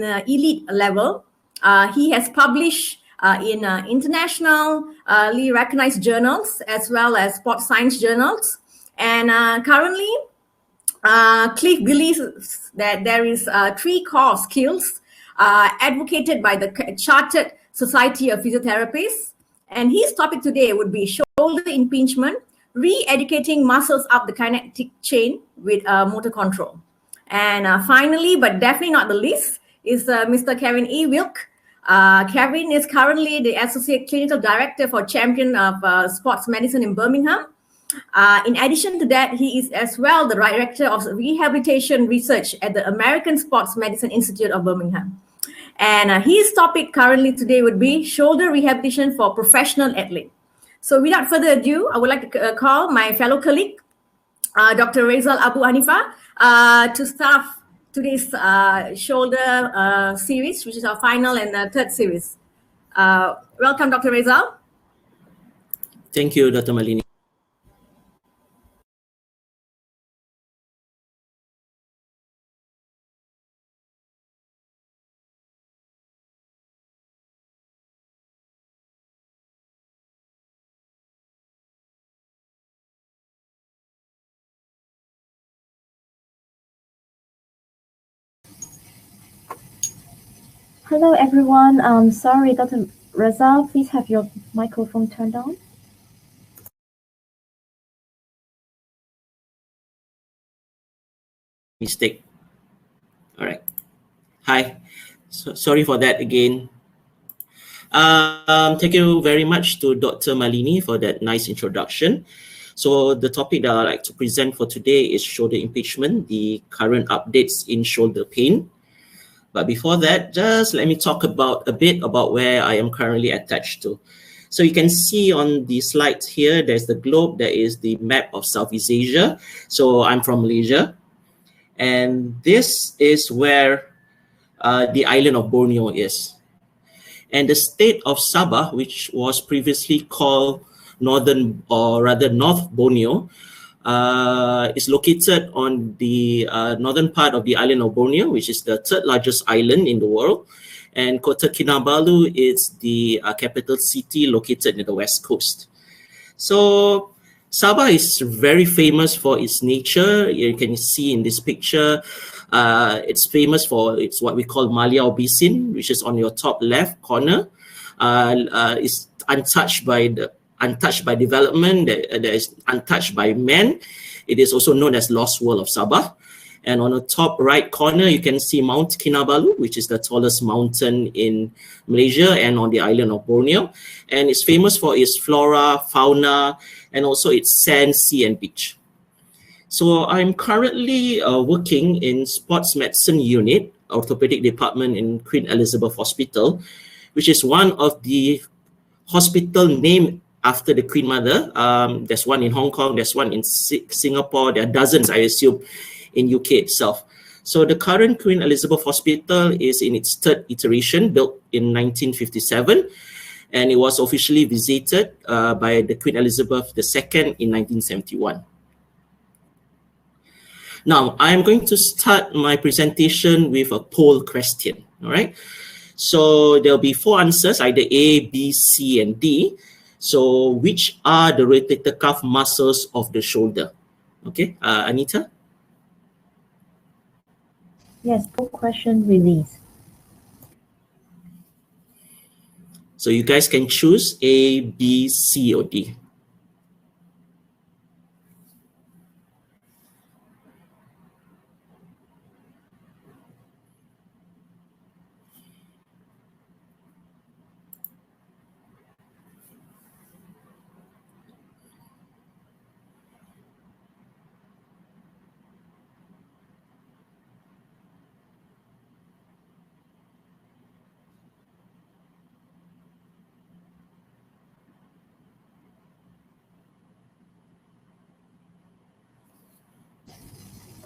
elite level. He has published in internationally recognized journals as well as sports science journals. And currently, Cliff believes that there is 3 core skills advocated by the Chartered Society of Physiotherapists. And his topic today would be shoulder impingement, re-educating muscles up the kinetic chain with motor control. And finally, but definitely not the least, is Mr. Kevin E. Wilk. Kevin is currently the Associate Clinical Director for Champion of Sports Medicine in Birmingham. In addition to that, he is as well the Director of Rehabilitation Research at the American Sports Medicine Institute of Birmingham. And his topic currently today would be shoulder rehabilitation for professional athletes. So without further ado, I would like to call my fellow colleague, Dr. Rezal Abu Hanifa, to start today's shoulder series, which is our final and third series. Welcome, Dr. Rezal. Thank you, Dr. Malini. Hello, everyone. Sorry, Dr. Rezal, please have your microphone turned on. Mistake. All right. Hi. Sorry for that again. Thank you very much to Dr. Malini for that nice introduction. So the topic that I'd like to present for today is shoulder impingement, the current updates in shoulder pain. But before that, just let me talk a bit about where I am currently attached to. So you can see on the slide here, there's the globe, there is the map of Southeast Asia. So I'm from Malaysia. And this is where the island of Borneo is. And the state of Sabah, which was previously called North Borneo, is located on the northern part of the island of Borneo, which is the 3rd largest island in the world. And Kota Kinabalu is the capital city located in the west coast. So Sabah is very famous for its nature. You can see in this picture, it's famous for what we call Maliau Basin, which is on your top left corner. It's untouched by development, that is untouched by man. It is also known as Lost World of Sabah. And on the top right corner, you can see Mount Kinabalu, which is the tallest mountain in Malaysia and on the island of Borneo. And it's famous for its flora, fauna, and also its sand, sea, and beach. So I'm currently working in Sports Medicine Unit, Orthopedic Department in Queen Elizabeth Hospital, which is one of the hospital named after the Queen Mother. There's one in Hong Kong, there's one in Singapore, there are dozens, I assume, in UK itself. So the current Queen Elizabeth Hospital is in its 3rd iteration, built in 1957, and it was officially visited by the Queen Elizabeth II in 1971. Now, I'm going to start my presentation with a poll question, all right? So there'll be 4 answers, either A, B, C, and D. So which are the rotator cuff muscles of the shoulder? Okay, Anita? Yes, poll question release. So you guys can choose A, B, C, or D.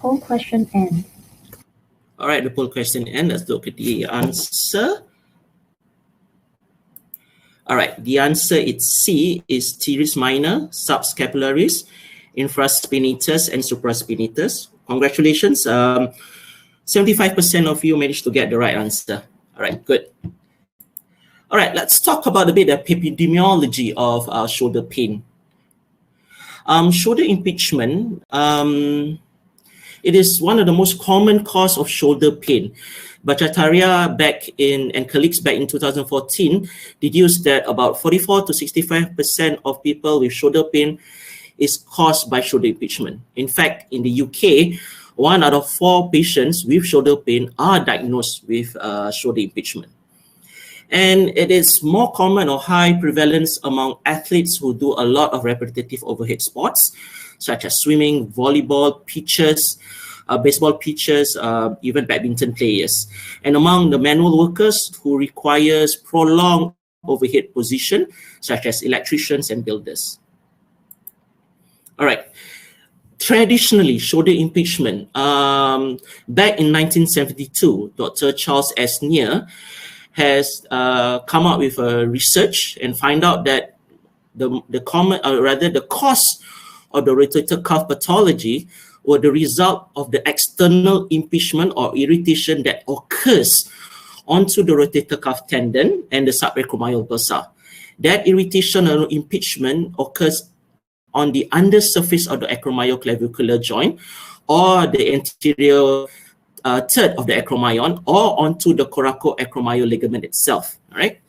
Poll question N. All right, the poll question N. Let's look at the answer. All right, the answer is C, is teres minor, subscapularis, infraspinatus, and supraspinatus. Congratulations. 75% of you managed to get the right answer. All right, good. All right, let's talk about a bit of epidemiology of shoulder pain. Shoulder impingement, it is one of the most common cause of shoulder pain. Bhattacharya and colleagues back in 2014 deduced that about 44 to 65% of people with shoulder pain is caused by shoulder impingement. In fact, in the UK, 1 out of 4 patients with shoulder pain are diagnosed with shoulder impingement. And it is more common or high prevalence among athletes who do a lot of repetitive overhead sports, such as swimming, volleyball, pitches, baseball pitchers, even badminton players. And among the manual workers who requires prolonged overhead position, such as electricians and builders. All right. Traditionally, shoulder impingement, back in 1972, Dr. Charles Esnier has come up with a research and find out that the cause of the rotator cuff pathology were the result of the external impingement or irritation that occurs onto the rotator cuff tendon and the subacromial bursa. That irritation or impingement occurs on the undersurface of the acromioclavicular joint or the anterior third of the acromion or onto the coracoacromial ligament itself, all right?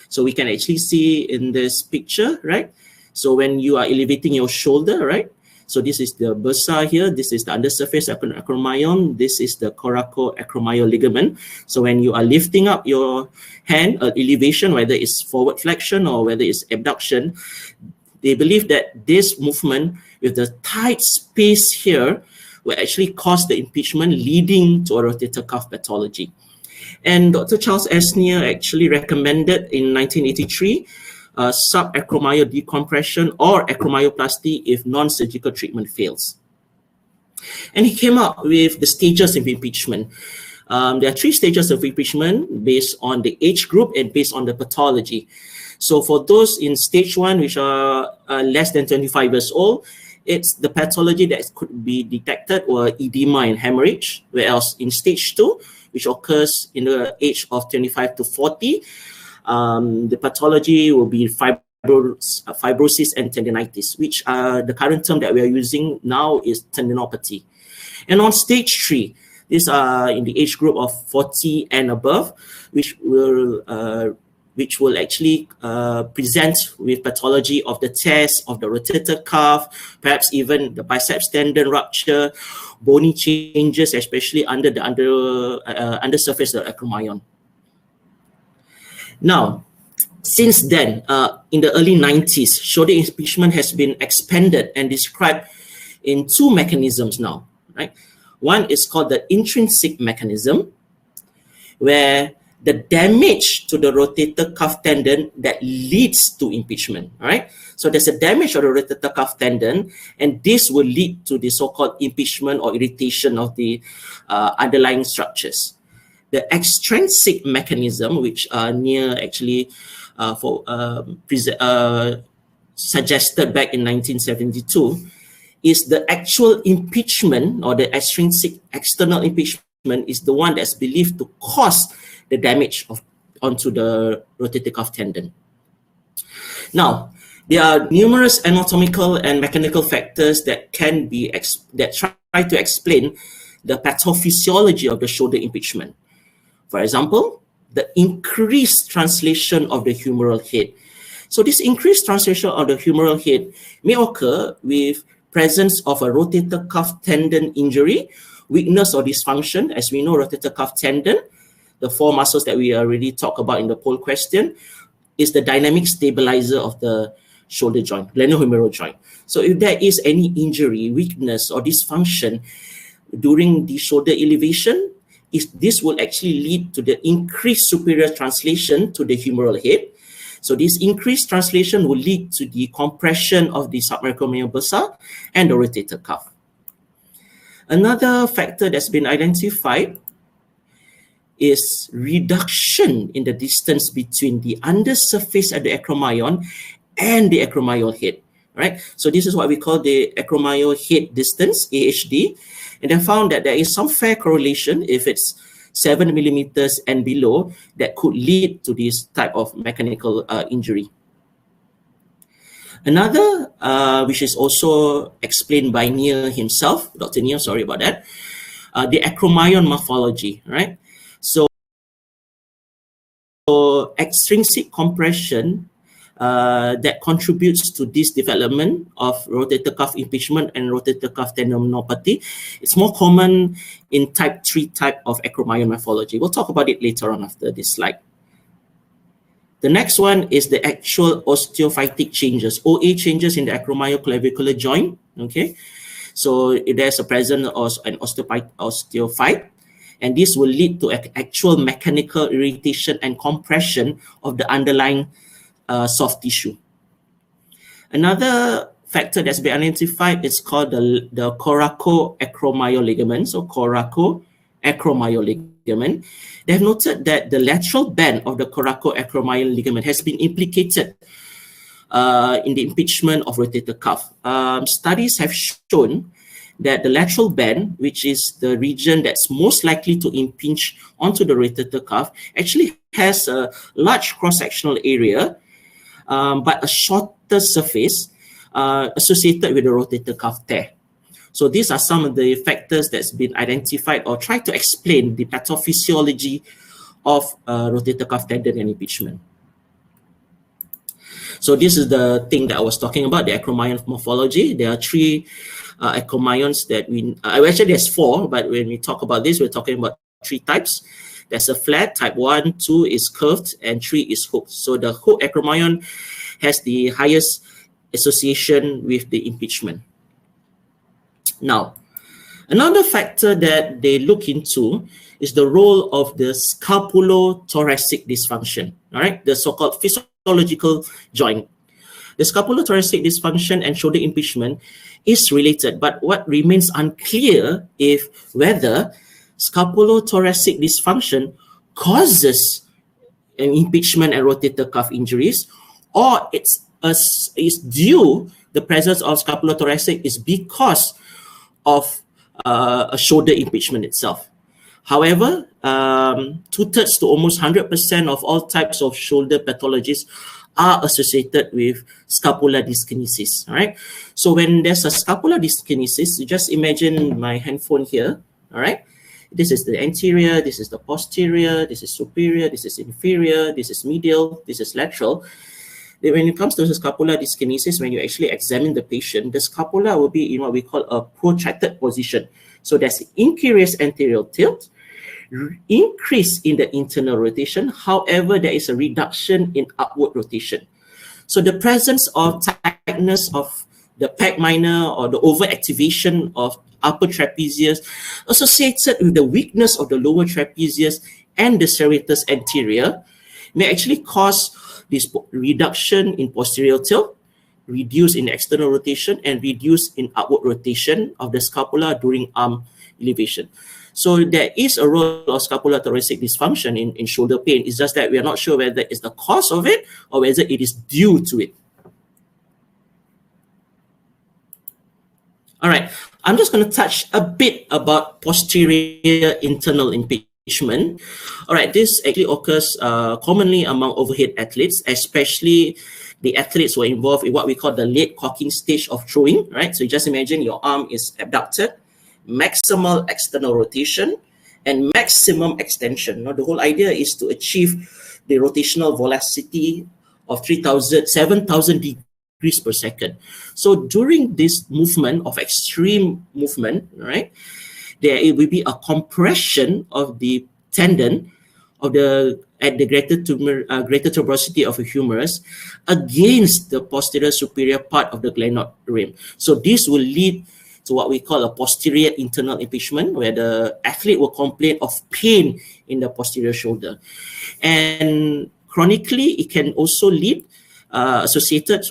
So we can actually see in this picture, right? So when you are elevating your shoulder, right? So this is the bursa here, this is the undersurface acromion, this is the coracoacromial ligament. So when you are lifting up your hand, elevation, whether it's forward flexion or whether it's abduction, they believe that this movement with the tight space here will actually cause the impingement leading to a rotator cuff pathology. And Dr. Charles Esnier actually recommended in 1983 subacromial decompression or acromioplasty if non-surgical treatment fails. And he came up with the stages of impingement. There are 3 stages of impingement based on the age group and based on the pathology. So for those in stage 1, which are less than 25 years old, it's the pathology that could be detected or edema and hemorrhage, whereas in stage 2, which occurs in the age of 25 to 40, the pathology will be fibrosis and tendinitis, which the current term that we are using now is tendinopathy. And on stage 3, these are in the age group of 40 and above, which will actually present with pathology of the tears of the rotator cuff, perhaps even the biceps tendon rupture, bony changes, especially under the undersurface of the acromion. Now, since then, in the early 90s, shoulder impingement has been expanded and described in 2 mechanisms now, right? One is called the intrinsic mechanism, where the damage to the rotator cuff tendon that leads to impingement, all right? So there's a damage of the rotator cuff tendon, and this will lead to the so-called impingement or irritation of the underlying structures. The extrinsic mechanism, which Near actually suggested back in 1972, is the actual impingement or the extrinsic external impingement is the one that's believed to cause the damage onto the rotator cuff tendon. Now, there are numerous anatomical and mechanical factors that try to explain the pathophysiology of the shoulder impingement. For example, the increased translation of the humeral head. So this increased translation of the humeral head may occur with presence of a rotator cuff tendon injury, weakness or dysfunction. As we know, rotator cuff tendon, the 4 muscles that we already talked about in the poll question, is the dynamic stabilizer of the shoulder joint, glenohumeral joint. So if there is any injury, weakness, or dysfunction during the shoulder elevation, this will actually lead to the increased superior translation to the humeral head. So this increased translation will lead to the compression of the subacromial bursa and the rotator cuff. Another factor that's been identified is reduction in the distance between the undersurface of the acromion and the acromial head. right? So this is what we call the acromyo head distance, AHD. And they found that there is some fair correlation if it's 7 millimeters and below that could lead to this type of mechanical injury. Another, which is also explained by Neil himself, Dr. Neil, sorry about that, the acromyon morphology, right? So extrinsic compression that contributes to this development of rotator cuff impingement and rotator cuff tendinopathy. It's more common in type 3 type of acromyon morphology. We'll talk about it later on after this slide. The next one is the actual osteophytic changes, OA changes in the acromyoclavicular joint. Okay, so there's a presence of an osteophyte, and this will lead to actual mechanical irritation and compression of the underlying soft tissue. Another factor that's been identified is called the coracoacromyo ligament. So coracoacromyo ligament. They have noted that the lateral band of the coracoacromyo ligament has been implicated in the impingement of rotator cuff. Studies have shown that the lateral band, which is the region that's most likely to impinge onto the rotator cuff, actually has a large cross-sectional area, but a shorter surface associated with the rotator cuff tear. So these are some of the factors that's been identified or try to explain the pathophysiology of rotator cuff tendon and impingement. So this is the thing that I was talking about, the acromyon morphology. There are 3 acromyons that actually there's 4, but when we talk about this, we're talking about 3 types. There's a flat, type 1, 2 is curved, and 3 is hooked. So the hooked acromyon has the highest association with the impingement. Now, another factor that they look into is the role of the scapulothoracic dysfunction, all right, the so-called physiological joint. The scapulothoracic dysfunction and shoulder impingement is related, but what remains unclear is whether scapulothoracic dysfunction causes an impingement and rotator cuff injuries, or it's due, the presence of scapulothoracic is because of a shoulder impingement itself. However, 2/3 to almost 100% of all types of shoulder pathologies are associated with scapular dyskinesis. All right. So when there's a scapular dyskinesis, you just imagine my handphone here. All right. This is the anterior, this is the posterior, this is superior, this is inferior, this is medial, this is lateral. When it comes to the scapular dyskinesis, when you actually examine the patient, the scapula will be in what we call a protracted position. So there's increased anterior tilt, increase in the internal rotation. However, there is a reduction in upward rotation. So the presence of tightness of the pec minor or the overactivation of upper trapezius associated with the weakness of the lower trapezius and the serratus anterior may actually cause this reduction in posterior tilt, reduce in external rotation, and reduce in upward rotation of the scapula during arm elevation. So there is a role of scapulothoracic dysfunction in shoulder pain. It's just that we are not sure whether it's the cause of it or whether it is due to it. All right, I'm just going to touch a bit about posterior internal impingement. All right, this actually occurs commonly among overhead athletes, especially the athletes who are involved in what we call the late cocking stage of throwing, right? So you just imagine your arm is abducted, maximal external rotation, and maximum extension. Now, the whole idea is to achieve the rotational velocity of 7,000 degrees per second. So during this movement of extreme movement, right, there will be a compression of the tendon of at the greater tuberosity of a humerus against the posterior superior part of the glenoid rim. So this will lead to what we call a posterior internal impingement, where the athlete will complain of pain in the posterior shoulder. And chronically, it can also lead associated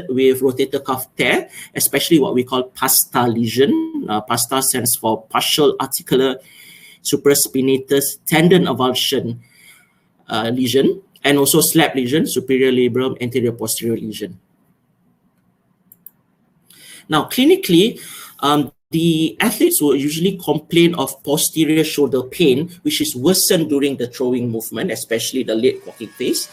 with rotator cuff tear, especially what we call PASTA lesion. PASTA stands for partial articular supraspinatus tendon avulsion lesion, and also SLAP lesion, superior labrum anterior posterior lesion. Now, clinically, the athletes will usually complain of posterior shoulder pain, which is worsened during the throwing movement, especially the late walking phase.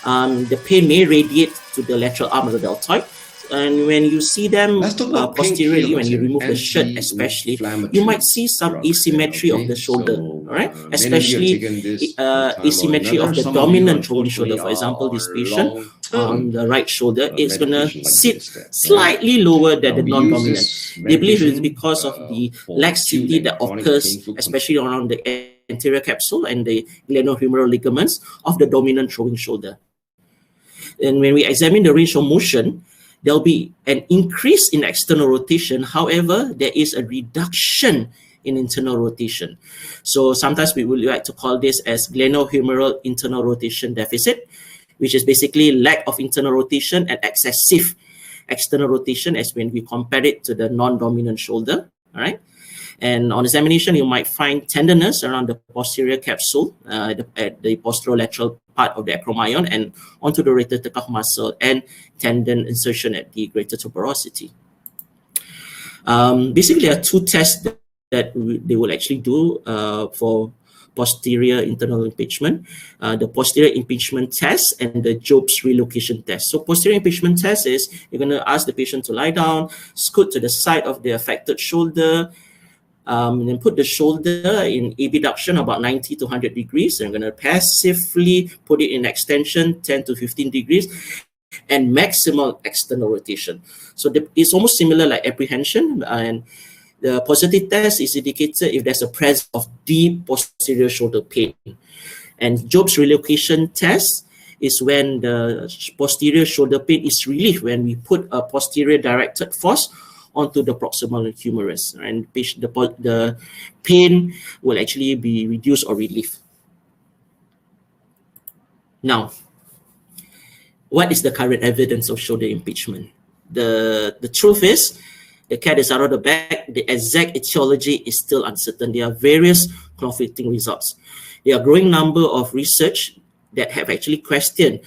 The pain may radiate to the lateral arm of the deltoid. And when you see them posteriorly, when you remove the shirt especially, you might see some asymmetry of the shoulder, all right? Especially asymmetry of the dominant throwing shoulder. For example, this patient on the right shoulder is going to sit slightly lower than the non-dominant. They believe it's because of the laxity that occurs, especially around the anterior capsule and the glenohumeral ligaments of the dominant throwing shoulder. And when we examine the range of motion, there'll be an increase in external rotation. However, there is a reduction in internal rotation. So sometimes we would like to call this as glenohumeral internal rotation deficit, which is basically lack of internal rotation and excessive external rotation as when we compare it to the non-dominant shoulder, all right? And on examination, you might find tenderness around the posterior capsule, at the posterolateral part of the acromyon and onto the rotator cuff muscle, and tendon insertion at the greater tuberosity. Basically, there are two tests that they will actually do for posterior internal impingement, the posterior impingement test and the Job's relocation test. So posterior impingement test is you're going to ask the patient to lie down, scoot to the side of the affected shoulder, and then put the shoulder in abduction about 90 to 100 degrees. And I'm going to passively put it in extension 10 to 15 degrees and maximal external rotation. So it's almost similar like apprehension, and the positive test is indicated if there's a presence of deep posterior shoulder pain. And Job's relocation test is when the posterior shoulder pain is relieved when we put a posterior directed force onto the proximal humerus, and the pain will actually be reduced or relieved. Now, what is the current evidence of shoulder impingement? The truth is, the cat is out of the bag. The exact etiology is still uncertain. There are various conflicting results. There are a growing number of research that have actually questioned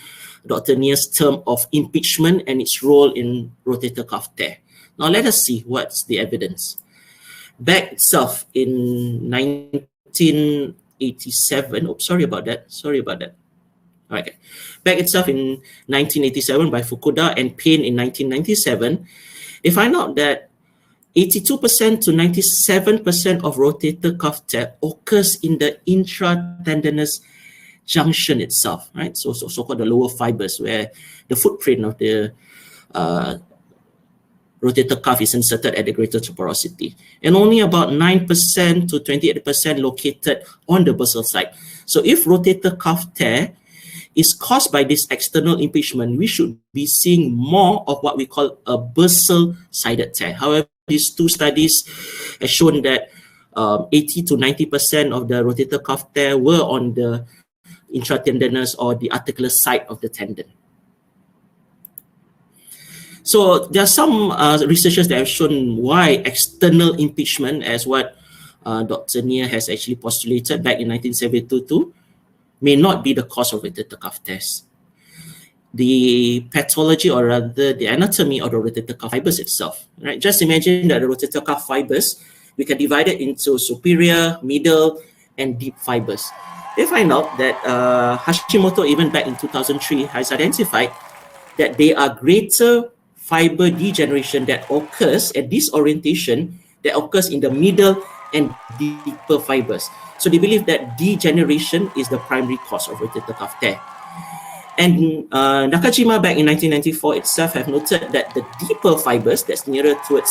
Dr. Nia's term of impingement and its role in rotator cuff tear. Now let us see what's the evidence. Back itself in 1987, sorry about that. Okay. Back itself in 1987 by Fukuda and Payne in 1997, they find out that 82% to 97% of rotator cuff tear occurs in the intratendinous junction itself, right? So-called the lower fibers, where the footprint of the rotator cuff is inserted at the greater tuberosity, and only about 9% to 28% located on the bursal side. So if rotator cuff tear is caused by this external impingement, we should be seeing more of what we call a bursal-sided tear. However, these two studies have shown that 80 to 90% of the rotator cuff tear were on the intratendinous or the articular side of the tendon. So there are some researchers that have shown why external impingement, as what Dr. Nia has actually postulated back in 1972, may not be the cause of rotator cuff tears. The pathology, or rather the anatomy of the rotator cuff fibers itself, right? Just imagine that the rotator cuff fibers, we can divide it into superior, middle, and deep fibers. They find out that Hashimoto, even back in 2003, has identified that there are greater fiber degeneration that occurs at this orientation that occurs in the middle and deeper fibers. So they believe that degeneration is the primary cause of rotator cuff tear. And Nakajima back in 1994 itself have noted that the deeper fibers that's nearer towards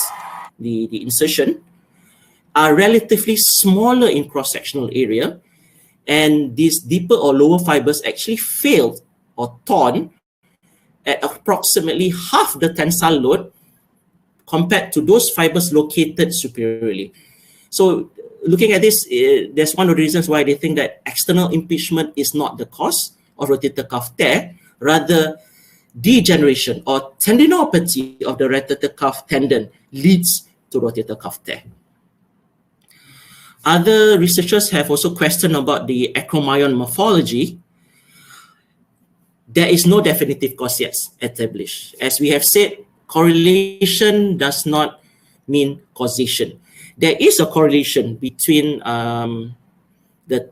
the insertion are relatively smaller in cross-sectional area, and these deeper or lower fibers actually failed or torn at approximately half the tensile load compared to those fibers located superiorly. So looking at this, that's one of the reasons why they think that external impingement is not the cause of rotator cuff tear, rather degeneration or tendinopathy of the rotator cuff tendon leads to rotator cuff tear. Other researchers have also questioned about the acromyon morphology. There is no definitive cause yet established. As we have said, correlation does not mean causation. There is a correlation between the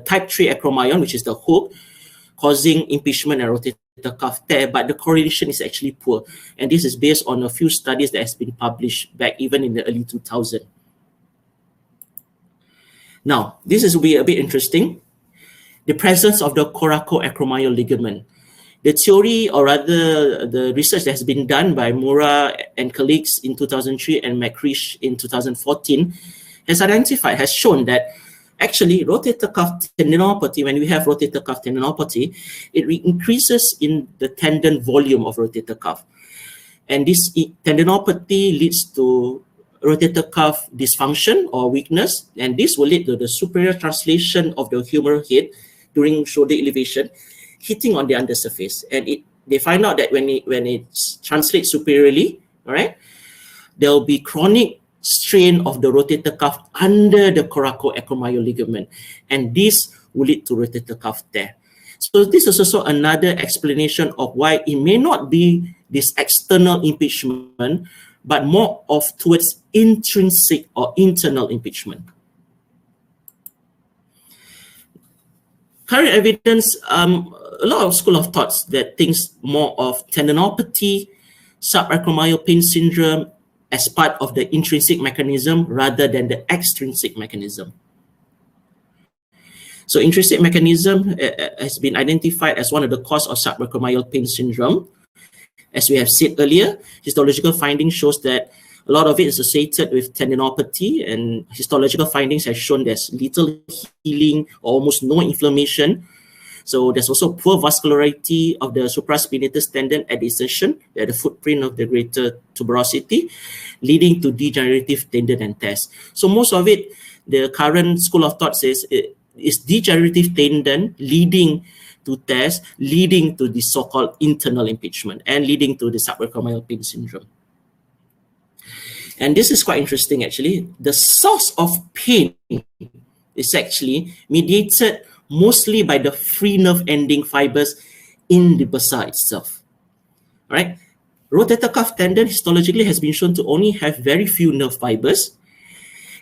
type 3 acromyon, which is the hook, causing impingement and rotator cuff tear, but the correlation is actually poor. And this is based on a few studies that has been published back even in the early 2000s. Now, this will be a bit interesting. The presence of the coracoacromial ligament. The theory, or rather the research that has been done by Mura and colleagues in 2003 and McCrish in 2014 has shown that actually rotator cuff tendinopathy, when we have rotator cuff tendinopathy, it increases in the tendon volume of rotator cuff. And this tendinopathy leads to rotator cuff dysfunction or weakness, and this will lead to the superior translation of the humeral head during shoulder elevation, hitting on the undersurface. And they find out that when it translates superiorly, all right, there will be chronic strain of the rotator cuff under the coracoacromial ligament, and this will lead to rotator cuff tear. So this is also another explanation of why it may not be this external impingement, but more of towards intrinsic or internal impingement. Current evidence, a lot of school of thoughts that thinks more of tendinopathy, subacromial pain syndrome as part of the intrinsic mechanism rather than the extrinsic mechanism. So intrinsic mechanism has been identified as one of the cause of subacromial pain syndrome. As we have said earlier, histological findings shows that a lot of it is associated with tendinopathy, and histological findings have shown there's little healing or almost no inflammation. So there's also poor vascularity of the supraspinatus tendon at the insertion, at the footprint of the greater tuberosity, leading to degenerative tendon and tears. So most of it, the current school of thought says is degenerative tendon leading to tears, leading to the so-called internal impingement and leading to the subacromial pain syndrome. And this is quite interesting actually. The source of pain is actually mediated mostly by the free nerve ending fibers in the bursa itself. All right? Rotator cuff tendon histologically has been shown to only have very few nerve fibers,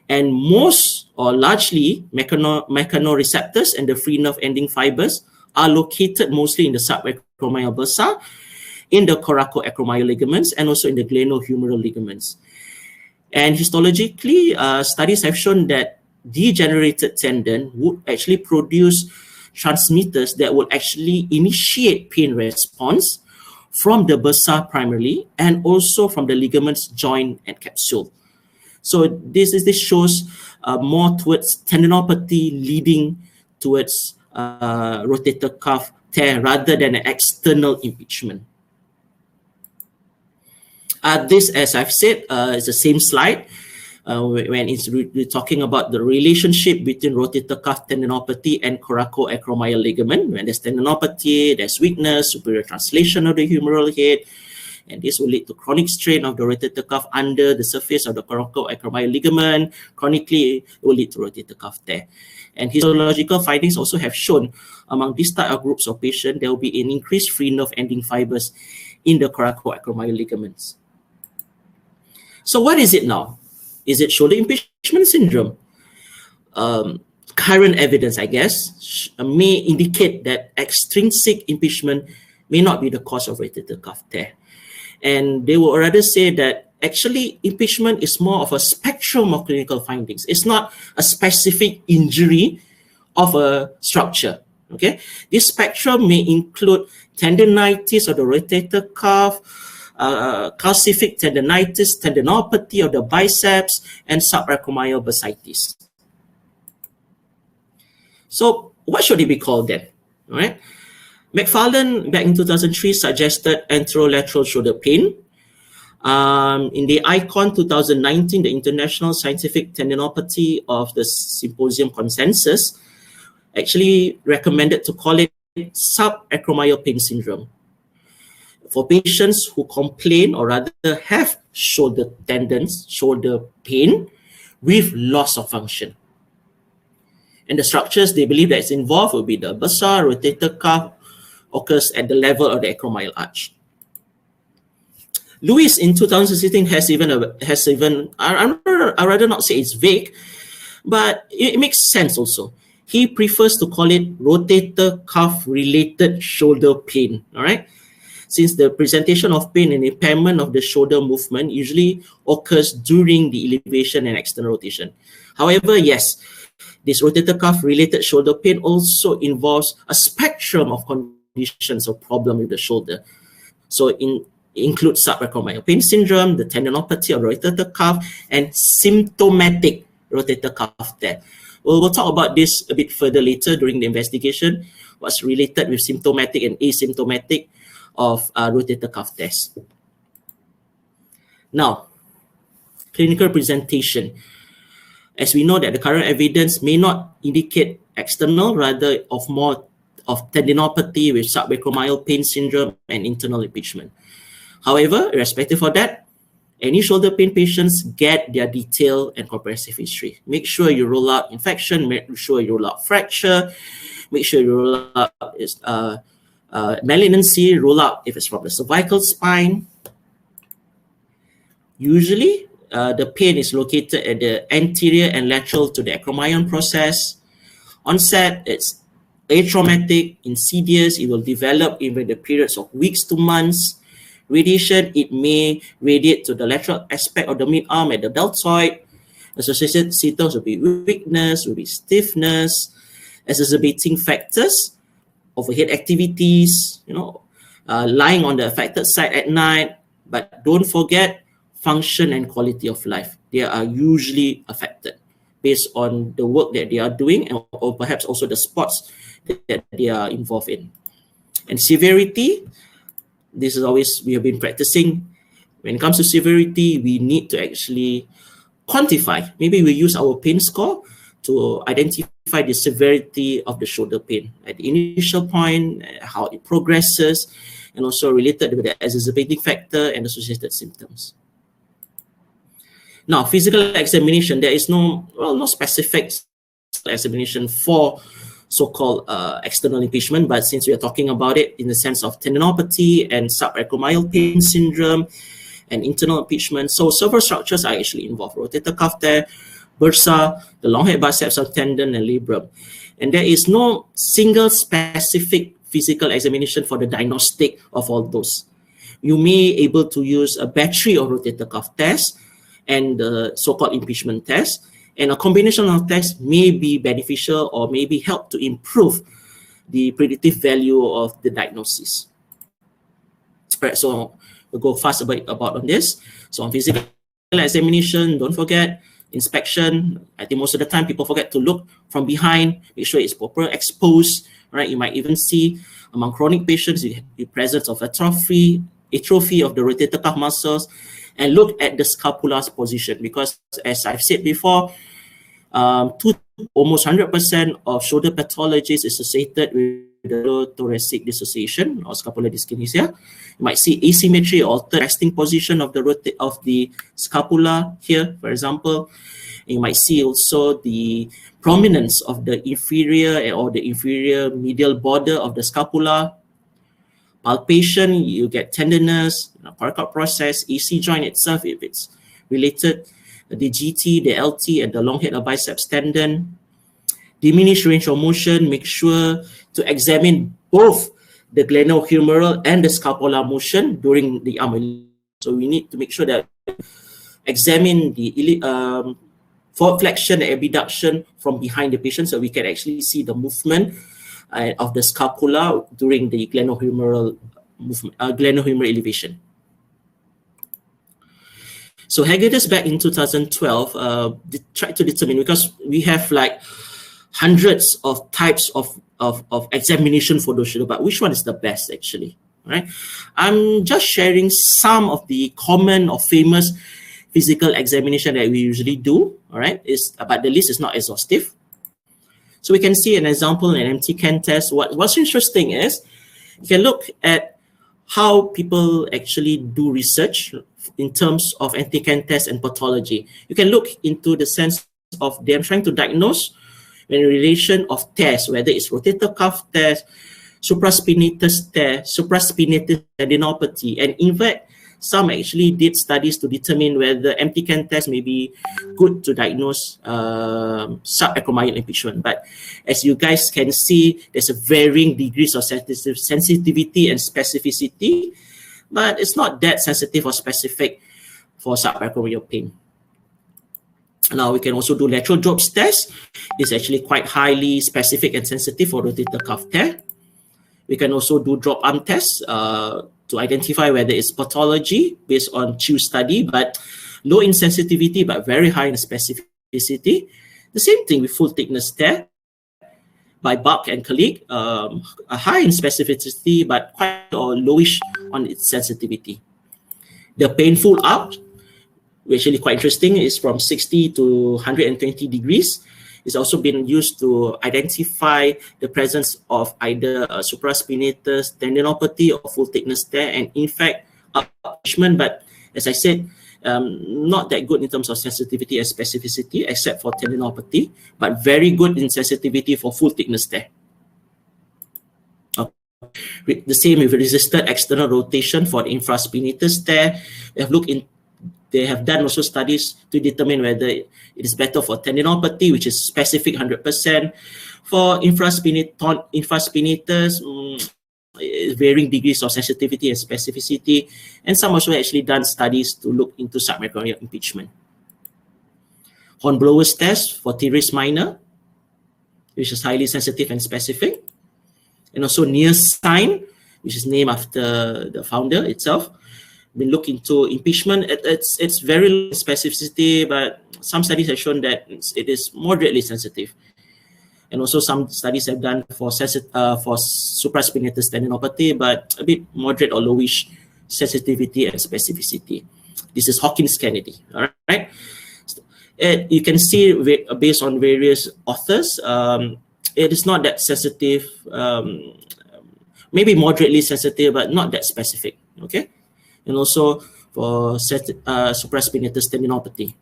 and most or largely mechanoreceptors and the free nerve ending fibers are located mostly in the subacromial bursa, in the coracoacromial ligaments, and also in the glenohumeral ligaments. And histologically, studies have shown that degenerated tendon would actually produce transmitters that will actually initiate pain response from the bursa primarily, and also from the ligaments, joint, and capsule. So this shows more towards tendinopathy leading towards rotator cuff tear rather than an external impingement. This, as I've said, is the same slide when we're talking about the relationship between rotator cuff tendinopathy and coracoacromial ligament. When there's tendinopathy, there's weakness, superior translation of the humeral head, and this will lead to chronic strain of the rotator cuff under the surface of the coracoacromial ligament. Chronically, it will lead to rotator cuff tear. And histological findings also have shown among these type of groups of patients, there will be an increased free nerve ending fibers in the coracoacromial ligaments. So what is it now? Is it shoulder impingement syndrome? Current evidence, I guess, may indicate that extrinsic impingement may not be the cause of rotator cuff tear. And they will rather say that actually impingement is more of a spectrum of clinical findings. It's not a specific injury of a structure. Okay, this spectrum may include tendinitis of the rotator cuff, calcific tendinitis, tendinopathy of the biceps, and subacromial bursitis. So what should it be called then? All right. McFarlane back in 2003 suggested anterolateral shoulder pain. In the ICON 2019, the International Scientific Tendinopathy of the Symposium Consensus actually recommended to call it subacromial pain syndrome for patients who complain or rather have shoulder tendons, shoulder pain with loss of function. And the structures they believe that is involved will be the bursa, rotator cuff, occurs at the level of the acromial arch. Lewis in 2016 has even I rather not say it's vague, but it makes sense also. He prefers to call it rotator cuff related shoulder pain. All right. Since the presentation of pain and impairment of the shoulder movement usually occurs during the elevation and external rotation. However, yes, this rotator cuff related shoulder pain also involves a spectrum of conditions or problem with the shoulder. So includes subacromial pain syndrome, the tendinopathy of the rotator cuff, and symptomatic rotator cuff tear. We'll talk about this a bit further later during the investigation, what's related with symptomatic and asymptomatic of rotator cuff tears. Now, clinical presentation. As we know that the current evidence may not indicate external, rather of more of tendinopathy with subacromial pain syndrome and internal impingement. However, irrespective of that, any shoulder pain patients get their detailed and comprehensive history. Make sure you rule out infection, make sure you rule out fracture, make sure you rule out malignancy, rule out if it's from the cervical spine. Usually, the pain is located at the anterior and lateral to the acromion process. Onset, it's atraumatic, insidious, it will develop in the periods of weeks to months. Radiation, it may radiate to the lateral aspect of the mid-arm at the deltoid. Associated symptoms will be weakness, will be stiffness, exacerbating factors, overhead activities, lying on the affected side at night. But don't forget function and quality of life. They are usually affected based on the work that they are doing or perhaps also the sports that they are involved in. And severity, this is always we have been practicing. When it comes to severity, we need to actually quantify. Maybe we use our pain score to identify the severity of the shoulder pain at the initial point, how it progresses, and also related with the exacerbating factor and associated symptoms. Now, physical examination, there is no specific examination for so-called external impingement, but since we are talking about it in the sense of tendinopathy and subacromial pain syndrome and internal impingement, so several structures are actually involved: rotator cuff tear, bursa, the long head biceps tendon, and labrum. And there is no single specific physical examination for the diagnostic of all those. You may be able to use a battery of rotator cuff tests and the so-called impingement test, and a combination of tests may be beneficial or maybe help to improve the predictive value of the diagnosis. Right, so we'll go fast about on this. So on physical examination, don't forget inspection. I think most of the time people forget to look from behind, make sure it's proper exposed. Right, you might even see among chronic patients the presence of atrophy of the rotator cuff muscles, and look at the scapula's position, because as I've said before, almost 100% of shoulder pathology is associated with the thoracic dissociation or scapular dyskinesia. You might see asymmetry, altered resting position of the scapula here, for example. You might see also the prominence of the inferior or the inferior medial border of the scapula. Palpation, you get tenderness, Paracard process, AC joint itself, if it's related, the GT, the LT, and the long head of biceps tendon. Diminished range of motion, make sure to examine both the glenohumeral and the scapular motion during the arm. So we need to make sure that examine the forward flexion and abduction from behind the patient, so we can actually see the movement of the scapula during the glenohumeral movement, glenohumeral elevation. So Haggerty back in 2012 tried to determine, because we have like hundreds of types of examination for the shoulder, but which one is the best actually? Right? I'm just sharing some of the common or famous physical examination that we usually do. All right, but the list is not exhaustive. So we can see an example, an empty can test. What's interesting is you can look at how people actually do research in terms of empty can test and pathology. You can look into the sense of them trying to diagnose in relation of tests, whether it's rotator cuff test, supraspinatus tear, supraspinatus tendinopathy, and in fact, some actually did studies to determine whether empty can test may be good to diagnose subacromial impingement. But as you guys can see, there's a varying degrees of sensitivity and specificity, but it's not that sensitive or specific for subacromial pain. Now we can also do lateral drops test. It's actually quite highly specific and sensitive for rotator cuff tear. We can also do drop arm tests to identify whether it's pathology based on CHEW study, but low in sensitivity but very high in specificity. The same thing with full thickness tear by Buck and colleague, a high in specificity but quite or lowish on its sensitivity. The painful out, which is actually quite interesting, is from 60 to 120 degrees. It's also been used to identify the presence of either supraspinatus tendinopathy or full thickness tear, and in fact, impingement. But as I said, not that good in terms of sensitivity and specificity, except for tendinopathy, but very good in sensitivity for full thickness tear. The same with resisted external rotation for the infraspinatus tear. They have done also studies to determine whether it is better for tendinopathy, which is specific 100%. For infraspinatus, varying degrees of sensitivity and specificity. And some also actually done studies to look into subacromial impingement. Hornblower's test for teres minor, which is highly sensitive and specific. And also Nearsign, which is named after the founder itself. Been looked into impingement. It's very low specificity, but some studies have shown that it is moderately sensitive. And also some studies have done for supraspinatus tendinopathy, but a bit moderate or lowish sensitivity and specificity. This is Hawkins Kennedy. All right. You can see based on various authors, it is not that sensitive, maybe moderately sensitive, but not that specific. Okay. And also for supraspinatus tendinopathy.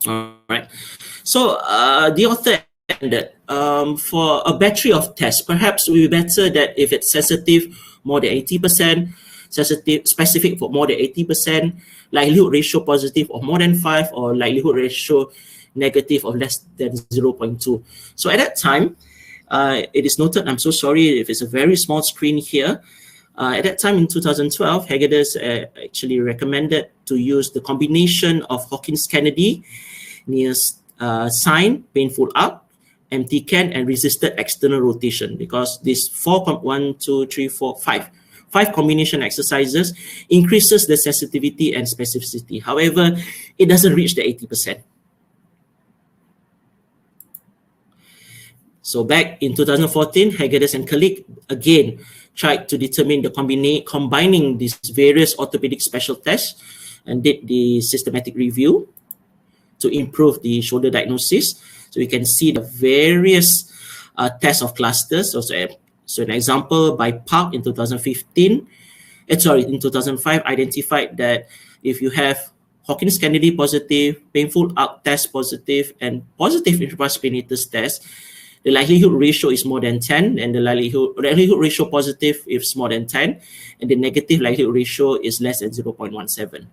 All right. So the author ended for a battery of tests. Perhaps it would be better that if it's sensitive more than 80%, sensitive specific for more than 80%, likelihood ratio positive of more than 5, or likelihood ratio negative of less than 0.2. So at that time, it is noted, I'm so sorry if it's a very small screen here. At that time in 2012, Hegedus actually recommended to use the combination of Hawkins-Kennedy, Nearsign, painful up, empty can, and resisted external rotation, because these 5 combination exercises increases the sensitivity and specificity. However, it doesn't reach the 80%. So back in 2014, Hegedus and colleague again tried to determine the combining these various orthopedic special tests and did the systematic review to improve the shoulder diagnosis. So you can see the various tests of clusters. So an example by Park in 2005 identified that if you have Hawkins-Kennedy positive, painful out test positive, and positive infraspinatus test, the likelihood ratio is more than 10, and the likelihood ratio positive is more than 10, and the negative likelihood ratio is less than 0.17.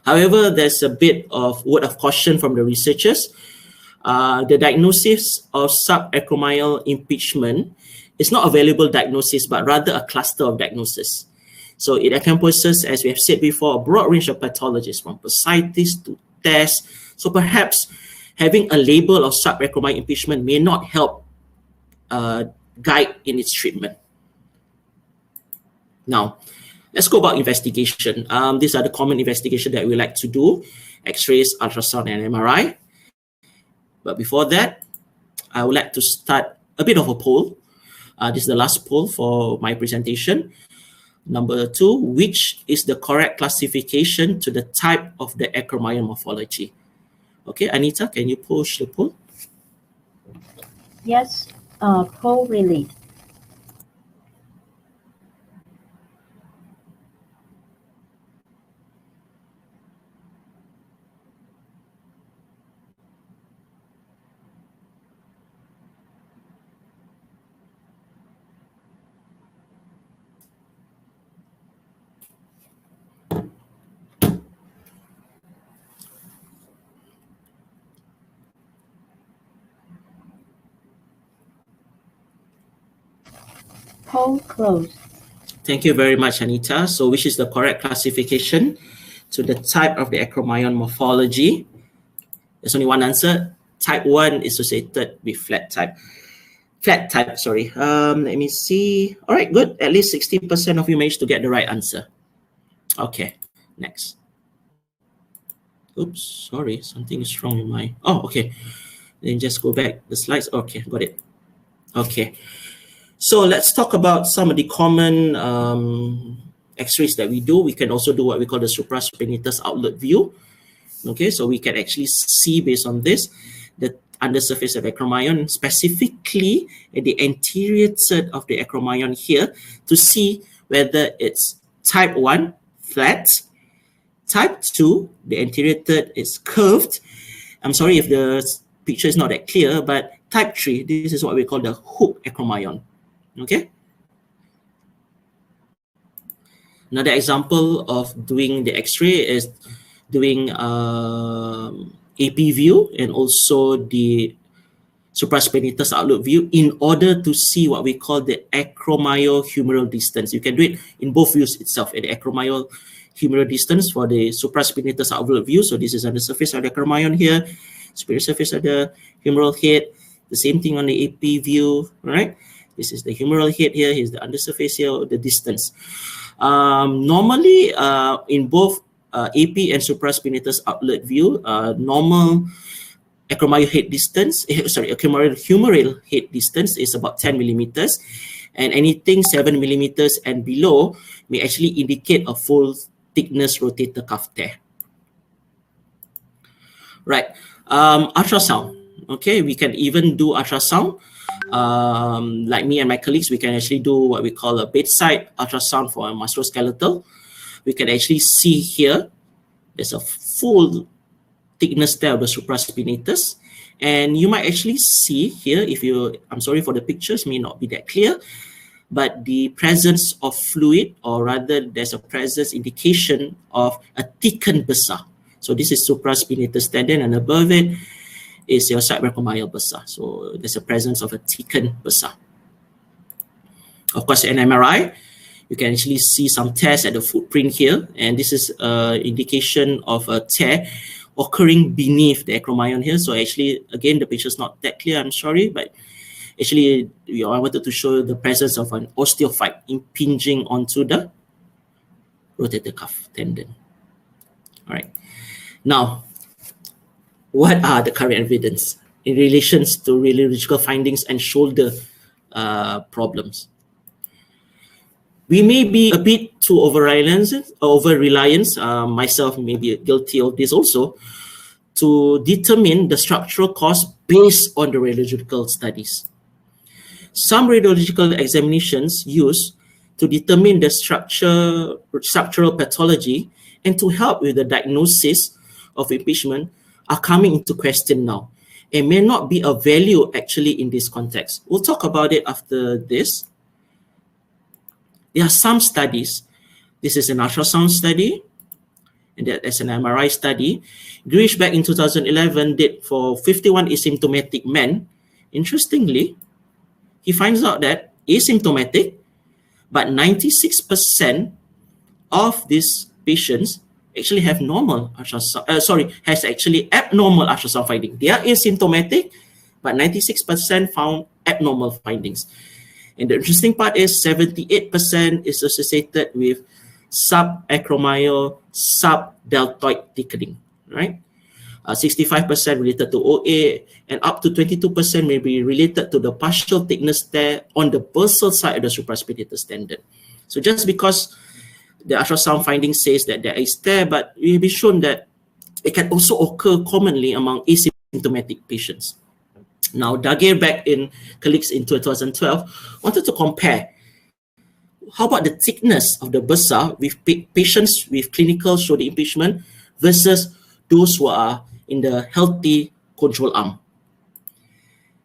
However, there's a bit of word of caution from the researchers. The diagnosis of subacromial impingement is not a valuable diagnosis, but rather a cluster of diagnosis. So it encompasses, as we have said before, a broad range of pathologies from bursitis to tests. So perhaps having a label of subacromial impingement may not help guide in its treatment. Now, let's go about investigation. These are the common investigations that we like to do: X-rays, ultrasound, and MRI. But before that, I would like to start a bit of a poll. This is the last poll for my presentation. Number 2, which is the correct classification to the type of the acromial morphology? Okay, Anita, can you push the poll? Yes, poll released. Poll closed. Thank you very much, Anita. So which is the correct classification to the type of the acromyon morphology? There's only one answer. Type 1 is associated with flat type. Let me see. All right, good. At least 60% of you managed to get the right answer. Okay, next. Oops, sorry, something is wrong with my... Oh, okay. Then just go back the slides. Okay, got it. Okay. So let's talk about some of the common X-rays that we do. We can also do what we call the supraspinatus outlet view. Okay, so we can actually see based on this the undersurface of acromyon, specifically at the anterior third of the acromyon here, to see whether it's type 1, flat, type 2, the anterior third is curved. I'm sorry if the picture is not that clear, but type 3, this is what we call the hook acromyon. Okay. Another example of doing the X-ray is doing AP view and also the supraspinatus outlook view in order to see what we call the acromyohumeral distance. You can do it in both views itself, at the acromyohumeral distance for the supraspinatus outlook view. So this is on the surface of the acromyon here, superior surface of the humeral head. The same thing on the AP view, right? This is the humeral head here. Here's the undersurface here, the distance. Normally, in both AP and supraspinatus outlet view, normal acromyo head distance, acromohumeral head distance is about 10 millimeters, and anything 7 millimeters and below may actually indicate a full thickness rotator cuff tear. Right, ultrasound. Okay, we can even do ultrasound. Like me and my colleagues, we can actually do what we call a bedside ultrasound for a musculoskeletal. We can actually see here, there's a full thickness there of the supraspinatus. And you might actually see here, I'm sorry for the pictures, may not be that clear, but the presence of fluid, or rather there's a presence indication of a thickened bursa. So this is supraspinatus tendon, and above it is your subacromial bursa. So there's a presence of a thickened bursa. Of course, an MRI, you can actually see some tears at the footprint here, and this is an indication of a tear occurring beneath the acromyon here. So actually, again, the picture is not that clear, I'm sorry, but actually, I wanted to show the presence of an osteophyte impinging onto the rotator cuff tendon. All right. Now, what are the current evidence in relation to radiological findings and shoulder problems? We may be a bit too over-reliant, myself may be guilty of this also, to determine the structural cause based on the radiological studies. Some radiological examinations used to determine the structural pathology and to help with the diagnosis of impingement are coming into question now and may not be of value actually in this context. We'll talk about it after this. There are some studies. This is an ultrasound study, and that's an MRI study. Grish back in 2011 did for 51 asymptomatic men. Interestingly, he finds out that asymptomatic, but 96% of these patients actually have normal ultrasound, has actually abnormal ultrasound finding. They are asymptomatic, but 96% found abnormal findings. And the interesting part is 78% is associated with subacromyo, subdeltoid thickening, right? 65% related to OA, and up to 22% may be related to the partial thickness tear on the bursal side of the supraspinatus tendon. So just because the ultrasound finding says that there is tear, but it will be shown that it can also occur commonly among asymptomatic patients. Now, Dagir back in colleagues in 2012 wanted to compare how about the thickness of the bursa with patients with clinical shoulder impingement versus those who are in the healthy control arm.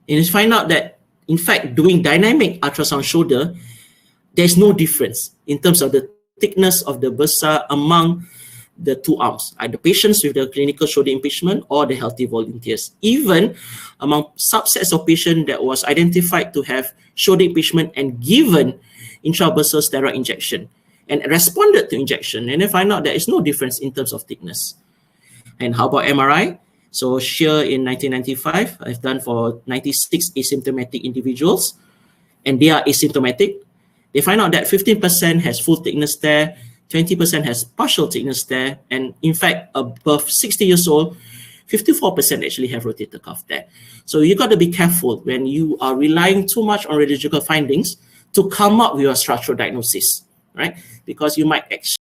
And you find out that, in fact, doing dynamic ultrasound shoulder, there's no difference in terms of the thickness of the bursa among the two arms, either patients with the clinical shoulder impingement or the healthy volunteers. Even among subsets of patients that was identified to have shoulder impingement and given intravascular steroid injection and responded to injection, and they find out there is no difference in terms of thickness. And how about MRI? So Shear in 1995, I've done for 96 asymptomatic individuals, and they are asymptomatic. They find out that 15% has full thickness tear, 20% has partial thickness tear, and in fact, above 60 years old, 54% actually have rotator cuff tear. So you got to be careful when you are relying too much on radiological findings to come up with your structural diagnosis, right? Because you might actually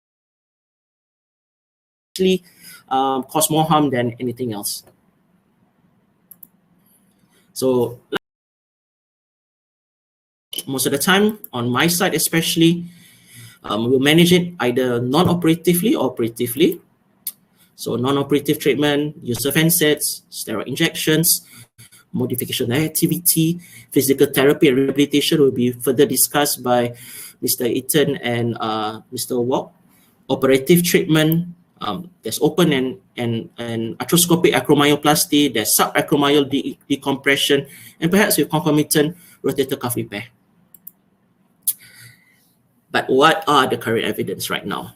cause more harm than anything else. So most of the time, on my side especially, we'll manage it either non-operatively or operatively. So non-operative treatment, use of NSAIDs, steroid injections, modification of activity, physical therapy and rehabilitation will be further discussed by Mr. Eaton and Mr. Walk. Operative treatment, there's open and arthroscopic acromyoplasty, there's subacromial decompression, and perhaps with concomitant rotator cuff repair. But what are the current evidence right now?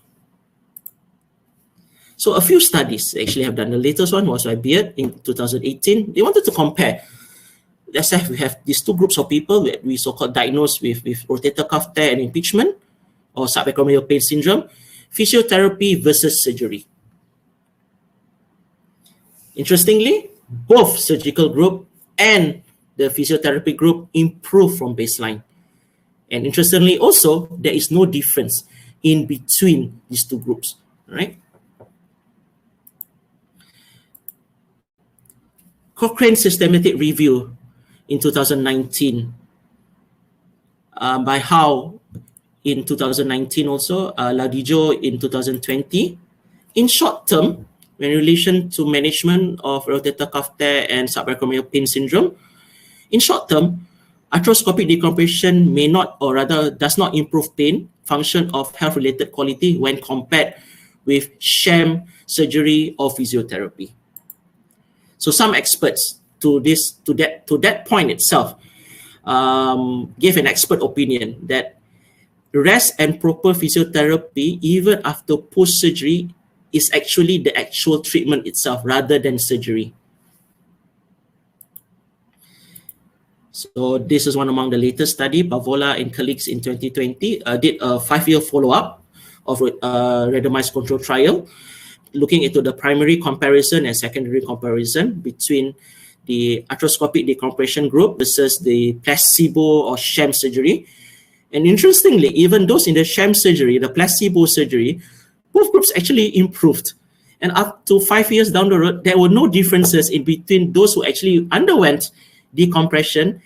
So a few studies actually have done. The latest one was by Beard in 2018. They wanted to compare. Let's say we have these two groups of people that we so-called diagnosed with rotator cuff tear and impingement or subacromial pain syndrome, physiotherapy versus surgery. Interestingly, both surgical group and the physiotherapy group improved from baseline. And interestingly also, there is no difference in between these two groups, right? Cochrane systematic review in 2019 by Howe in 2019 also, DJO in 2020. In short term, in relation to management of rotator cuff tear and subacromial pain syndrome, in short term, arthroscopic decompression may not, or rather does not improve pain function of health-related quality when compared with sham surgery or physiotherapy. So some experts to that point itself gave an expert opinion that rest and proper physiotherapy, even after post-surgery, is actually the actual treatment itself rather than surgery. So this is one among the latest study. Pavola and colleagues in 2020 did a 5-year follow-up of randomized control trial, looking into the primary comparison and secondary comparison between the arthroscopic decompression group versus the placebo or sham surgery. And interestingly, even those in the sham surgery, the placebo surgery, both groups actually improved. And up to 5 years down the road, there were no differences in between those who actually underwent decompression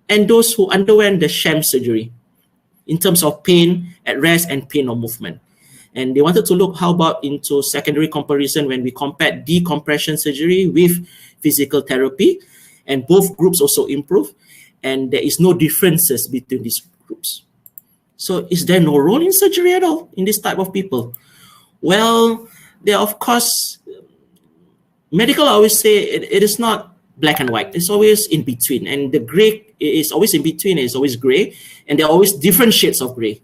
and those who underwent the sham surgery in terms of pain at rest and pain or movement. And they wanted to look how about into secondary comparison when we compared decompression surgery with physical therapy, and both groups also improved, and there is no differences between these groups. So is there no role in surgery at all in this type of people? Well, there of course, medical always say it is not black and white. It's always in between, and the gray is always in between. It's always gray, and there are always different shades of gray.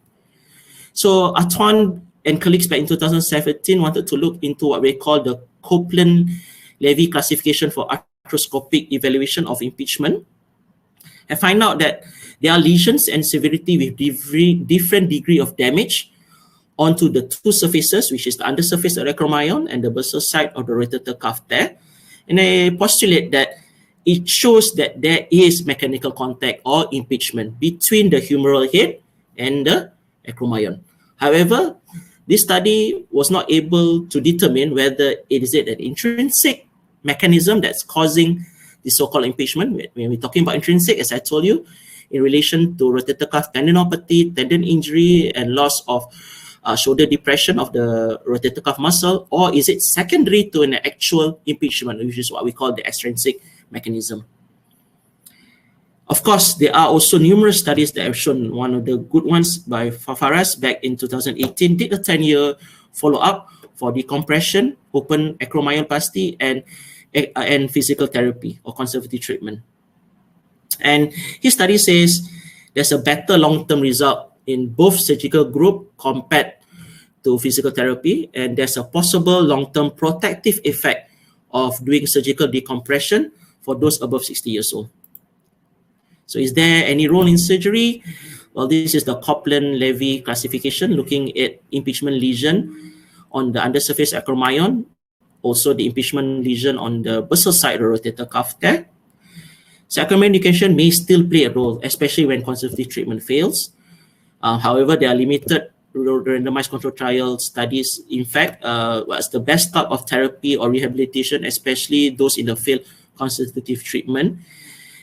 So Antoine and colleagues back in 2017 wanted to look into what we call the Copeland-Levy classification for arthroscopic evaluation of impingement, and find out that there are lesions and severity with different degree of damage onto the two surfaces, which is the undersurface of the acromyon and the bursal side of the rotator cuff tear. And they postulate that it shows that there is mechanical contact or impingement between the humeral head and the acromyon. However, this study was not able to determine whether it is an intrinsic mechanism that's causing the so-called impingement. When we're talking about intrinsic, as I told you, in relation to rotator cuff tendinopathy, tendon injury, and loss of shoulder depression of the rotator cuff muscle, or is it secondary to an actual impingement, which is what we call the extrinsic mechanism? Of course, there are also numerous studies that have shown. One of the good ones by Fafaras back in 2018 did a 10-year follow-up for decompression, open acromyoplasty, and physical therapy or conservative treatment. And his study says there's a better long-term result in both surgical group compared to physical therapy, and there's a possible long-term protective effect of doing surgical decompression for those above 60 years old. So is there any role in surgery? Well, this is the Copeland-Levy classification looking at impingement lesion on the undersurface acromyon, also the impingement lesion on the bursal side of the rotator cuff there. Sacrament education may still play a role, especially when conservative treatment fails. However, there are limited randomized control trial studies. In fact, what's the best type of therapy or rehabilitation, especially those in the failed conservative treatment.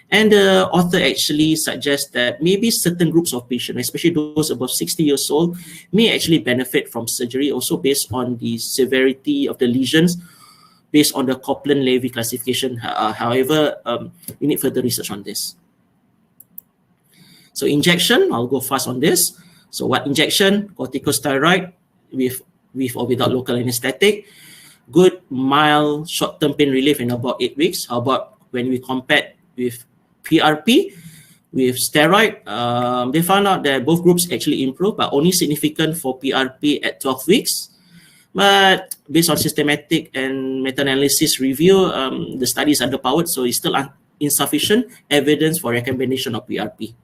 And the author actually suggests that maybe certain groups of patients, especially those above 60 years old, may actually benefit from surgery, also based on the severity of the lesions, based on the Copeland-Levy classification. However, we need further research on this. So injection, I'll go fast on this. So what injection? Corticosteroid with or without local anesthetic. Good, mild, short-term pain relief in about 8 weeks. How about when we compare with PRP, with steroid? They found out that both groups actually improved, but only significant for PRP at 12 weeks. But based on systematic and meta-analysis review, the study is underpowered, so it's still insufficient evidence for recommendation of PRP.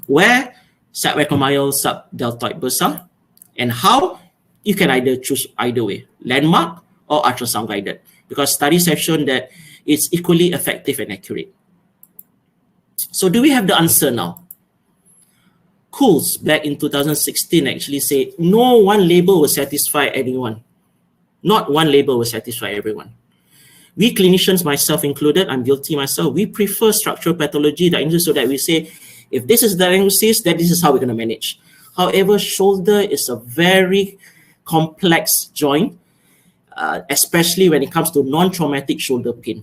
Where? Subacromial subdeltoid bursa. And how? You can either choose either way, landmark or ultrasound guided, because studies have shown that it's equally effective and accurate. So do we have the answer now? Cools back in 2016 actually said no one label will satisfy anyone. Not one label will satisfy everyone. We clinicians, myself included, I'm guilty myself, we prefer structural pathology diagnosis so that we say, if this is diagnosis, then this is how we're going to manage. However, shoulder is a very complex joint, especially when it comes to non-traumatic shoulder pain.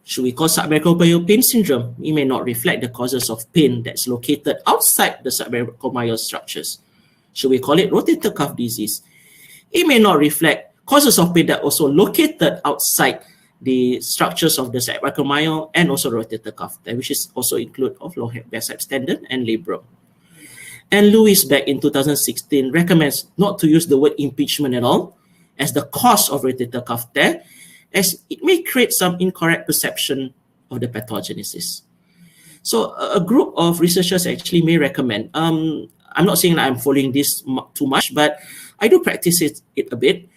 Should we call subacromial pain syndrome? It may not reflect the causes of pain that's located outside the subacromial structures. Should we call it rotator cuff disease? It may not reflect causes of pain that also located outside the structures of the subacromial and also rotator cuff, which is also include of long biceps tendon and labrum. And Lewis back in 2016 recommends not to use the word impingement at all as the cause of rotator cuff tear, as it may create some incorrect perception of the pathogenesis. So a group of researchers actually may recommend, I'm not saying that I'm following this too much, but I do practice it a bit.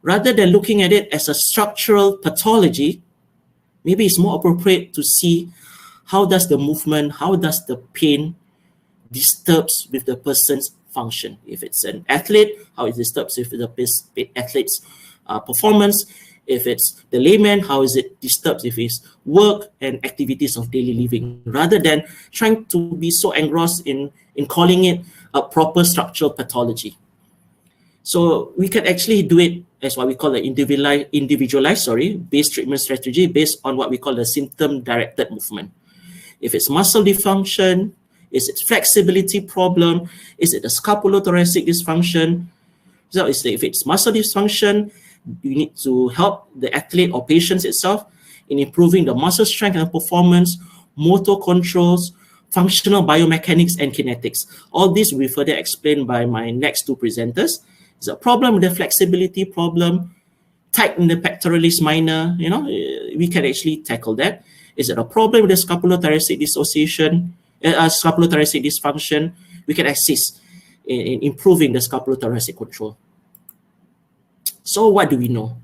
Rather than looking at it as a structural pathology, maybe it's more appropriate to see how does the movement, how does the pain disturbs with the person's function. If it's an athlete, how it disturbs with the athlete's performance. If it's the layman, how is it disturbs with his work and activities of daily living, rather than trying to be so engrossed in calling it a proper structural pathology. So we can actually do it as what we call an individualized based treatment strategy based on what we call the symptom-directed movement. If it's muscle dysfunction, is it flexibility problem, is it a scapulothoracic dysfunction? So if it's muscle dysfunction, you need to help the athlete or patients itself in improving the muscle strength and performance, motor controls, functional biomechanics, and kinetics. All this will be further explained by my next two presenters. It's a problem with the flexibility problem, tight in the pectoralis minor, we can actually tackle that. Is it a problem with the scapulothoracic dissociation, scapulothoracic dysfunction? We can assist in improving the scapulothoracic control. So what do we know?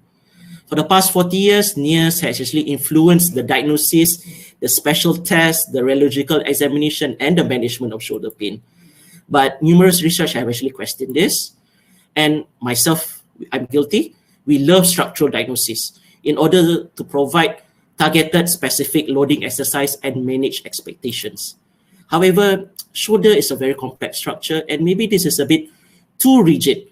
For the past 40 years, NIRS has actually influenced the diagnosis, the special tests, the radiological examination, and the management of shoulder pain. But numerous research have actually questioned this. And myself, I'm guilty. We love structural diagnosis in order to provide targeted, specific loading exercise and manage expectations. However, shoulder is a very complex structure, and maybe this is a bit too rigid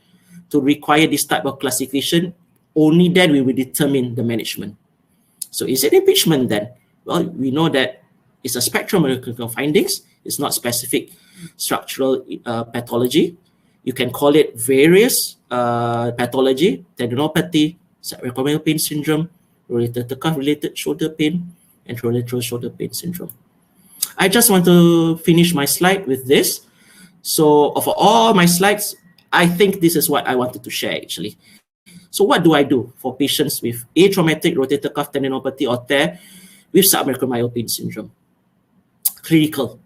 to require this type of classification. Only then we will determine the management. So is it impingement then? Well, we know that it's a spectrum of clinical findings. It's not specific structural pathology. You can call it various pathology, tendinopathy, subacromial pain syndrome, rotator cuff related shoulder pain, and lateral shoulder pain syndrome. I just want to finish my slide with this. So of all my slides, I think this is what I wanted to share actually. So what do I do for patients with atraumatic rotator cuff tendinopathy or tear with subacromial pain syndrome? Clinical.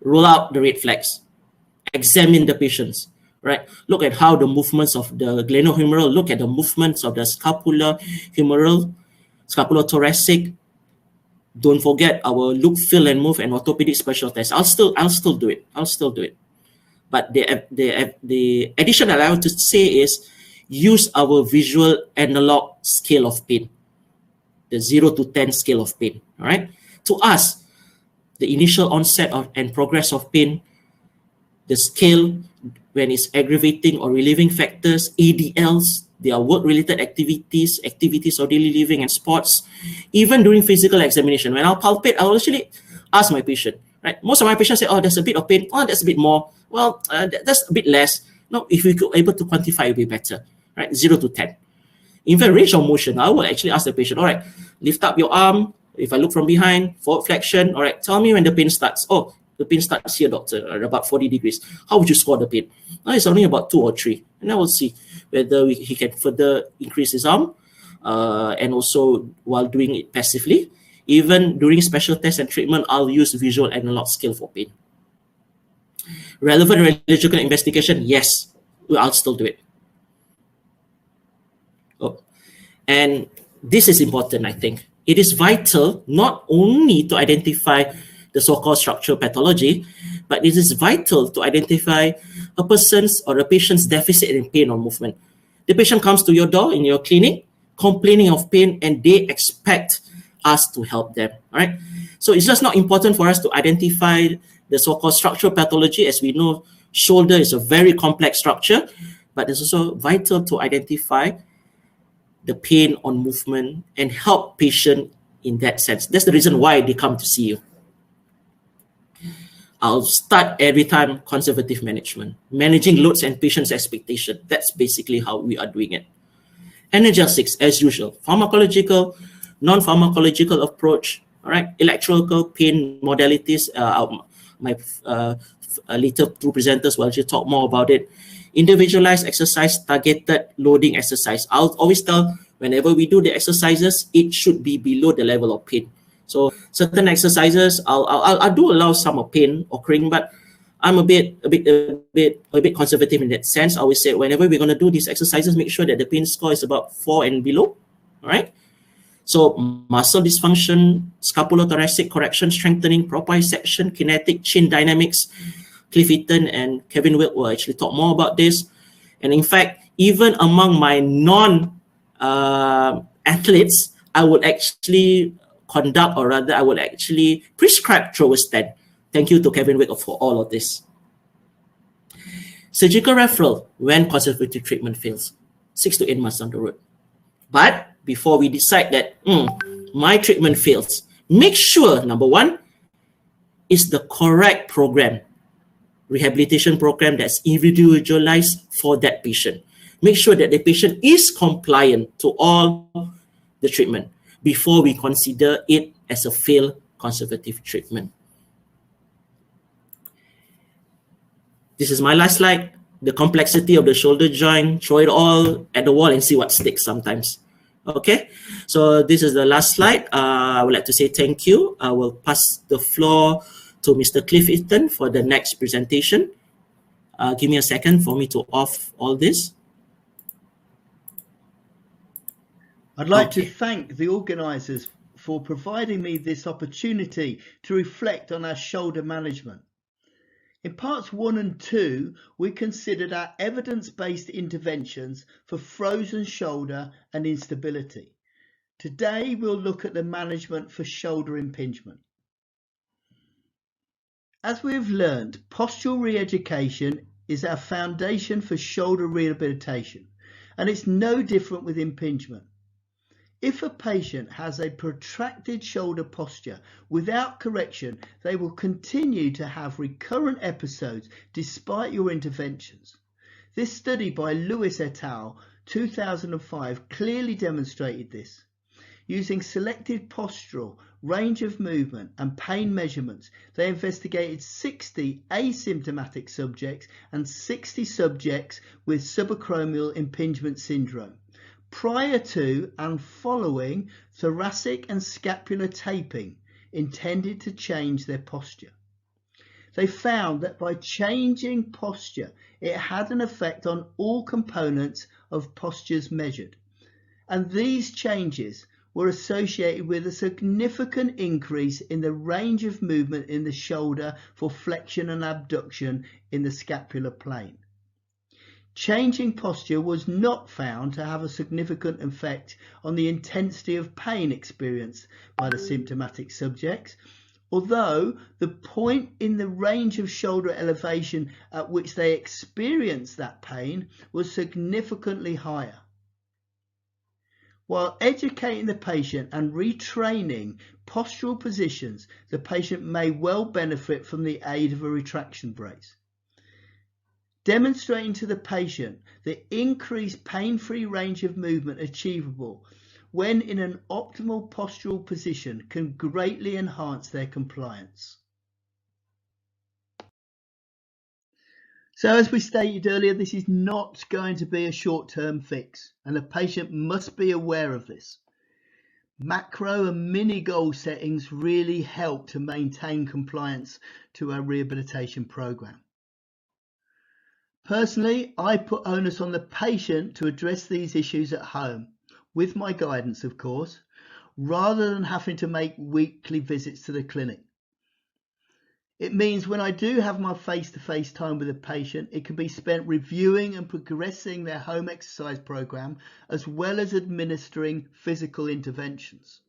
Roll out the red flags. Examine the patients, right? Look at how the movements of the glenohumeral, look at the movements of the scapulohumeral, scapulothoracic. Don't forget our look, feel, and move and orthopedic special tests. I'll still do it. But the addition that I want to say is use our visual analog scale of pain, the 0 to 10 scale of pain. All right. To us, the initial onset of and progress of pain, the scale when it's aggravating or relieving factors, ADLs, their work-related activities of daily living and sports, even during physical examination. When I'll palpate, I'll actually ask my patient, right? Most of my patients say, oh, there's a bit of pain. Oh, that's a bit more. Well, that's a bit less. No, if we could able to quantify, it would be better, right? 0 to 10. Even range of motion, I will actually ask the patient, all right, lift up your arm. If I look from behind, forward flexion, all right, tell me when the pain starts. Oh, the pain starts here, doctor, at about 40 degrees. How would you score the pain? Oh, it's only about 2 or 3. And I will see whether he can further increase his arm and also while doing it passively. Even during special tests and treatment, I'll use visual analog scale for pain. Relevant radiological investigation, yes, I'll still do it. Oh. And this is important, I think. It is vital not only to identify the so-called structural pathology, but it is vital to identify a person's or a patient's deficit in pain or movement. The patient comes to your door in your clinic complaining of pain and they expect us to help them, all right? So it's just not important for us to identify the so-called structural pathology. As we know, shoulder is a very complex structure, but it's also vital to identify the pain on movement and help patient in that sense. That's the reason why they come to see you. I'll start every time conservative management, managing loads and patient's expectation. That's basically how we are doing it. Analgesics, as usual, pharmacological, non-pharmacological approach, all right, electrical pain modalities. My later two presenters will actually talk more about it. Individualized exercise, targeted loading exercise. I'll always tell whenever we do the exercises, it should be below the level of pain. So certain exercises, I do allow some of pain occurring, but I'm a bit conservative in that sense. I always say whenever we're going to do these exercises, make sure that the pain score is about 4 and below. All right. So muscle dysfunction, scapulothoracic correction, strengthening, proprioception, kinetic, chain dynamics. Cliff Eaton and Kevin Wick will actually talk more about this. And in fact, even among my non-athletes, I would actually conduct, or rather I would actually prescribe Troostan. Thank you to Kevin Wick for all of this. Surgical referral when conservative treatment fails, 6 to 8 months down the road. But before we decide that my treatment fails, make sure, number one, is the correct program, rehabilitation program that's individualized for that patient. Make sure that the patient is compliant to all the treatment before we consider it as a failed conservative treatment. This is my last slide. The complexity of the shoulder joint, throw it all at the wall and see what sticks sometimes. Okay, so this is the last slide. I would like to say thank you. I will pass the floor to Mr. Cliff Eaton for the next presentation. Give me a second for me to off all this. I'd like to thank the organisers for providing me this opportunity to reflect on our shoulder management. In parts 1 and 2, we considered our evidence-based interventions for frozen shoulder and instability. Today, we'll look at the management for shoulder impingement. As we've learned, postural re-education is our foundation for shoulder rehabilitation, and it's no different with impingement. If a patient has a protracted shoulder posture without correction, they will continue to have recurrent episodes despite your interventions. This study by Lewis et al. 2005 clearly demonstrated this. Using selected postural, range of movement and pain measurements, they investigated 60 asymptomatic subjects and 60 subjects with subacromial impingement syndrome prior to and following thoracic and scapular taping intended to change their posture. They found that by changing posture, it had an effect on all components of postures measured. And these changes were associated with a significant increase in the range of movement in the shoulder for flexion and abduction in the scapular plane. Changing posture was not found to have a significant effect on the intensity of pain experienced by the symptomatic subjects, although the point in the range of shoulder elevation at which they experienced that pain was significantly higher. While educating the patient and retraining postural positions, the patient may well benefit from the aid of a retraction brace. Demonstrating to the patient the increased pain-free range of movement achievable when in an optimal postural position can greatly enhance their compliance. So as we stated earlier, this is not going to be a short-term fix, and the patient must be aware of this. Macro and mini goal settings really help to maintain compliance to our rehabilitation program. Personally, I put onus on the patient to address these issues at home, with my guidance of course, rather than having to make weekly visits to the clinic. It means when I do have my face-to-face time with a patient, it can be spent reviewing and progressing their home exercise program, as well as administering physical interventions.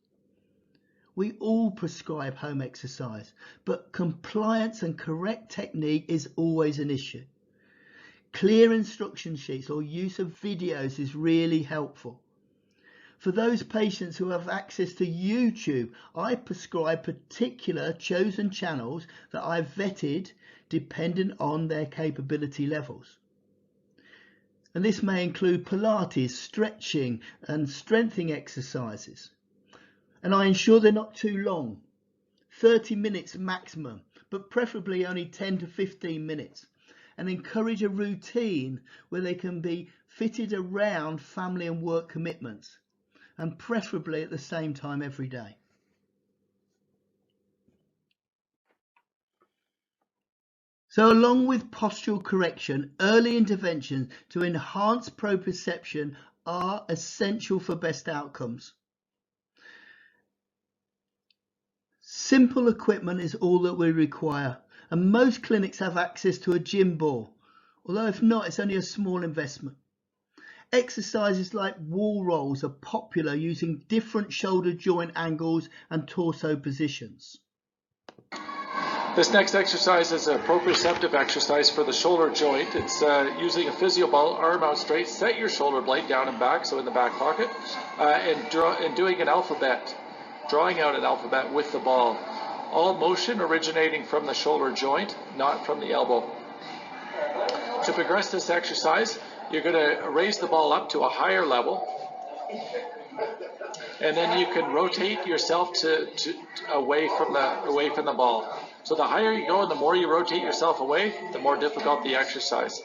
We all prescribe home exercise, but compliance and correct technique is always an issue. Clear instruction sheets or use of videos is really helpful. For those patients who have access to YouTube, I prescribe particular chosen channels that I've vetted dependent on their capability levels. And this may include Pilates, stretching and strengthening exercises. And I ensure they're not too long, 30 minutes maximum, but preferably only 10 to 15 minutes. And encourage a routine where they can be fitted around family and work commitments, and preferably at the same time every day. So along with postural correction, early interventions to enhance proprioception are essential for best outcomes. Simple equipment is all that we require, and most clinics have access to a gym ball, although if not, it's only a small investment. Exercises like wall rolls are popular using different shoulder joint angles and torso positions. This next exercise is a proprioceptive exercise for the shoulder joint. It's using a physio ball, arm out straight, set your shoulder blade down and back, so in the back pocket, and doing an alphabet, drawing out an alphabet with the ball. All motion originating from the shoulder joint, not from the elbow. To progress this exercise, you're going to raise the ball up to a higher level, and then you can rotate yourself away from the ball. So the higher you go and the more you rotate yourself away, the more difficult the exercise.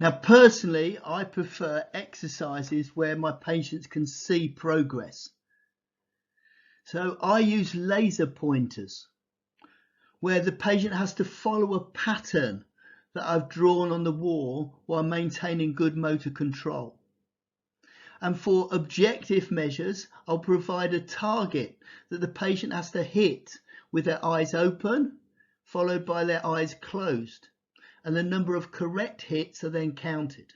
Now personally, I prefer exercises where my patients can see progress. So I use laser pointers where the patient has to follow a pattern that I've drawn on the wall while maintaining good motor control. And for objective measures, I'll provide a target that the patient has to hit with their eyes open, followed by their eyes closed, and the number of correct hits are then counted.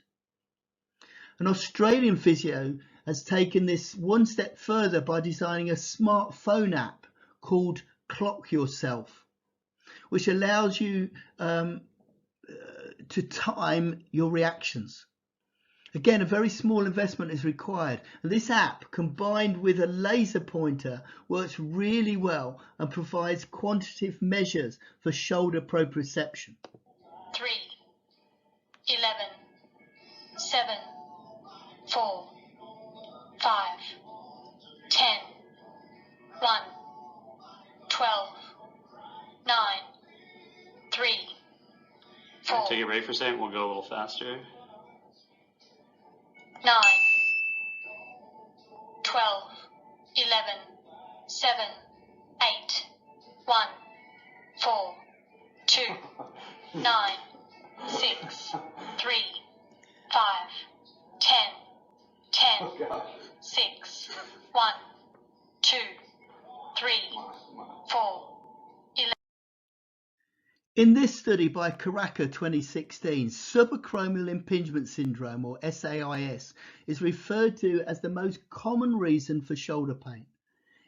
An Australian physio has taken this one step further by designing a smartphone app called Clock Yourself, which allows you to time your reactions. Again, a very small investment is required, and this app combined with a laser pointer works really well and provides quantitative measures for shoulder proprioception. 3, 11, 7, 4, 5, 10, 1, 12, 9, 3, 4, Take a break for a second. We'll go a little faster. 9, 12, 11, 7, 8, 1, 4, 2, 9, 6, 3, 5, 10, 10, 6, 1, 2, 3, 4, 11. In this study by Caracca 2016, subacromial impingement syndrome, or SAIS, is referred to as the most common reason for shoulder pain.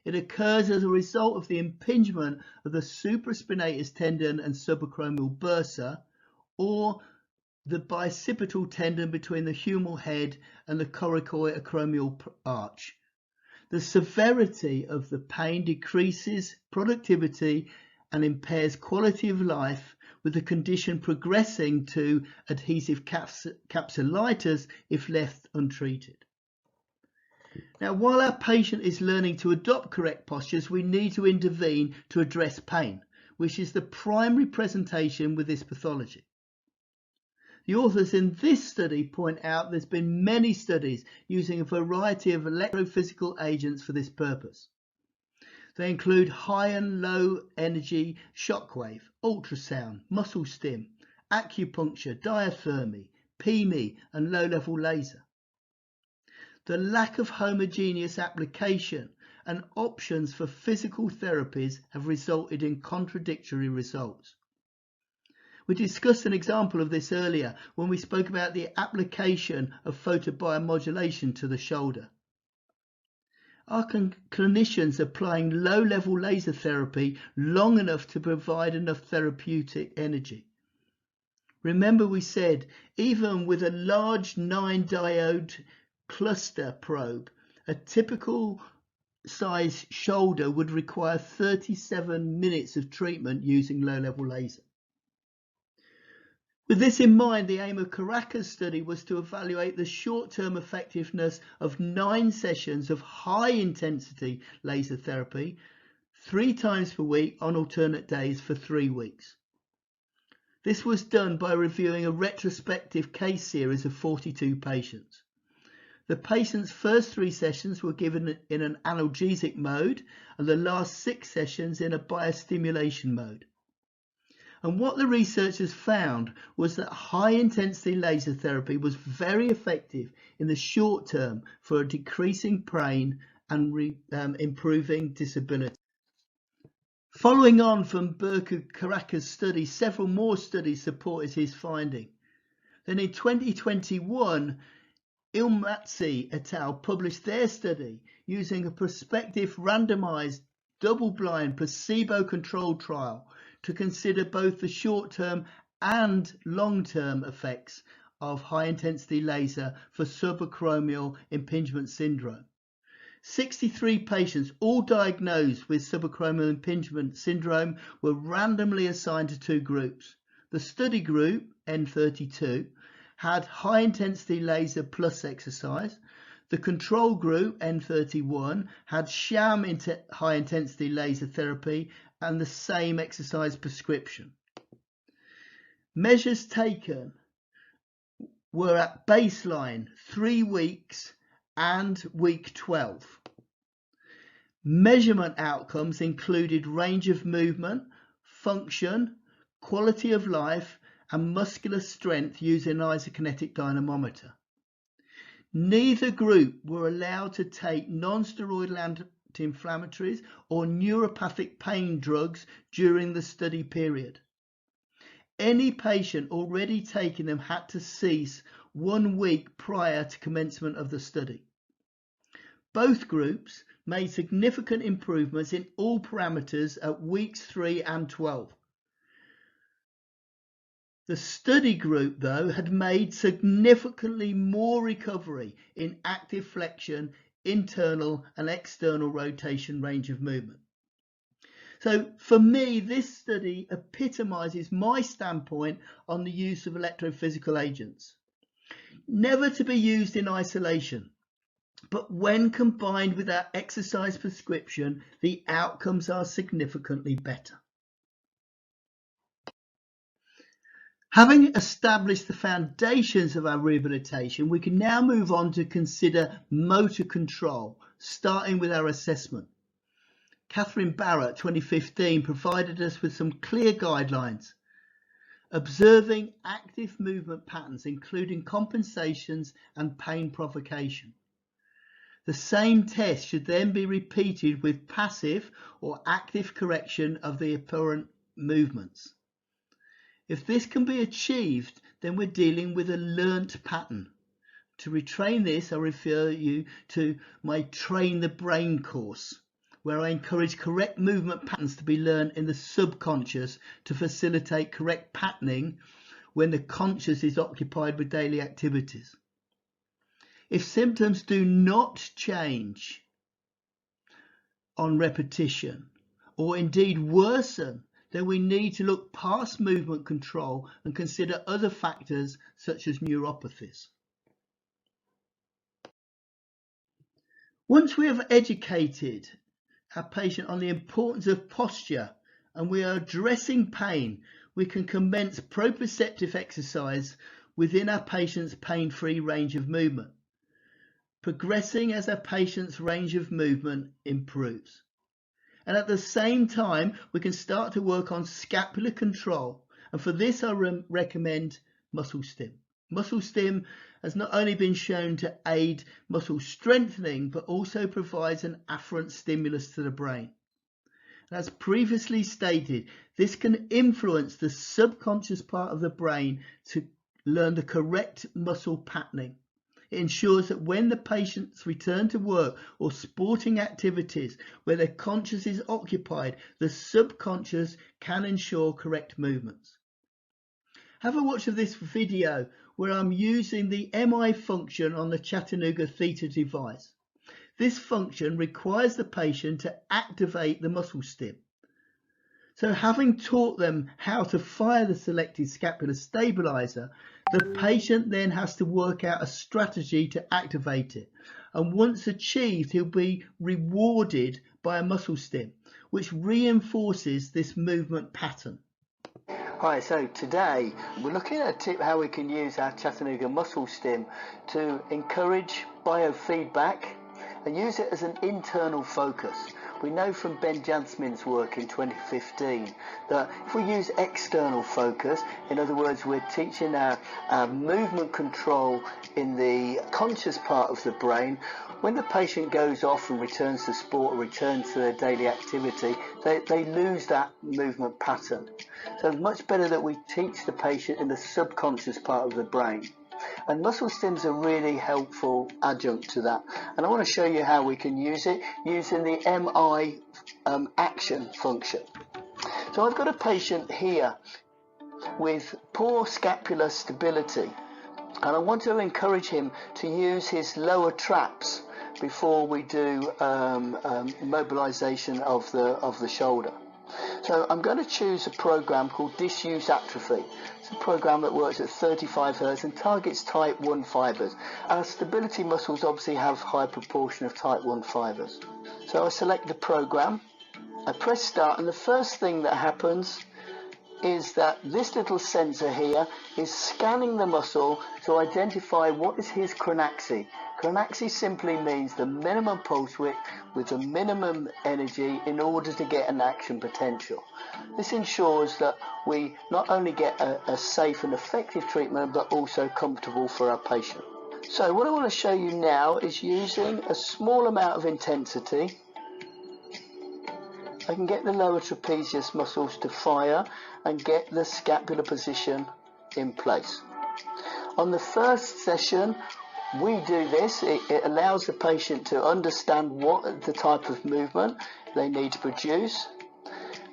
It occurs as a result of the impingement of the supraspinatus tendon and subacromial bursa, or the bicipital tendon between the humeral head and the coracoacromial arch. The severity of the pain decreases productivity and impairs quality of life, with the condition progressing to adhesive capsulitis if left untreated. Now, while our patient is learning to adopt correct postures, we need to intervene to address pain, which is the primary presentation with this pathology. The authors in this study point out there's been many studies using a variety of electrophysical agents for this purpose. They include high and low energy shockwave, ultrasound, muscle stim, acupuncture, diathermy, PME, and low-level laser. The lack of homogeneous application and options for physical therapies have resulted in contradictory results. We discussed an example of this earlier when we spoke about the application of photobiomodulation to the shoulder. Are clinicians applying low-level laser therapy long enough to provide enough therapeutic energy? Remember, we said even with a large 9-diode cluster probe, a typical size shoulder would require 37 minutes of treatment using low-level laser. With this in mind, the aim of Caracca's study was to evaluate the short-term effectiveness of 9 sessions of high-intensity laser therapy 3 times per week on alternate days for 3 weeks. This was done by reviewing a retrospective case series of 42 patients. The patients' first 3 sessions were given in an analgesic mode and the last 6 sessions in a biostimulation mode. And what the researchers found was that high-intensity laser therapy was very effective in the short term for decreasing pain and improving disability. Following on from Berku Caracca's study, several more studies supported his finding. Then in 2021, Ilmatzi et al. Published their study using a prospective randomized double-blind placebo-controlled trial to consider both the short-term and long-term effects of high-intensity laser for subacromial impingement syndrome. 63 patients, all diagnosed with subacromial impingement syndrome, were randomly assigned to 2 groups. The study group, N32, had high-intensity laser plus exercise. The control group, N31, had sham high-intensity laser therapy and the same exercise prescription. Measures taken were at baseline 3 weeks and week 12. Measurement outcomes included range of movement, function, quality of life, and muscular strength using an isokinetic dynamometer. Neither group were allowed to take non-steroidal anti-inflammatories or neuropathic pain drugs during the study period. Any patient already taking them had to cease 1 week prior to commencement of the study. Both groups made significant improvements in all parameters at weeks 3 and 12. The study group, though, had made significantly more recovery in active flexion, internal and external rotation range of movement. So for me, this study epitomizes my standpoint on the use of electrophysical agents. Never to be used in isolation, but when combined with our exercise prescription, the outcomes are significantly better. Having established the foundations of our rehabilitation, we can now move on to consider motor control, starting with our assessment. Catherine Barrett, 2015, provided us with some clear guidelines. Observing active movement patterns, including compensations and pain provocation. The same test should then be repeated with passive or active correction of the apparent movements. If this can be achieved, then we're dealing with a learnt pattern. To retrain this, I refer you to my Train the Brain course, where I encourage correct movement patterns to be learned in the subconscious to facilitate correct patterning when the conscious is occupied with daily activities. If symptoms do not change on repetition, or indeed worsen, then we need to look past movement control and consider other factors such as neuropathies. Once we have educated our patient on the importance of posture and we are addressing pain, we can commence proprioceptive exercise within our patient's pain-free range of movement, progressing as our patient's range of movement improves. And at the same time, we can start to work on scapular control. And for this, I recommend muscle stim. Muscle stim has not only been shown to aid muscle strengthening, but also provides an afferent stimulus to the brain. And as previously stated, this can influence the subconscious part of the brain to learn the correct muscle patterning. It ensures that when the patients return to work or sporting activities where their conscious is occupied, the subconscious can ensure correct movements. Have a watch of this video where I'm using the MI function on the Chattanooga Theta device. This function requires the patient to activate the muscle stim. So having taught them how to fire the selected scapular stabilizer, the patient then has to work out a strategy to activate it. And once achieved, he'll be rewarded by a muscle stim, which reinforces this movement pattern. Hi, so today we're looking at a tip how we can use our Chattanooga muscle stim to encourage biofeedback and use it as an internal focus. We know from Ben Jansmin's work in 2015 that if we use external focus, in other words, we're teaching our movement control in the conscious part of the brain, when the patient goes off and returns to sport or returns to their daily activity, they lose that movement pattern. So it's much better that we teach the patient in the subconscious part of the brain. And muscle stims are really helpful adjunct to that. And I want to show you how we can use it using the MI action function. So I've got a patient here with poor scapular stability, and I want to encourage him to use his lower traps before we do mobilization of the shoulder. So I'm going to choose a program called Disuse Atrophy. It's a program that works at 35 Hz and targets type 1 fibers. Our stability muscles obviously have a high proportion of type 1 fibers. So I select the program, I press start, and the first thing that happens is that this little sensor here is scanning the muscle to identify what is his chronaxy. Chronaxy simply means the minimum pulse width with the minimum energy in order to get an action potential. This ensures that we not only get a safe and effective treatment, but also comfortable for our patient. So what I want to show you now is using a small amount of intensity. I can get the lower trapezius muscles to fire and get the scapular position in place. On the first session, we do this. It allows the patient to understand what the type of movement they need to produce.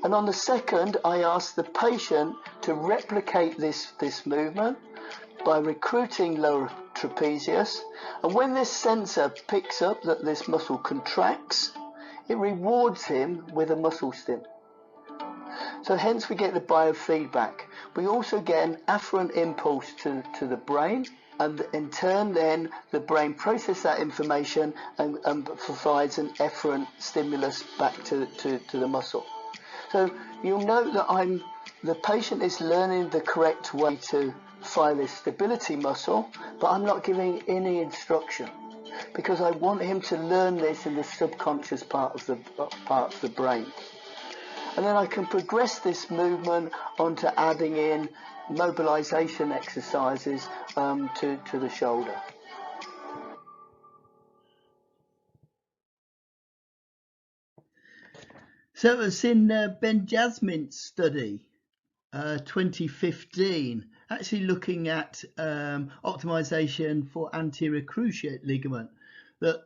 And on the second, I ask the patient to replicate this movement by recruiting lower trapezius. And when this sensor picks up that this muscle contracts, it rewards him with a muscle stim. So hence we get the biofeedback. We also get an afferent impulse to the brain, and in turn then the brain processes that information and provides an efferent stimulus back to the muscle. So you'll note that the patient is learning the correct way to fire this stability muscle, but I'm not giving any instruction because I want him to learn this in the subconscious part of the brain. And then I can progress this movement onto adding in mobilization exercises to the shoulder. So it was in Ben Jasmin's study, 2015, actually looking at optimization for anterior cruciate ligament that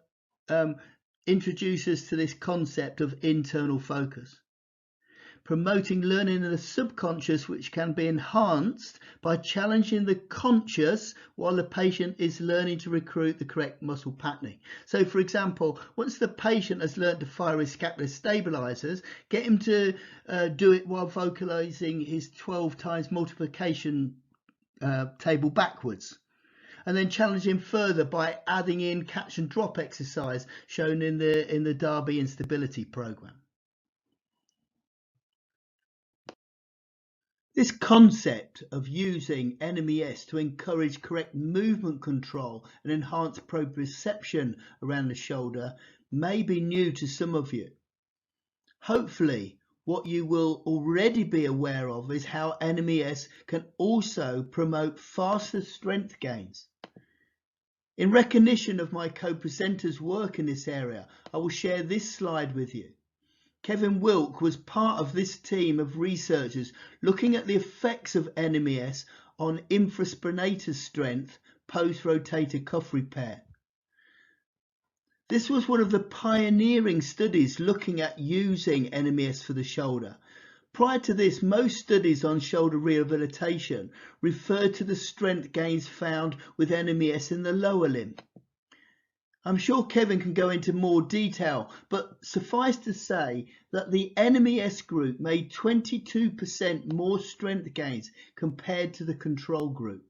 introduces to this concept of internal focus, promoting learning in the subconscious, which can be enhanced by challenging the conscious while the patient is learning to recruit the correct muscle patterning. So for example, once the patient has learned to fire his scapular stabilizers, get him to do it while vocalizing his 12 times multiplication table backwards. And then challenge him further by adding in catch and drop exercise shown in the Derby instability program. This concept of using NMES to encourage correct movement control and enhance proprioception around the shoulder may be new to some of you. Hopefully, what you will already be aware of is how NMES can also promote faster strength gains. In recognition of my co-presenter's work in this area, I will share this slide with you. Kevin Wilk was part of this team of researchers looking at the effects of NMES on infraspinatus strength post-rotator cuff repair. This was one of the pioneering studies looking at using NMES for the shoulder. Prior to this, most studies on shoulder rehabilitation referred to the strength gains found with NMES in the lower limb. I'm sure Kevin can go into more detail, but suffice to say that the NMES group made 22% more strength gains compared to the control group.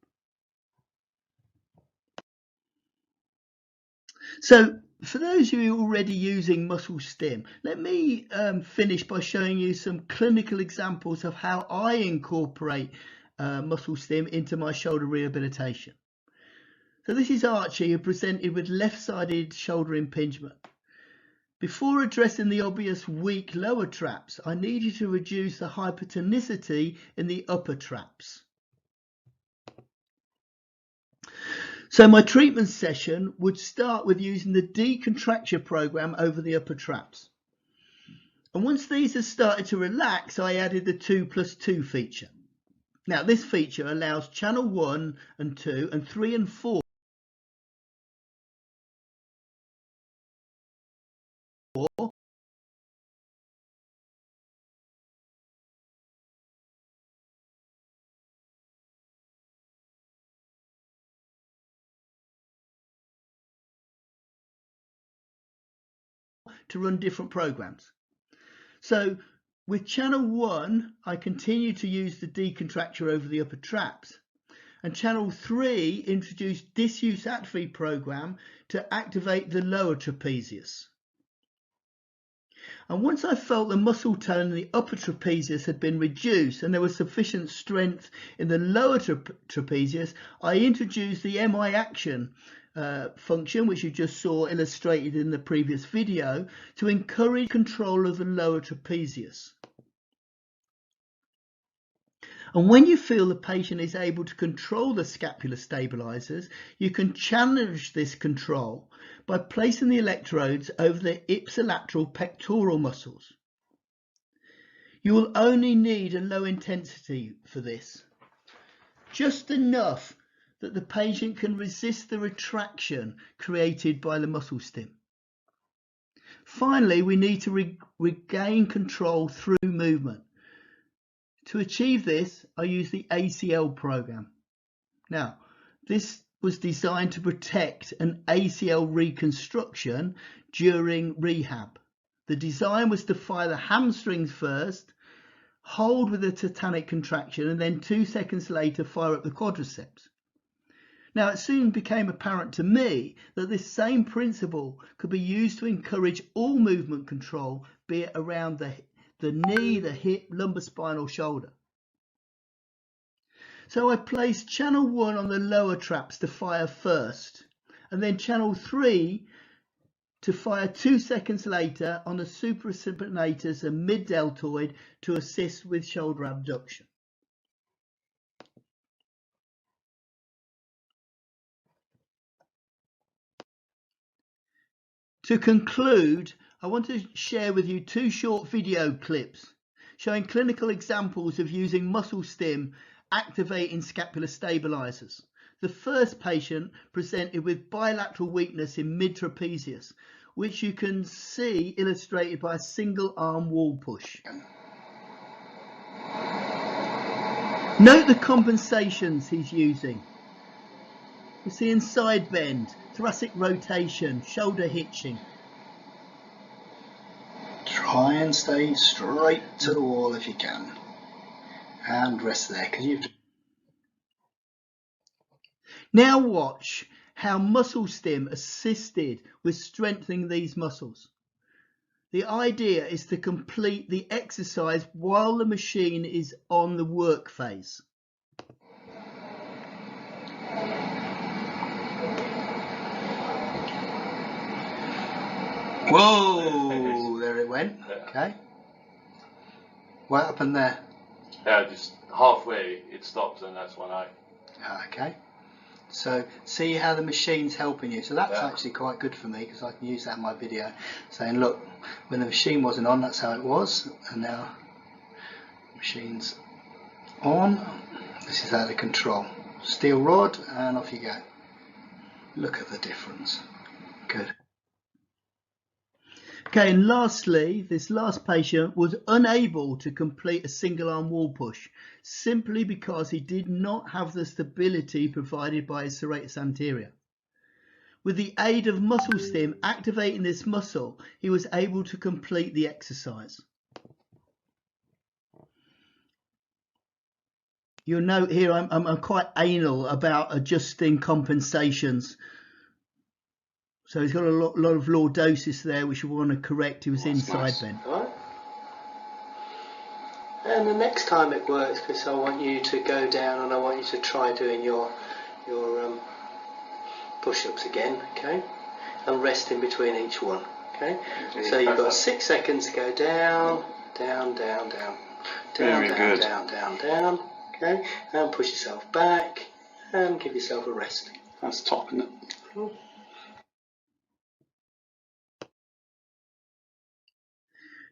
So for those of you already using muscle stim, let me finish by showing you some clinical examples of how I incorporate muscle stim into my shoulder rehabilitation. So this is Archie, who presented with left-sided shoulder impingement. Before addressing the obvious weak lower traps, I needed to reduce the hypertonicity in the upper traps. So my treatment session would start with using the decontracture program over the upper traps. And once these had started to relax, I added the 2+2 feature. Now this feature allows channel 1 and 2 and 3 and 4 to run different programs. So with channel 1, I continue to use the decontracture over the upper traps. And channel 3 introduced disuse atrophy program to activate the lower trapezius. And once I felt the muscle tone in the upper trapezius had been reduced and there was sufficient strength in the lower trapezius, I introduced the MI action function, which you just saw illustrated in the previous video, to encourage control of the lower trapezius. And when you feel the patient is able to control the scapular stabilizers, you can challenge this control by placing the electrodes over the ipsilateral pectoral muscles. You will only need a low intensity for this, just enough that the patient can resist the retraction created by the muscle stim. Finally, we need to regain control through movement. To achieve this, I use the ACL program. Now, this was designed to protect an ACL reconstruction during rehab. The design was to fire the hamstrings first, hold with a tetanic contraction, and then 2 seconds later fire up the quadriceps. Now, it soon became apparent to me that this same principle could be used to encourage all movement control, be it around the knee, the hip, lumbar spine or shoulder. So I placed channel 1 on the lower traps to fire first, and then channel 3 to fire 2 seconds later on the supraspinatus and mid-deltoid to assist with shoulder abduction. To conclude, I want to share with you 2 short video clips showing clinical examples of using muscle stim activating scapular stabilizers. The first patient presented with bilateral weakness in mid-trapezius, which you can see illustrated by a single arm wall push. Note the compensations he's using. We're seeing side bend, thoracic rotation, shoulder hitching. Try and stay straight to the wall if you can. And rest there, because you've... Now watch how muscle stim assisted with strengthening these muscles. The idea is to complete the exercise while the machine is on the work phase. Whoa, there it went. Okay. What happened there? Yeah, just halfway it stops, and that's when I... Okay. So see how the machine's helping you. So that's actually quite good for me, because I can use that in my video, saying, look, when the machine wasn't on, that's how it was, and now the machine's on. This is out of control. Steel rod, and off you go. Look at the difference. Good. Okay, and lastly, this last patient was unable to complete a single arm wall push simply because he did not have the stability provided by his serratus anterior. With the aid of muscle stim activating this muscle, he was able to complete the exercise. You'll note here I'm quite anal about adjusting compensations. So he's got a lot of lordosis there, which we want to correct. He was inside bend. Right. And the next time it works, because I want you to go down and I want you to try doing your push-ups again, okay? And rest in between each one, okay? So you've got 6 seconds to go down, down, down, down, down, down, down, down, down, okay? And push yourself back and give yourself a rest. That's top, isn't it?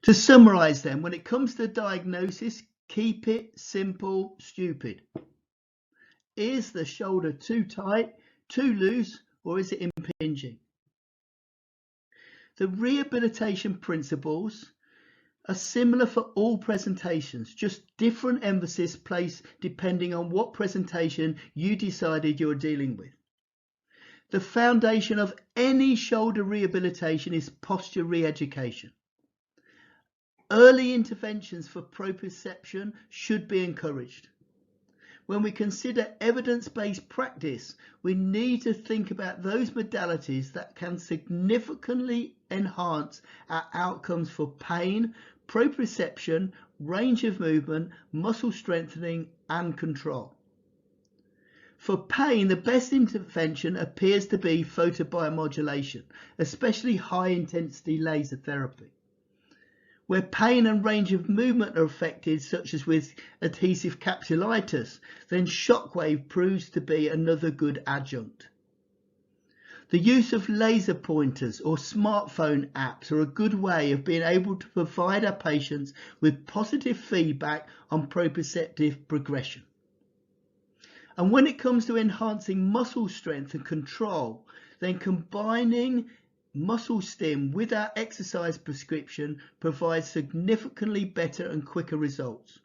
To summarise then, when it comes to diagnosis, keep it simple, stupid. Is the shoulder too tight, too loose, or is it impinging? The rehabilitation principles are similar for all presentations, just different emphasis placed depending on what presentation you decided you're dealing with. The foundation of any shoulder rehabilitation is posture re-education. Early interventions for proprioception should be encouraged. When we consider evidence-based practice, we need to think about those modalities that can significantly enhance our outcomes for pain, proprioception, range of movement, muscle strengthening, and control. For pain, the best intervention appears to be photobiomodulation, especially high-intensity laser therapy. Where pain and range of movement are affected, such as with adhesive capsulitis, then shockwave proves to be another good adjunct. The use of laser pointers or smartphone apps are a good way of being able to provide our patients with positive feedback on proprioceptive progression. And when it comes to enhancing muscle strength and control, then combining muscle stim with our exercise prescription provides significantly better and quicker results.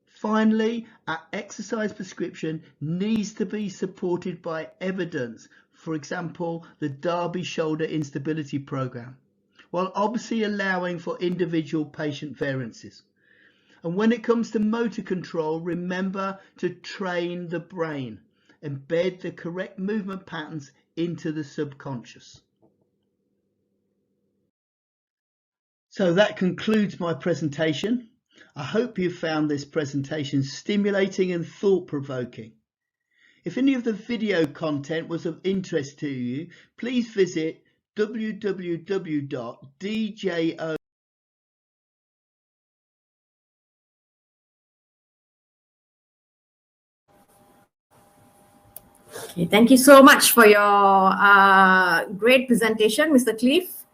Finally, our exercise prescription needs to be supported by evidence. For example, the Derby Shoulder Instability Program, while obviously allowing for individual patient variances. And when it comes to motor control, remember to train the brain. Embed the correct movement patterns into the subconscious. So that concludes my presentation. I hope you found this presentation stimulating and thought-provoking. If any of the video content was of interest to you, please visit www.djo Okay, thank you so much for your great presentation, Mr. Cliff.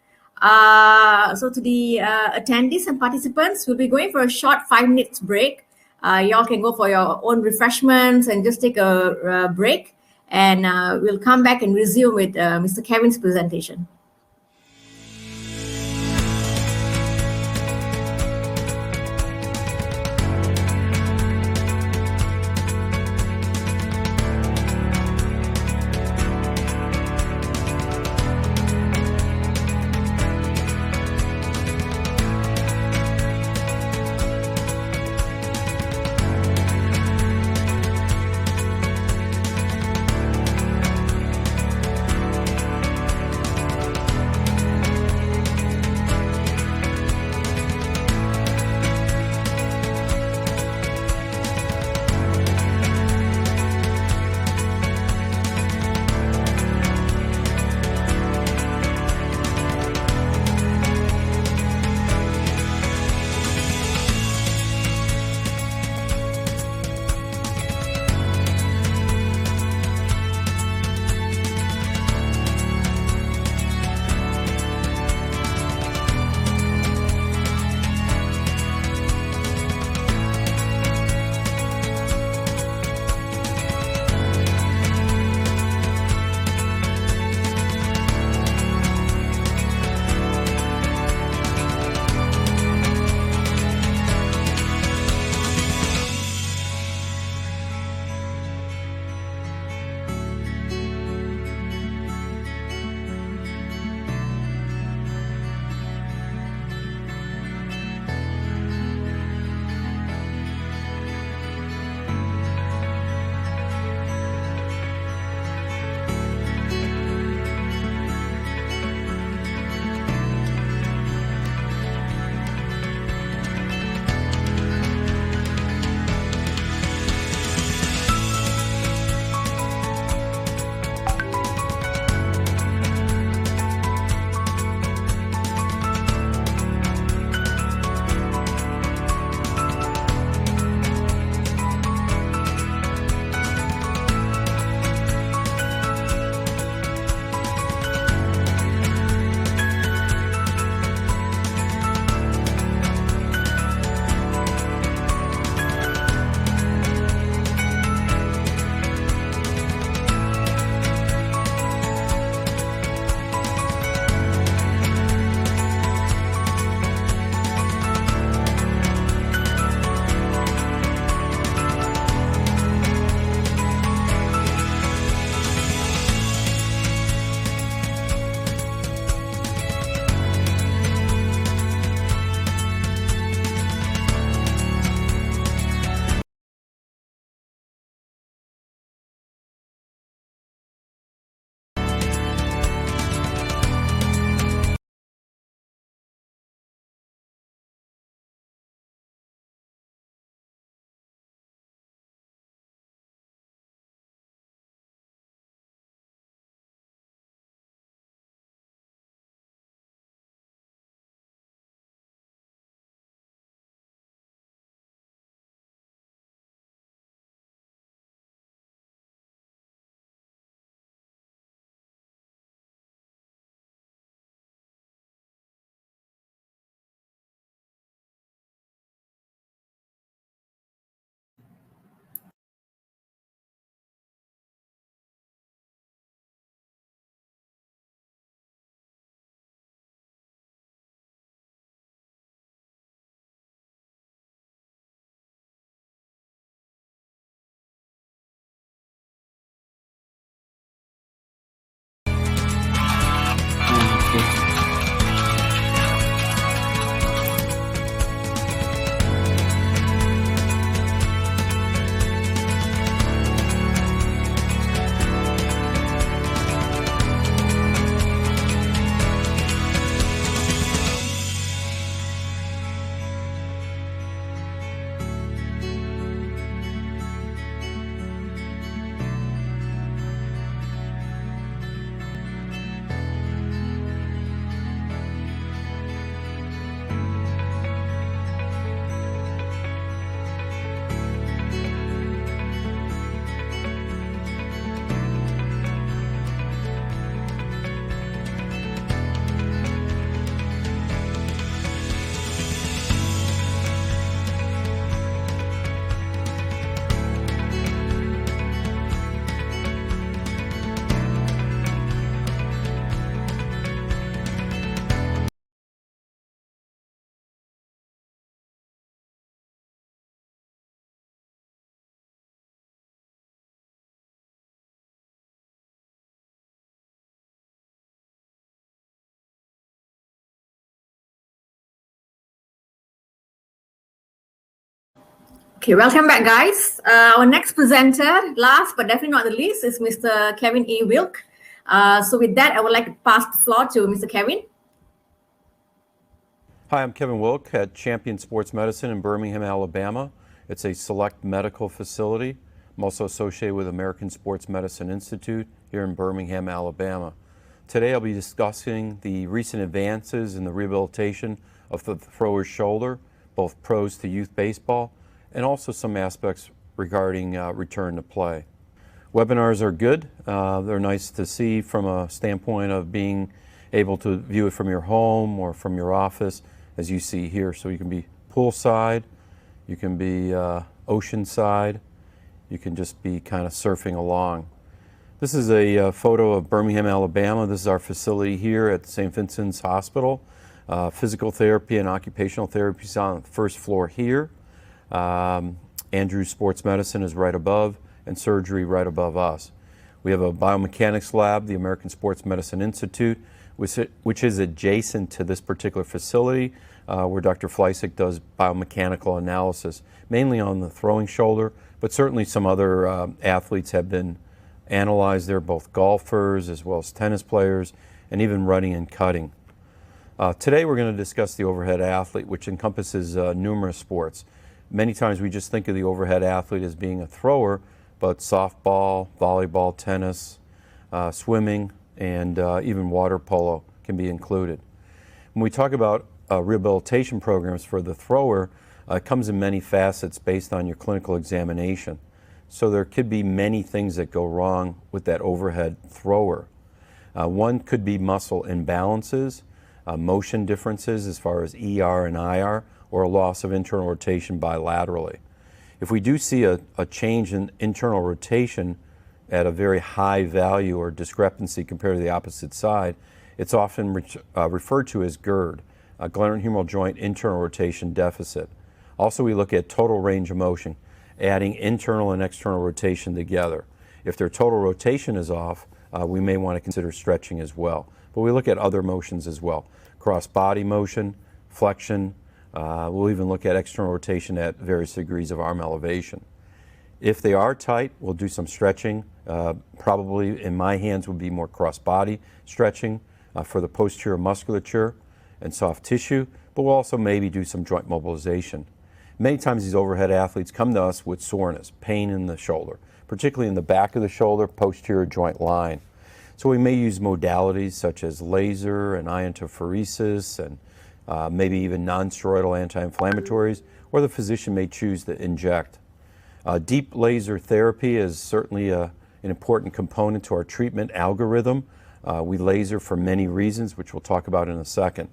So to the attendees and participants, we'll be going for a short 5 minutes break. Y'all can go for your own refreshments and just take a break. And we'll come back and resume with Mr. Kevin's presentation. Okay, welcome back, guys. Our next presenter, last but definitely not the least, is Mr. Kevin E. Wilk. So with that, I would like to pass the floor to Mr. Kevin. Hi, I'm Kevin Wilk at Champion Sports Medicine in Birmingham, Alabama. It's a select medical facility. I'm also associated with American Sports Medicine Institute here in Birmingham, Alabama. Today I'll be discussing the recent advances in the rehabilitation of the thrower's shoulder, both pros to youth baseball, and also some aspects regarding return to play. Webinars are good. They're nice to see from a standpoint of being able to view it from your home or from your office, as you see here. So you can be poolside, you can be oceanside, you can just be kind of surfing along. This is a photo of Birmingham, Alabama. This is our facility here at St. Vincent's Hospital. Physical therapy and occupational therapy is on the first floor here. Andrews Sports Medicine is right above, and surgery right above us. We have a biomechanics lab, the American Sports Medicine Institute, which is adjacent to this particular facility, where Dr. Fleisig does biomechanical analysis, mainly on the throwing shoulder, but certainly some other athletes have been analyzed there, both golfers as well as tennis players, and even running and cutting. Today we're going to discuss the overhead athlete, which encompasses numerous sports. Many times we just think of the overhead athlete as being a thrower, but softball, volleyball, tennis, swimming, and even water polo can be included. When we talk about rehabilitation programs for the thrower, it comes in many facets based on your clinical examination. So there could be many things that go wrong with that overhead thrower. One could be muscle imbalances, motion differences as far as ER and IR, or a loss of internal rotation bilaterally. If we do see a change in internal rotation at a very high value or discrepancy compared to the opposite side, it's often referred to as GERD, a glenohumeral joint internal rotation deficit. Also, we look at total range of motion, adding internal and external rotation together. If their total rotation is off, we may want to consider stretching as well. But we look at other motions as well, cross-body motion, flexion. We'll even look at external rotation at various degrees of arm elevation. If they are tight, we'll do some stretching. Probably in my hands would be more cross-body stretching for the posterior musculature and soft tissue, but we'll also maybe do some joint mobilization. Many times these overhead athletes come to us with soreness, pain in the shoulder, particularly in the back of the shoulder, posterior joint line. So we may use modalities such as laser and iontophoresis and maybe even non-steroidal anti-inflammatories, or the physician may choose to inject. Deep laser therapy is certainly an important component to our treatment algorithm. We laser for many reasons, which we'll talk about in a second.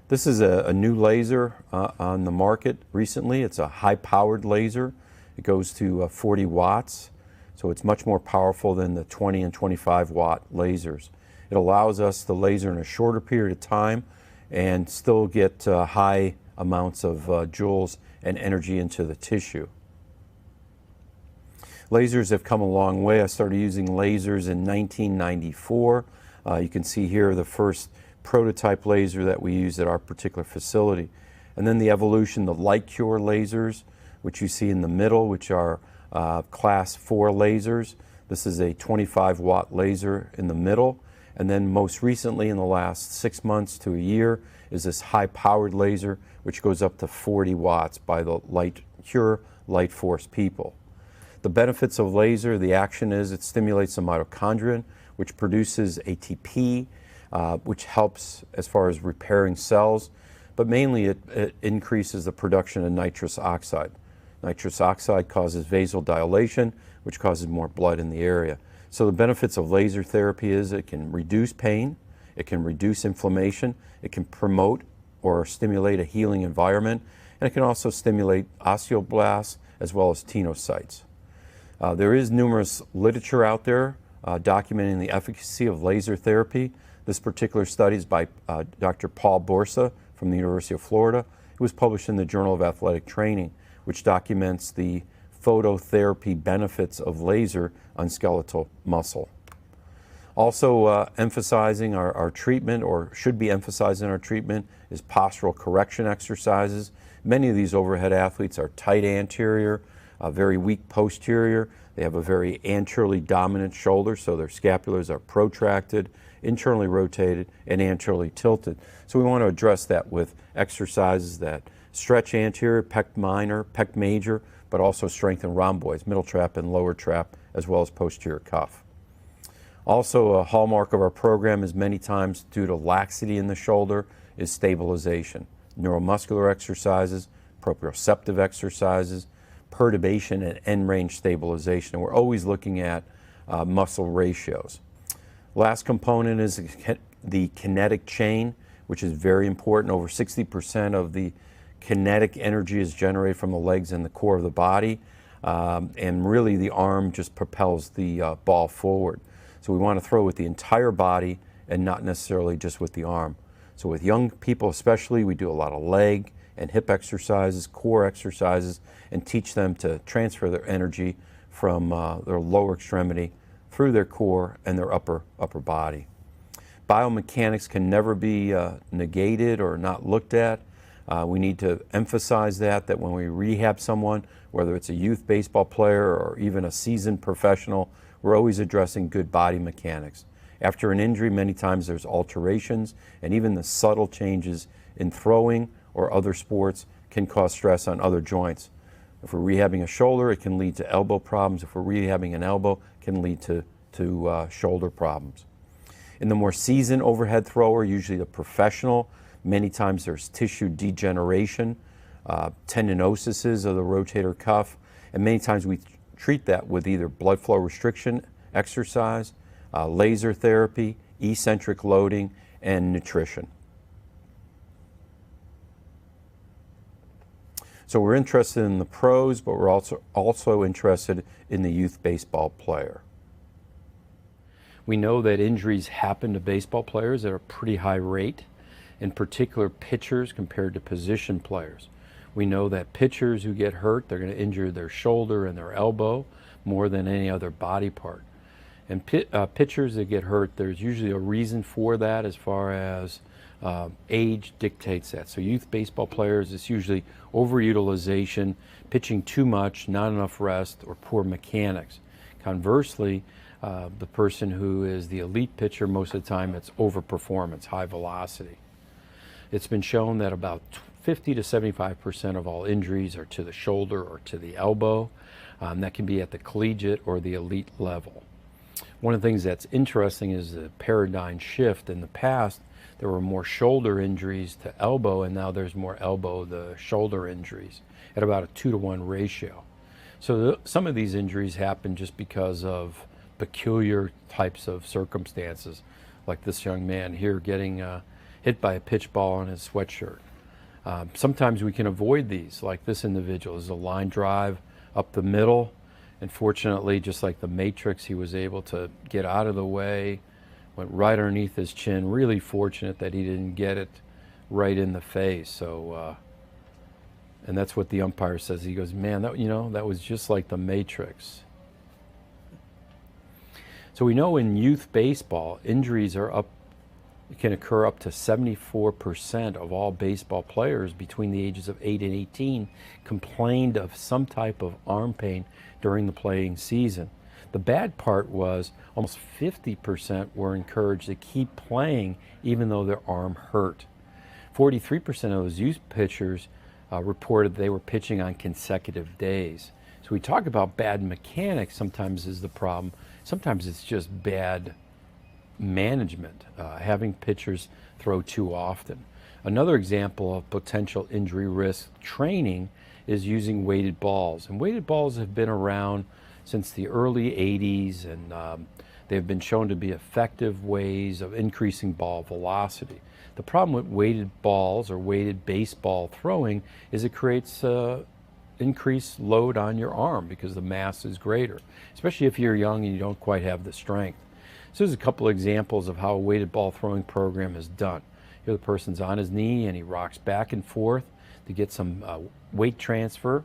This is a new laser on the market recently. It's a high-powered laser. It goes to 40 watts, so it's much more powerful than the 20 and 25 watt lasers. It allows us to laser in a shorter period of time and still get high amounts of joules and energy into the tissue. Lasers have come a long way. I started using lasers in 1994. You can see here the first prototype laser that we use at our particular facility. And then the evolution, the light cure lasers, which you see in the middle, which are class 4 lasers. This is a 25 watt laser in the middle. And then most recently, in the last 6 months to a year, is this high-powered laser, which goes up to 40 watts by the Light Cure Light Force people. The benefits of laser, the action is it stimulates the mitochondrion, which produces ATP, which helps as far as repairing cells, but mainly it increases the production of nitrous oxide. Nitrous oxide causes vasodilation, which causes more blood in the area. So the benefits of laser therapy is it can reduce pain, it can reduce inflammation, it can promote or stimulate a healing environment, and it can also stimulate osteoblasts as well as tenocytes. There is numerous literature out there documenting the efficacy of laser therapy. This particular study is by Dr. Paul Borsa from the University of Florida. It was published in the Journal of Athletic Training, which documents the phototherapy benefits of laser on skeletal muscle. Also emphasizing our treatment, or should be emphasizing our treatment, is postural correction exercises. Many of these overhead athletes are tight anterior, very weak posterior. They have a very anteriorly dominant shoulder, so their scapulars are protracted, internally rotated, and anteriorly tilted. So we want to address that with exercises that stretch anterior, pec minor, pec major, but also strengthen rhomboids, middle trap and lower trap, as well as posterior cuff. Also, a hallmark of our program is many times due to laxity in the shoulder is stabilization. Neuromuscular exercises, proprioceptive exercises, perturbation and end range stabilization. And we're always looking at muscle ratios. Last component is the kinetic chain, which is very important. Over 60% of the kinetic energy is generated from the legs and the core of the body. And really the arm just propels the ball forward. So we want to throw with the entire body and not necessarily just with the arm. So with young people especially, we do a lot of leg and hip exercises, core exercises, and teach them to transfer their energy from their lower extremity through their core and their upper body. Biomechanics can never be negated or not looked at. We need to emphasize that when we rehab someone, whether it's a youth baseball player or even a seasoned professional, we're always addressing good body mechanics. After an injury, many times there's alterations, and even the subtle changes in throwing or other sports can cause stress on other joints. If we're rehabbing a shoulder, it can lead to elbow problems. If we're rehabbing an elbow, it can lead to shoulder problems. In the more seasoned overhead thrower, usually the professional, many times there's tissue degeneration, tendinoses of the rotator cuff, and many times we treat that with either blood flow restriction exercise, laser therapy, eccentric loading, and nutrition. So we're interested in the pros, but we're also interested in the youth baseball player. We know that injuries happen to baseball players at a pretty high rate, in particular pitchers compared to position players. We know that pitchers who get hurt, they're going to injure their shoulder and their elbow more than any other body part. And pitchers that get hurt, there's usually a reason for that as far as age dictates that. So youth baseball players, it's usually overutilization, pitching too much, not enough rest, or poor mechanics. Conversely, the person who is the elite pitcher, most of the time it's overperformance, high velocity. It's been shown that about 50 to 75% of all injuries are to the shoulder or to the elbow. That can be at the collegiate or the elite level. One of the things that's interesting is the paradigm shift. In the past, there were more shoulder injuries to elbow, and now there's more elbow to shoulder injuries at about a 2-to-1 ratio. So some of these injuries happen just because of peculiar types of circumstances, like this young man here getting hit by a pitch ball on his sweatshirt. Sometimes we can avoid these, like this individual. This is a line drive up the middle, and fortunately, just like the Matrix, he was able to get out of the way, went right underneath his chin. Really fortunate that he didn't get it right in the face. So, and that's what the umpire says. He goes, man, that was just like the Matrix. So we know in youth baseball, injuries can occur up to 74% of all baseball players between the ages of 8 and 18 complained of some type of arm pain during the playing season. The bad part was almost 50% were encouraged to keep playing even though their arm hurt. 43% of those youth pitchers reported they were pitching on consecutive days. So we talk about bad mechanics sometimes is the problem. Sometimes it's just bad management, having pitchers throw too often. Another example of potential injury risk training is using weighted balls. And weighted balls have been around since the early 80s, and they've been shown to be effective ways of increasing ball velocity. The problem with weighted balls or weighted baseball throwing is it creates increased load on your arm because the mass is greater, especially if you're young and you don't quite have the strength. So there's a couple examples of how a weighted ball throwing program is done. Here the person's on his knee and he rocks back and forth to get some weight transfer.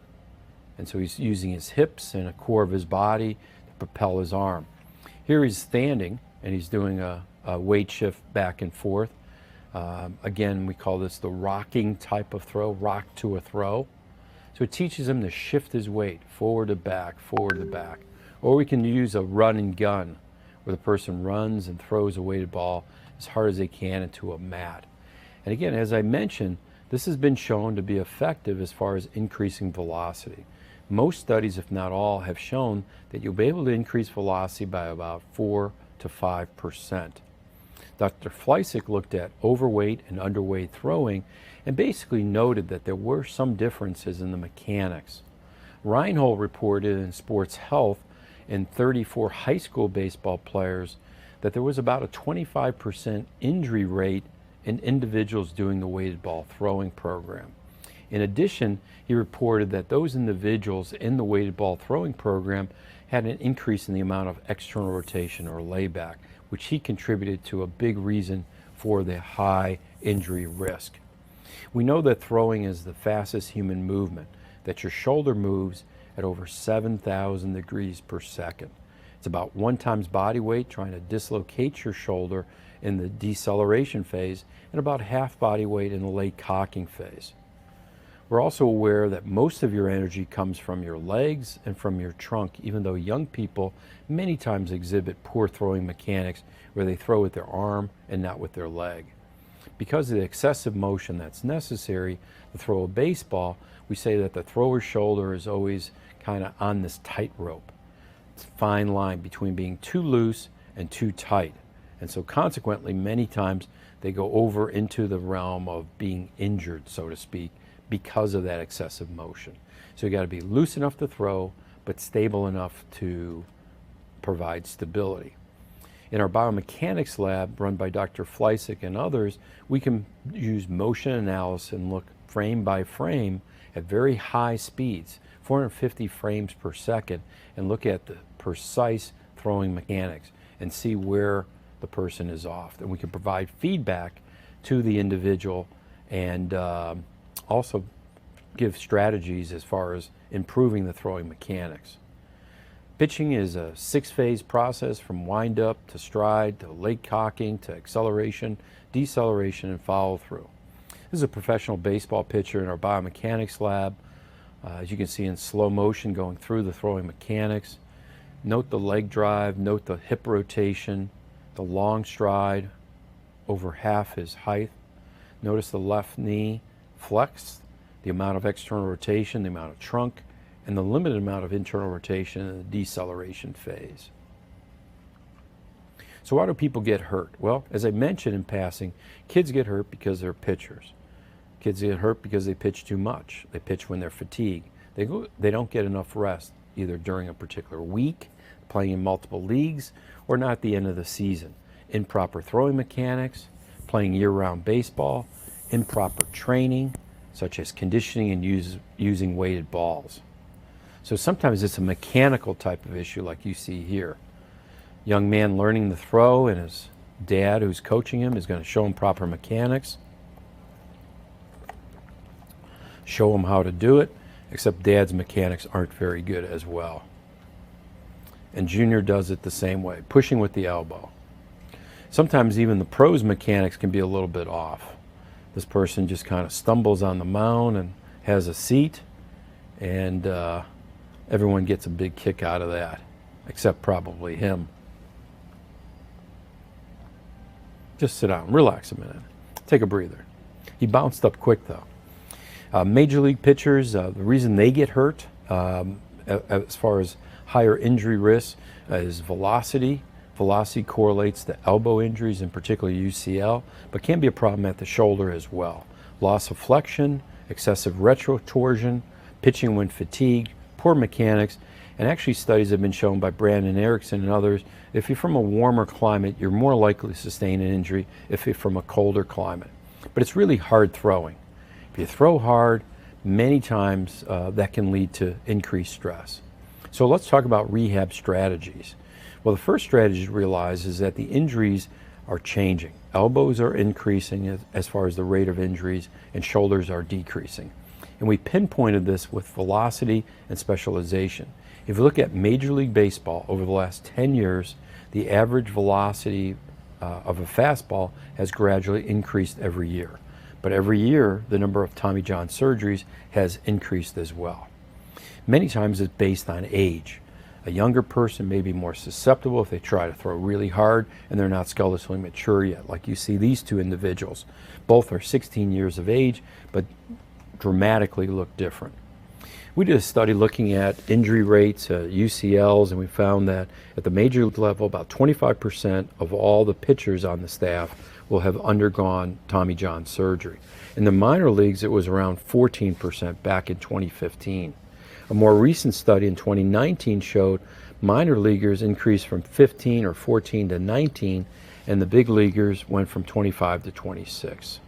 And so he's using his hips and a core of his body to propel his arm. Here he's standing and he's doing a weight shift back and forth. Again, we call this the rocking type of throw, rock to a throw. So it teaches him to shift his weight forward to back, forward to back. Or we can use a run and gun, where the person runs and throws a weighted ball as hard as they can into a mat. And again, as I mentioned, this has been shown to be effective as far as increasing velocity. Most studies, if not all, have shown that you'll be able to increase velocity by about 4 to 5%. Dr. Fleisig looked at overweight and underweight throwing and basically noted that there were some differences in the mechanics. Reinhold reported in Sports Health in 34 high school baseball players that there was about a 25% injury rate in individuals doing the weighted ball throwing program. In addition, he reported that those individuals in the weighted ball throwing program had an increase in the amount of external rotation or layback, which he contributed to a big reason for the high injury risk. We know that throwing is the fastest human movement, that your shoulder moves at over 7,000 degrees per second. It's about 1 times body weight trying to dislocate your shoulder in the deceleration phase and about half body weight in the late cocking phase. We're also aware that most of your energy comes from your legs and from your trunk, even though young people many times exhibit poor throwing mechanics where they throw with their arm and not with their leg. Because of the excessive motion that's necessary to throw a baseball, we say that the thrower's shoulder is always kind of on this tightrope. It's a fine line between being too loose and too tight. And so consequently, many times they go over into the realm of being injured, so to speak, because of that excessive motion. So you got to be loose enough to throw, but stable enough to provide stability. In our biomechanics lab, run by Dr. Fleisig and others, we can use motion analysis and look frame by frame at very high speeds, 450 frames per second, and look at the precise throwing mechanics and see where the person is off. And we can provide feedback to the individual and also give strategies as far as improving the throwing mechanics. Pitching is a 6-phase process from wind-up to stride to late cocking to acceleration, deceleration, and follow-through. This is a professional baseball pitcher in our biomechanics lab. As you can see in slow motion going through the throwing mechanics. Note the leg drive, note the hip rotation, the long stride over half his height. Notice the left knee flexed, the amount of external rotation, the amount of trunk, and the limited amount of internal rotation in the deceleration phase. So why do people get hurt? Well, as I mentioned in passing, kids get hurt because they're pitchers. Kids get hurt because they pitch too much. They pitch when they're fatigued. They don't get enough rest, either during a particular week, playing in multiple leagues, or not at the end of the season. Improper throwing mechanics, playing year-round baseball, improper training, such as conditioning and using weighted balls. So sometimes it's a mechanical type of issue like you see here. Young man learning to throw, and his dad who's coaching him is going to show him proper mechanics, show him how to do it, except dad's mechanics aren't very good as well. And junior does it the same way, pushing with the elbow. Sometimes even the pros' mechanics can be a little bit off. This person just kind of stumbles on the mound and has a seat, and everyone gets a big kick out of that, except probably him. Just sit down, relax a minute, take a breather. He bounced up quick though. Major league pitchers, the reason they get hurt as far as higher injury risk is velocity. Velocity correlates to elbow injuries, in particular UCL, but can be a problem at the shoulder as well. Loss of flexion, excessive retrotorsion, pitching when fatigued, poor mechanics, and actually studies have been shown by Brandon Erickson and others, if you're from a warmer climate, you're more likely to sustain an injury if you're from a colder climate. But it's really hard throwing. If you throw hard, many times that can lead to increased stress. So let's talk about rehab strategies. Well, the first strategy to realize is that the injuries are changing. Elbows are increasing as far as the rate of injuries, and shoulders are decreasing. And we pinpointed this with velocity and specialization. If you look at Major League Baseball over the last 10 years, the average velocity of a fastball has gradually increased every year. But every year, the number of Tommy John surgeries has increased as well. Many times it's based on age. A younger person may be more susceptible if they try to throw really hard and they're not skeletally mature yet, like you see these two individuals. Both are 16 years of age, but dramatically look different. We did a study looking at injury rates, UCLs, and we found that at the major league level, about 25% of all the pitchers on the staff will have undergone Tommy John surgery. In the minor leagues, it was around 14% back in 2015. A more recent study in 2019 showed minor leaguers increased from 15 or 14 to 19, and the big leaguers went from 25 to 26.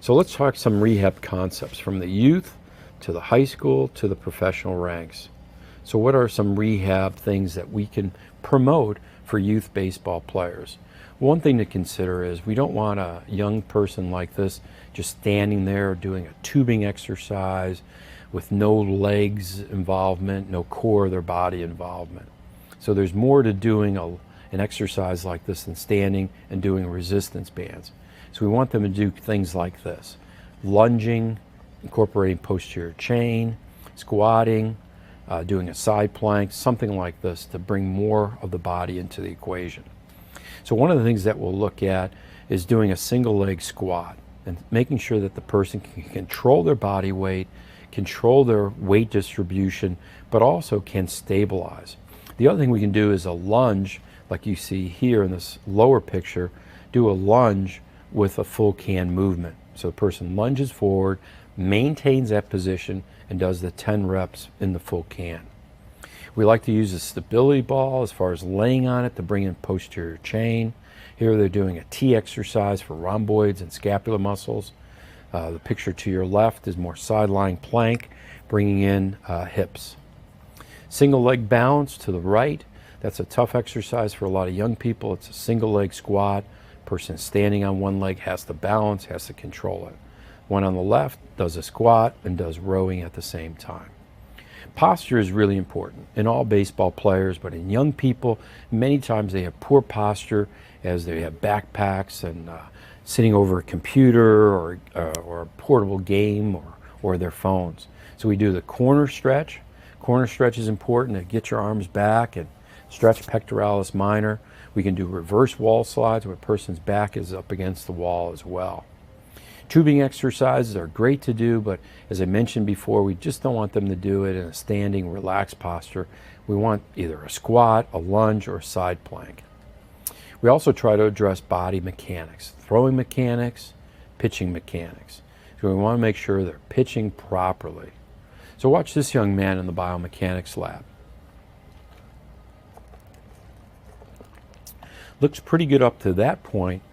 So let's talk some rehab concepts from the youth to the high school to the professional ranks. So what are some rehab things that we can promote for youth baseball players? One thing to consider is we don't want a young person like this just standing there doing a tubing exercise with no legs involvement, no core of their body involvement. So there's more to doing an exercise like this than standing and doing resistance bands. So we want them to do things like this: lunging, incorporating posterior chain, squatting, doing a side plank, something like this to bring more of the body into the equation. So one of the things that we'll look at is doing a single leg squat and making sure that the person can control their body weight, control their weight distribution, but also can stabilize. The other thing we can do is a lunge, like you see here in this lower picture, do a lunge with a full can movement. So the person lunges forward, maintains that position, and does the 10 reps in the full can. We like to use a stability ball as far as laying on it to bring in posterior chain. Here they're doing a T exercise for rhomboids and scapular muscles. The picture to your left is more sideline plank, bringing in hips. Single leg balance to the right. That's a tough exercise for a lot of young people. It's a single leg squat. Person standing on one leg has to balance, has to control it. One on the left does a squat and does rowing at the same time. Posture is really important in all baseball players, but in young people, many times they have poor posture as they have backpacks and sitting over a computer or a portable game or their phones. So we do the corner stretch. Corner stretch is important to get your arms back and stretch pectoralis minor. We can do reverse wall slides where a person's back is up against the wall as well. Tubing exercises are great to do, but as I mentioned before, we just don't want them to do it in a standing, relaxed posture. We want either a squat, a lunge, or a side plank. We also try to address body mechanics, throwing mechanics, pitching mechanics. So we want to make sure they're pitching properly. So watch this young man in the biomechanics lab. Looks pretty good up to that point,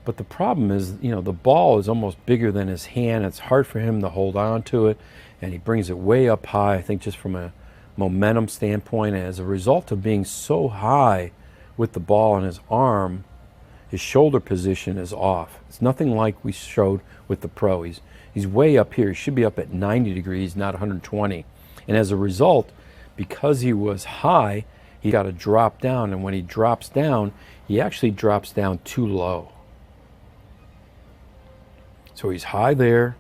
but the problem is, the ball is almost bigger than his hand. It's hard for him to hold on to it, and he brings it way up high, I think just from a momentum standpoint. And as a result of being so high with the ball in his arm, his shoulder position is off. It's nothing like we showed with the pro. He's way up here. He should be up at 90 degrees, not 120. And as a result, because he was high, he got to drop down, and when he drops down, he actually drops down too low. So he's high there,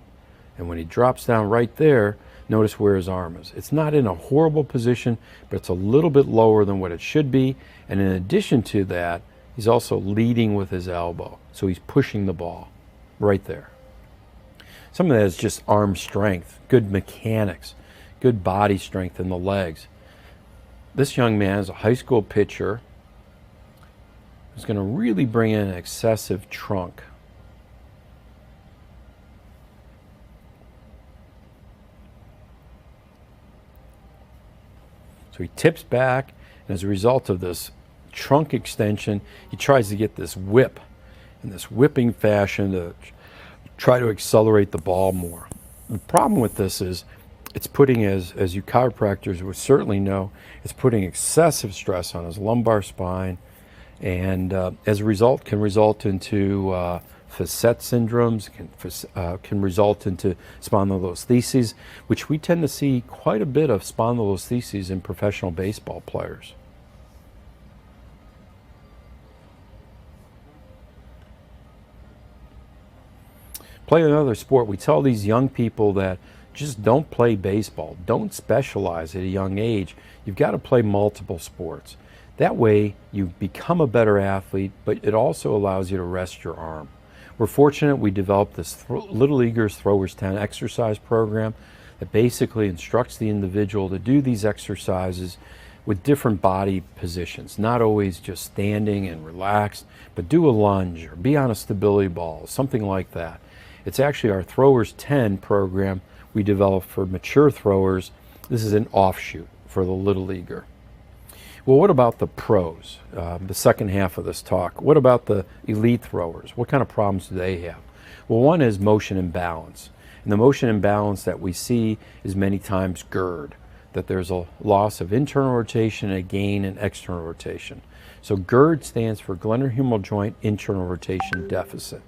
and when he drops down right there, notice where his arm is. It's not in a horrible position, but it's a little bit lower than what it should be. And in addition to that, he's also leading with his elbow. So he's pushing the ball right there. Some of that is just arm strength, good mechanics, good body strength in the legs. This young man is a high school pitcher who's going to really bring in an excessive trunk. So he tips back, and as a result of this trunk extension, he tries to get this whip in this whipping fashion to try to accelerate the ball more. The problem with this is it's putting, as you chiropractors would certainly know, it's putting excessive stress on his lumbar spine, and as a result can result into facet syndromes, can result into spondylolistheses, which we tend to see quite a bit of spondylolistheses in professional baseball players. play another sport. We tell these young people that just don't play baseball. Don't specialize at a young age. You've got to play multiple sports. That way you become a better athlete, but it also allows you to rest your arm. We're fortunate we developed this Little Leaguers Throwers 10 exercise program that basically instructs the individual to do these exercises with different body positions, not always just standing and relaxed, but do a lunge or be on a stability ball, something like that. It's actually our Throwers 10 program we developed for mature throwers. This is an offshoot for the Little Leaguer. Well, what about the pros, the second half of this talk? What about the elite throwers? What kind of problems do they have? Well, one is motion imbalance. And the motion imbalance that we see is many times GERD, that there's a loss of internal rotation and a gain in external rotation. So GERD stands for glenohumeral joint internal rotation deficit.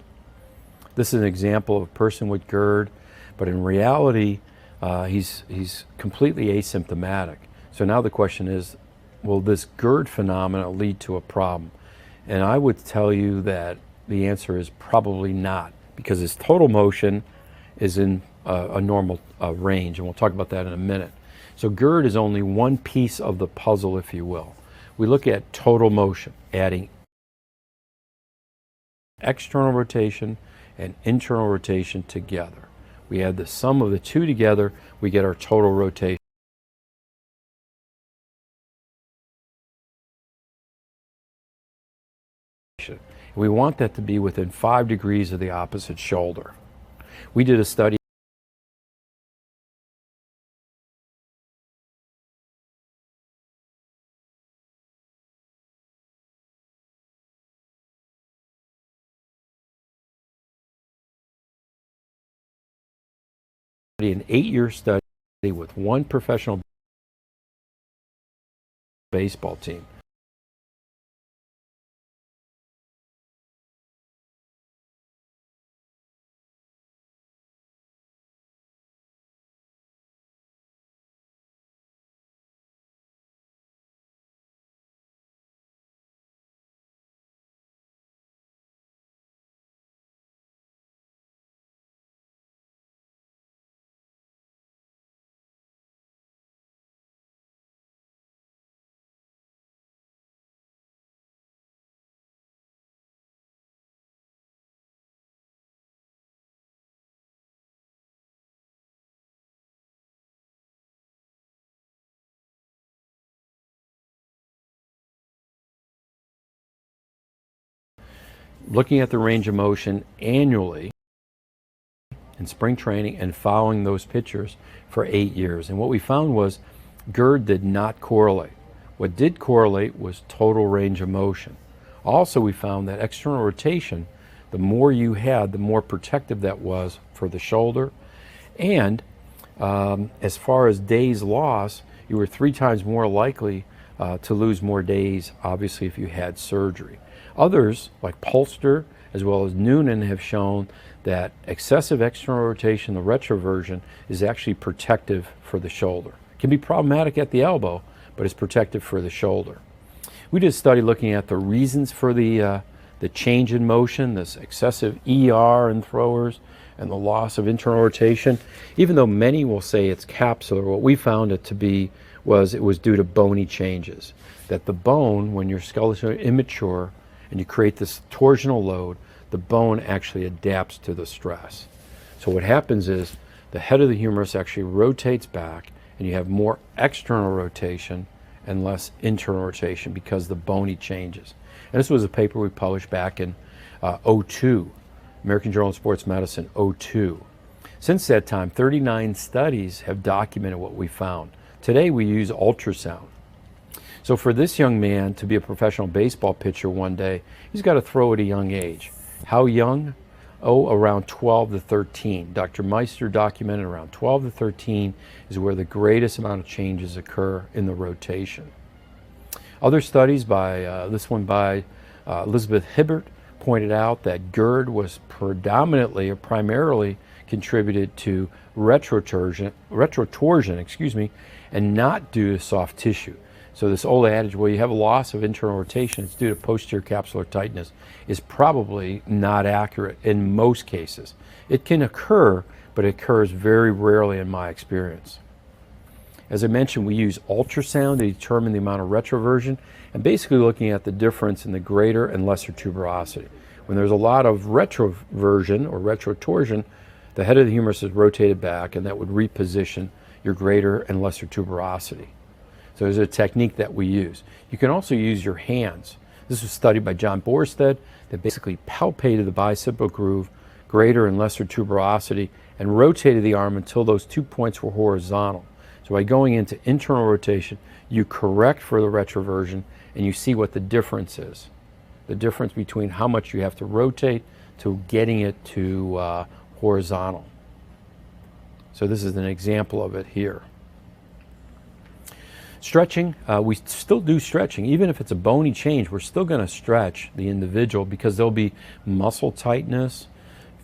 This is an example of a person with GERD, but in reality, he's completely asymptomatic. So now the question is, will this GERD phenomena lead to a problem? And I would tell you that the answer is probably not, because his total motion is in a normal range, and we'll talk about that in a minute. So GERD is only one piece of the puzzle, if you will. We look at total motion, adding external rotation and internal rotation together. We add the sum of the two together, we get our total rotation. We want that to be within 5 degrees of the opposite shoulder. We did a study an 8-year study with one professional baseball team. Looking at the range of motion annually in spring training and following those pitchers for 8 years. And what we found was GERD did not correlate. What did correlate was total range of motion. Also, we found that external rotation, the more you had, the more protective that was for the shoulder. And as far as days lost, you were 3 times more likely to lose more days, obviously, if you had surgery. Others, like Polster as well as Noonan, have shown that excessive external rotation, the retroversion, is actually protective for the shoulder. It can be problematic at the elbow, but it's protective for the shoulder. We did a study looking at the reasons for the change in motion, this excessive ER in throwers, and the loss of internal rotation. Even though many will say it's capsular, what we found it to be was it was due to bony changes. That the bone, when you're skeletally immature, and you create this torsional load, the bone actually adapts to the stress. So what happens is the head of the humerus actually rotates back, and you have more external rotation and less internal rotation because the bony changes. And this was a paper we published back in 02, American Journal of Sports Medicine 02. Since that time, 39 studies have documented what we found. Today we use ultrasound. So for this young man to be a professional baseball pitcher one day, he's got to throw at a young age. How young? Oh, around 12 to 13. Dr. Meister documented around 12 to 13 is where the greatest amount of changes occur in the rotation. Other studies by, this one by Elizabeth Hibbert, pointed out that GERD was predominantly or primarily contributed to retrotorsion, and not due to soft tissue. So this old adage, well, you have a loss of internal rotation, it's due to posterior capsular tightness, is probably not accurate in most cases. It can occur, but it occurs very rarely in my experience. As I mentioned, we use ultrasound to determine the amount of retroversion, and basically looking at the difference in the greater and lesser tuberosity. When there's a lot of retroversion or retrotorsion, the head of the humerus is rotated back, and that would reposition your greater and lesser tuberosity. So there's a technique that we use. You can also use your hands. This was studied by John Borsted that basically palpated the bicipital groove, greater and lesser tuberosity, and rotated the arm until those 2 points were horizontal. So by going into internal rotation, you correct for the retroversion and you see what the difference is. The difference between how much you have to rotate to getting it to horizontal. So this is an example of it here. Stretching, we still do stretching. Even if it's a bony change, we're still going to stretch the individual because there'll be muscle tightness,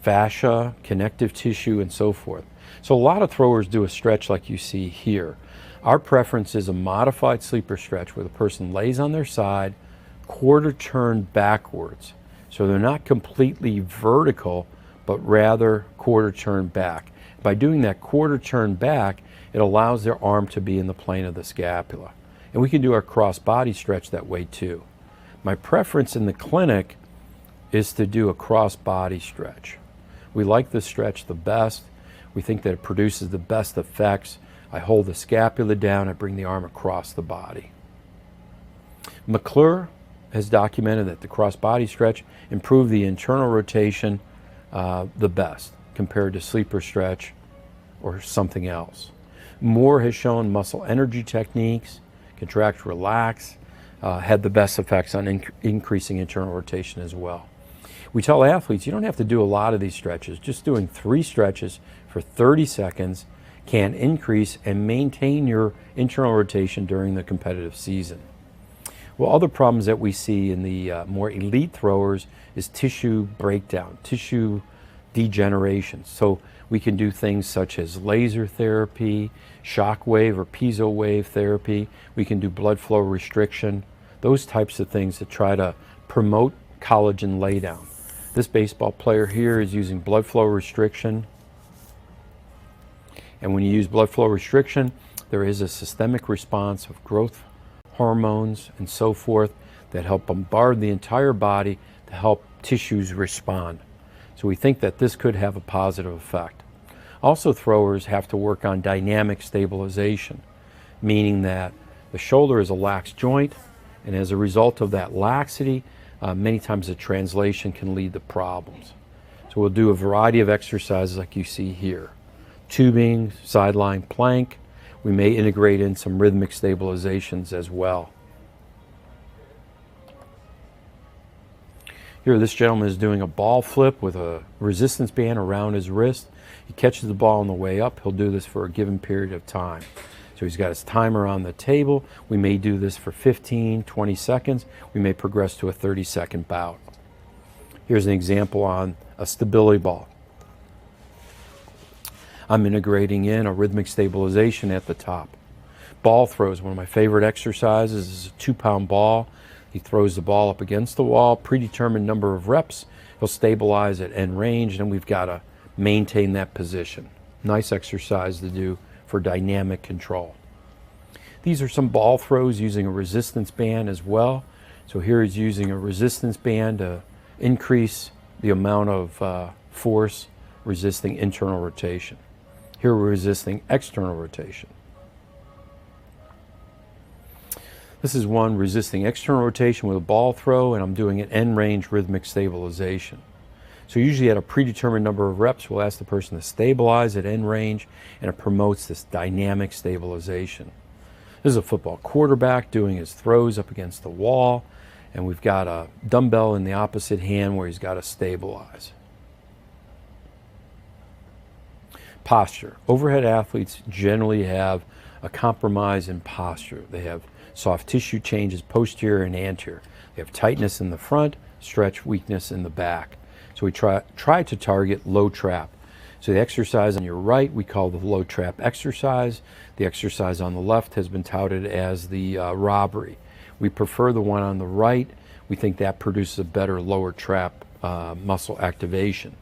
fascia, connective tissue, and so forth. So a lot of throwers do a stretch like you see here. Our preference is a modified sleeper stretch where the person lays on their side, quarter turn backwards. So they're not completely vertical, but rather quarter turn back. By doing that quarter turn back, it allows their arm to be in the plane of the scapula. And we can do our cross body stretch that way too. My preference in the clinic is to do a cross body stretch. We like the stretch the best. We think that it produces the best effects. I hold the scapula down, I bring the arm across the body. McClure has documented that the cross body stretch improved the internal rotation the best compared to sleeper stretch or something else. Moore has shown muscle energy techniques, contract, relax, had the best effects on increasing internal rotation as well. We tell athletes you don't have to do a lot of these stretches. Just doing 3 stretches for 30 seconds can increase and maintain your internal rotation during the competitive season. Well, other problems that we see in the more elite throwers is tissue breakdown, tissue degeneration. So we can do things such as laser therapy, shock wave or piezo wave therapy. We can do blood flow restriction, those types of things to try to promote collagen laydown. This baseball player here is using blood flow restriction. And when you use blood flow restriction, there is a systemic response of growth hormones and so forth that help bombard the entire body to help tissues respond. So we think that this could have a positive effect. Also, throwers have to work on dynamic stabilization, meaning that the shoulder is a lax joint, and as a result of that laxity, many times the translation can lead to problems. So we'll do a variety of exercises like you see here. Tubing, sideline plank. We may integrate in some rhythmic stabilizations as well. Here, this gentleman is doing a ball flip with a resistance band around his wrist. He catches the ball on the way up. He'll do this for a given period of time. So he's got his timer on the table. We may do this for 15, 20 seconds. We may progress to a 30-second bout. Here's an example on a stability ball. I'm integrating in a rhythmic stabilization at the top. Ball throws, one of my favorite exercises, is a 2-pound ball. He throws the ball up against the wall, predetermined number of reps. He'll stabilize at end range, and we've got to maintain that position. Nice exercise to do for dynamic control. These are some ball throws using a resistance band as well. So here he's using a resistance band to increase the amount of force resisting internal rotation. Here we're resisting external rotation. This is one resisting external rotation with a ball throw, and I'm doing an end range rhythmic stabilization. So usually at a predetermined number of reps, we'll ask the person to stabilize at end range, and it promotes this dynamic stabilization. This is a football quarterback doing his throws up against the wall, and we've got a dumbbell in the opposite hand where he's got to stabilize. Posture. Overhead athletes generally have a compromise in posture. They have soft tissue changes posterior and anterior. They have tightness in the front, stretch weakness in the back. So we try to target low trap. So the exercise on your right we call the low trap exercise. The exercise on the left has been touted as the robbery. We prefer the one on the right. We think that produces a better lower trap muscle activation.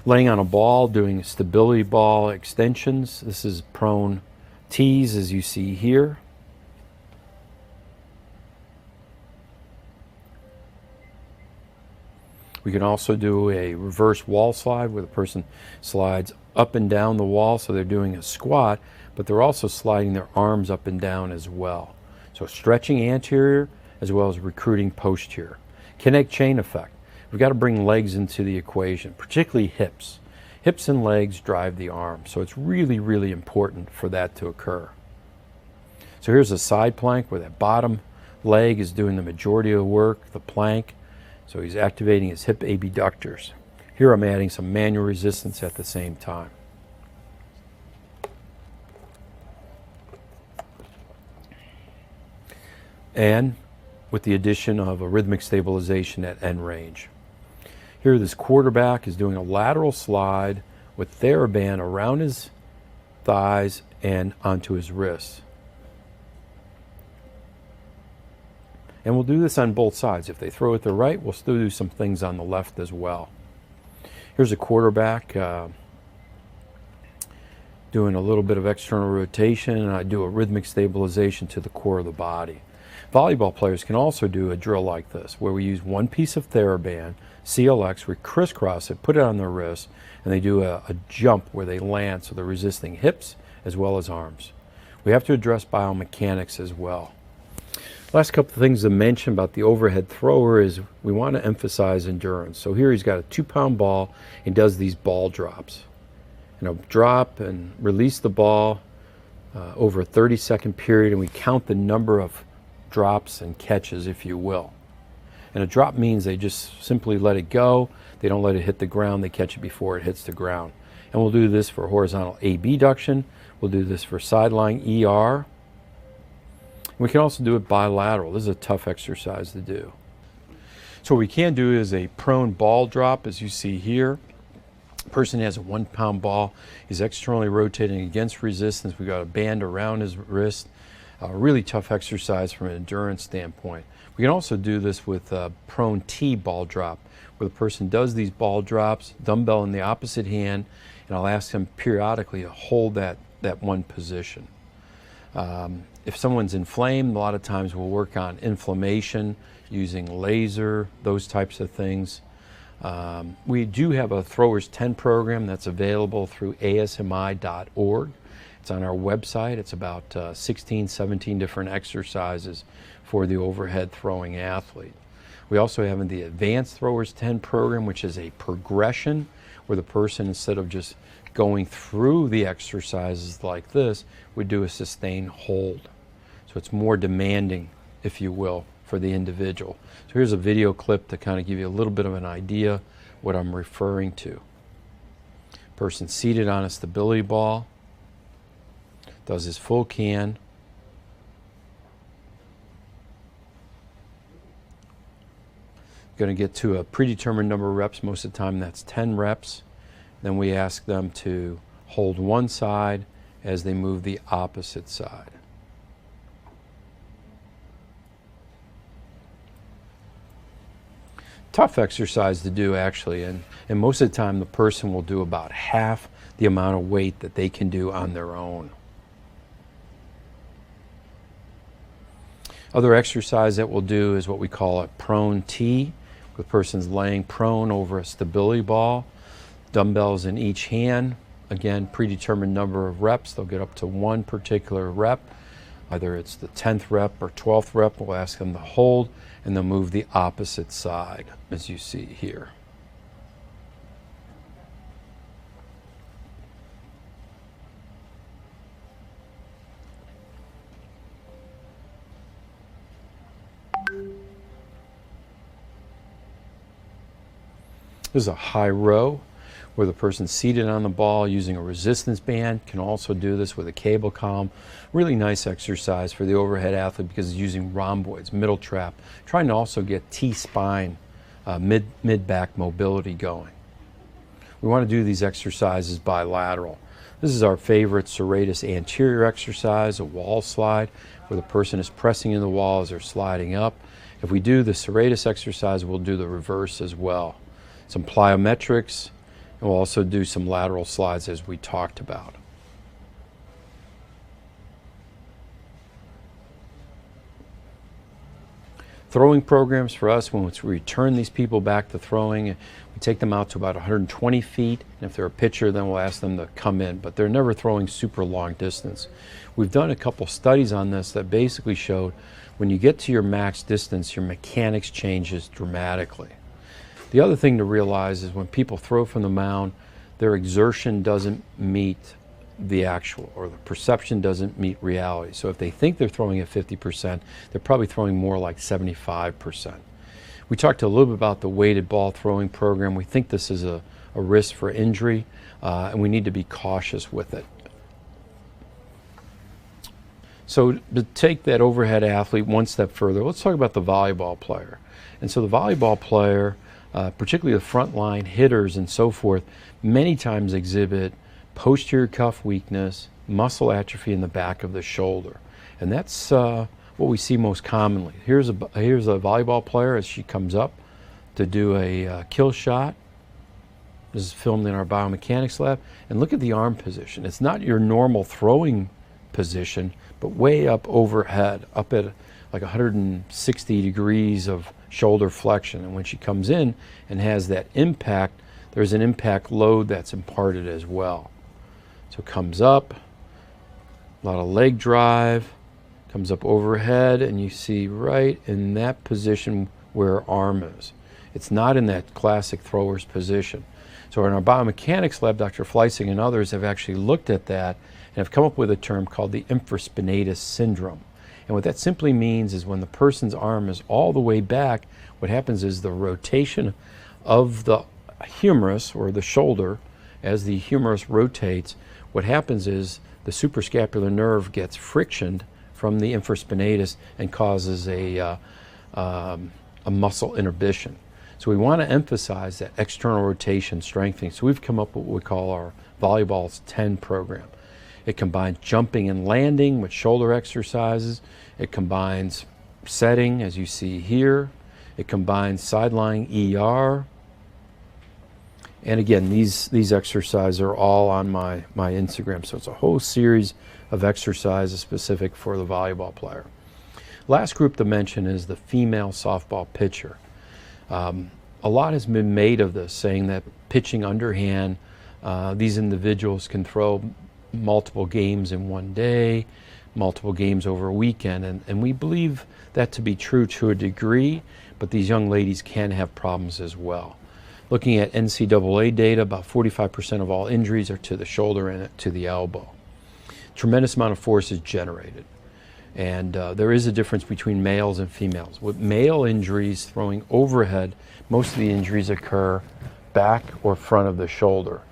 Laying on a ball, doing stability ball extensions. This is prone T's, as you see here. We can also do a reverse wall slide where the person slides up and down the wall, so they're doing a squat, but they're also sliding their arms up and down as well. So stretching anterior as well as recruiting posterior. Kinetic chain effect. We've got to bring legs into the equation, particularly hips. Hips and legs drive the arm, so it's really, really important for that to occur. So here's a side plank where that bottom leg is doing the majority of the work, the plank. So he's activating his hip abductors. Here I'm adding some manual resistance at the same time. And with the addition of a rhythmic stabilization at end range. Here this quarterback is doing a lateral slide with TheraBand around his thighs and onto his wrists. And we'll do this on both sides. If they throw it to the right, we'll still do some things on the left as well. Here's a quarterback doing a little bit of external rotation, and I do a rhythmic stabilization to the core of the body. Volleyball players can also do a drill like this, where we use one piece of TheraBand, CLX, we crisscross it, put it on their wrist, and they do a jump where they land, so they're resisting hips as well as arms. We have to address biomechanics as well. Last couple of things to mention about the overhead thrower is we want to emphasize endurance. So here he's got a 2-pound ball and does these ball drops. You know, drop and release the ball over a 30-second period, and we count the number of drops and catches, if you will. And a drop means they just simply let it go. They don't let it hit the ground. They catch it before it hits the ground. And we'll do this for horizontal abduction. We'll do this for sideline ER. We can also do it bilateral. This is a tough exercise to do. So what we can do is a prone ball drop, as you see here. The person has a 1-pound ball. He's externally rotating against resistance. We've got a band around his wrist. A really tough exercise from an endurance standpoint. We can also do this with a prone T ball drop, where the person does these ball drops, dumbbell in the opposite hand, and I'll ask them periodically to hold that one position. If someone's inflamed, a lot of times we'll work on inflammation using laser, those types of things. We do have a Throwers 10 program that's available through asmi.org. It's on our website. It's about 16, 17 different exercises for the overhead throwing athlete. We also have the Advanced Throwers 10 program, which is a progression where the person, instead of just going through the exercises like this, would do a sustained hold. So it's more demanding, if you will, for the individual. So here's a video clip to kind of give you a little bit of an idea what I'm referring to. Person seated on a stability ball, does his full can. Going to get to a predetermined number of reps. Most of the time that's 10 reps. Then we ask them to hold one side as they move the opposite side. Tough exercise to do, actually, and most of the time the person will do about half the amount of weight that they can do on their own. Other exercise that we'll do is what we call a prone T. The person's laying prone over a stability ball, dumbbells in each hand. Again, predetermined number of reps. They'll get up to one particular rep. Either it's the 10th rep or 12th rep. We'll ask them to hold, and they'll move the opposite side, as you see here. This is a high row where the person's seated on the ball using a resistance band. Can also do this with a cable column. Really nice exercise for the overhead athlete because it's using rhomboids, middle trap, trying to also get T-spine, mid-back mobility going. We want to do these exercises bilateral. This is our favorite serratus anterior exercise, a wall slide, where the person is pressing in the wall as they're sliding up. If we do the serratus exercise, we'll do the reverse as well. Some plyometrics, and we'll also do some lateral slides as we talked about. Throwing programs for us, when we return these people back to throwing, we take them out to about 120 feet, and if they're a pitcher, then we'll ask them to come in, but they're never throwing super long distance. We've done a couple studies on this that basically showed when you get to your max distance, your mechanics changes dramatically. The other thing to realize is when people throw from the mound, their exertion doesn't meet the actual, or the perception doesn't meet reality. So if they think they're throwing at 50%, they're probably throwing more like 75%. We talked a little bit about the weighted ball throwing program. We think this is a risk for injury, and we need to be cautious with it. So to take that overhead athlete one step further, let's talk about the volleyball player. And so the volleyball player, particularly the frontline hitters and so forth, many times exhibit posterior cuff weakness, muscle atrophy in the back of the shoulder. And that's what we see most commonly. Here's a volleyball player as she comes up to do a kill shot. This is filmed in our biomechanics lab. And look at the arm position. It's not your normal throwing position, but way up overhead, up at like 160 degrees of shoulder flexion. And when she comes in and has that impact, there's an impact load that's imparted as well. So comes up, a lot of leg drive, comes up overhead, and you see right in that position where her arm is. It's not in that classic thrower's position. So in our biomechanics lab, Dr. Fleissig and others have actually looked at that and have come up with a term called the infraspinatus syndrome. And what that simply means is when the person's arm is all the way back, what happens is the rotation of the humerus, or the shoulder, as the humerus rotates, what happens is the suprascapular nerve gets frictioned from the infraspinatus and causes a muscle inhibition. So we want to emphasize that external rotation strengthening. So we've come up with what we call our Volleyball's 10 program. It combines jumping and landing with shoulder exercises. It combines setting, as you see here. It combines sideline ER. And again, these exercises are all on my Instagram. So it's a whole series of exercises specific for the volleyball player. Last group to mention is the female softball pitcher. A lot has been made of this, saying that pitching underhand, these individuals can throw multiple games in one day, multiple games over a weekend, and we believe that to be true to a degree, but these young ladies can have problems as well. Looking at NCAA data, about 45% of all injuries are to the shoulder and to the elbow. Tremendous amount of force is generated. And there is a difference between males and females. With male injuries throwing overhead, most of the injuries occur back or front of the shoulder.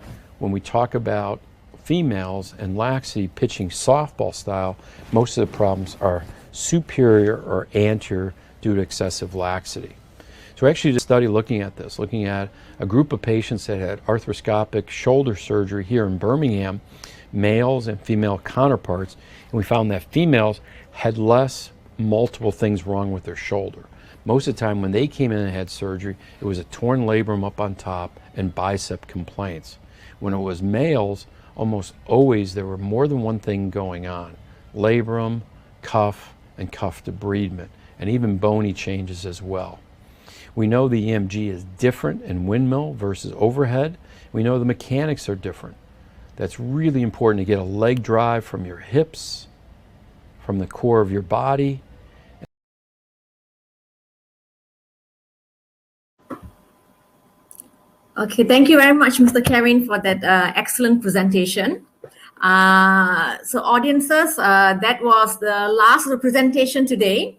When we talk about females and laxity pitching softball style, most of the problems are superior or anterior due to excessive laxity. So we actually did a study looking at this, looking at a group of patients that had arthroscopic shoulder surgery here in Birmingham, males and female counterparts, and we found that females had less multiple things wrong with their shoulder. Most of the time when they came in and had surgery, it was a torn labrum up on top and bicep complaints. When it was males, almost always there were more than one thing going on. Labrum, cuff, and cuff debridement, and even bony changes as well. We know the EMG is different in windmill versus overhead. We know the mechanics are different. That's really important to get a leg drive from your hips, from the core of your body. Okay, thank you very much, Mr. Kevin, for that excellent presentation. So audiences, that was the last of the presentation today.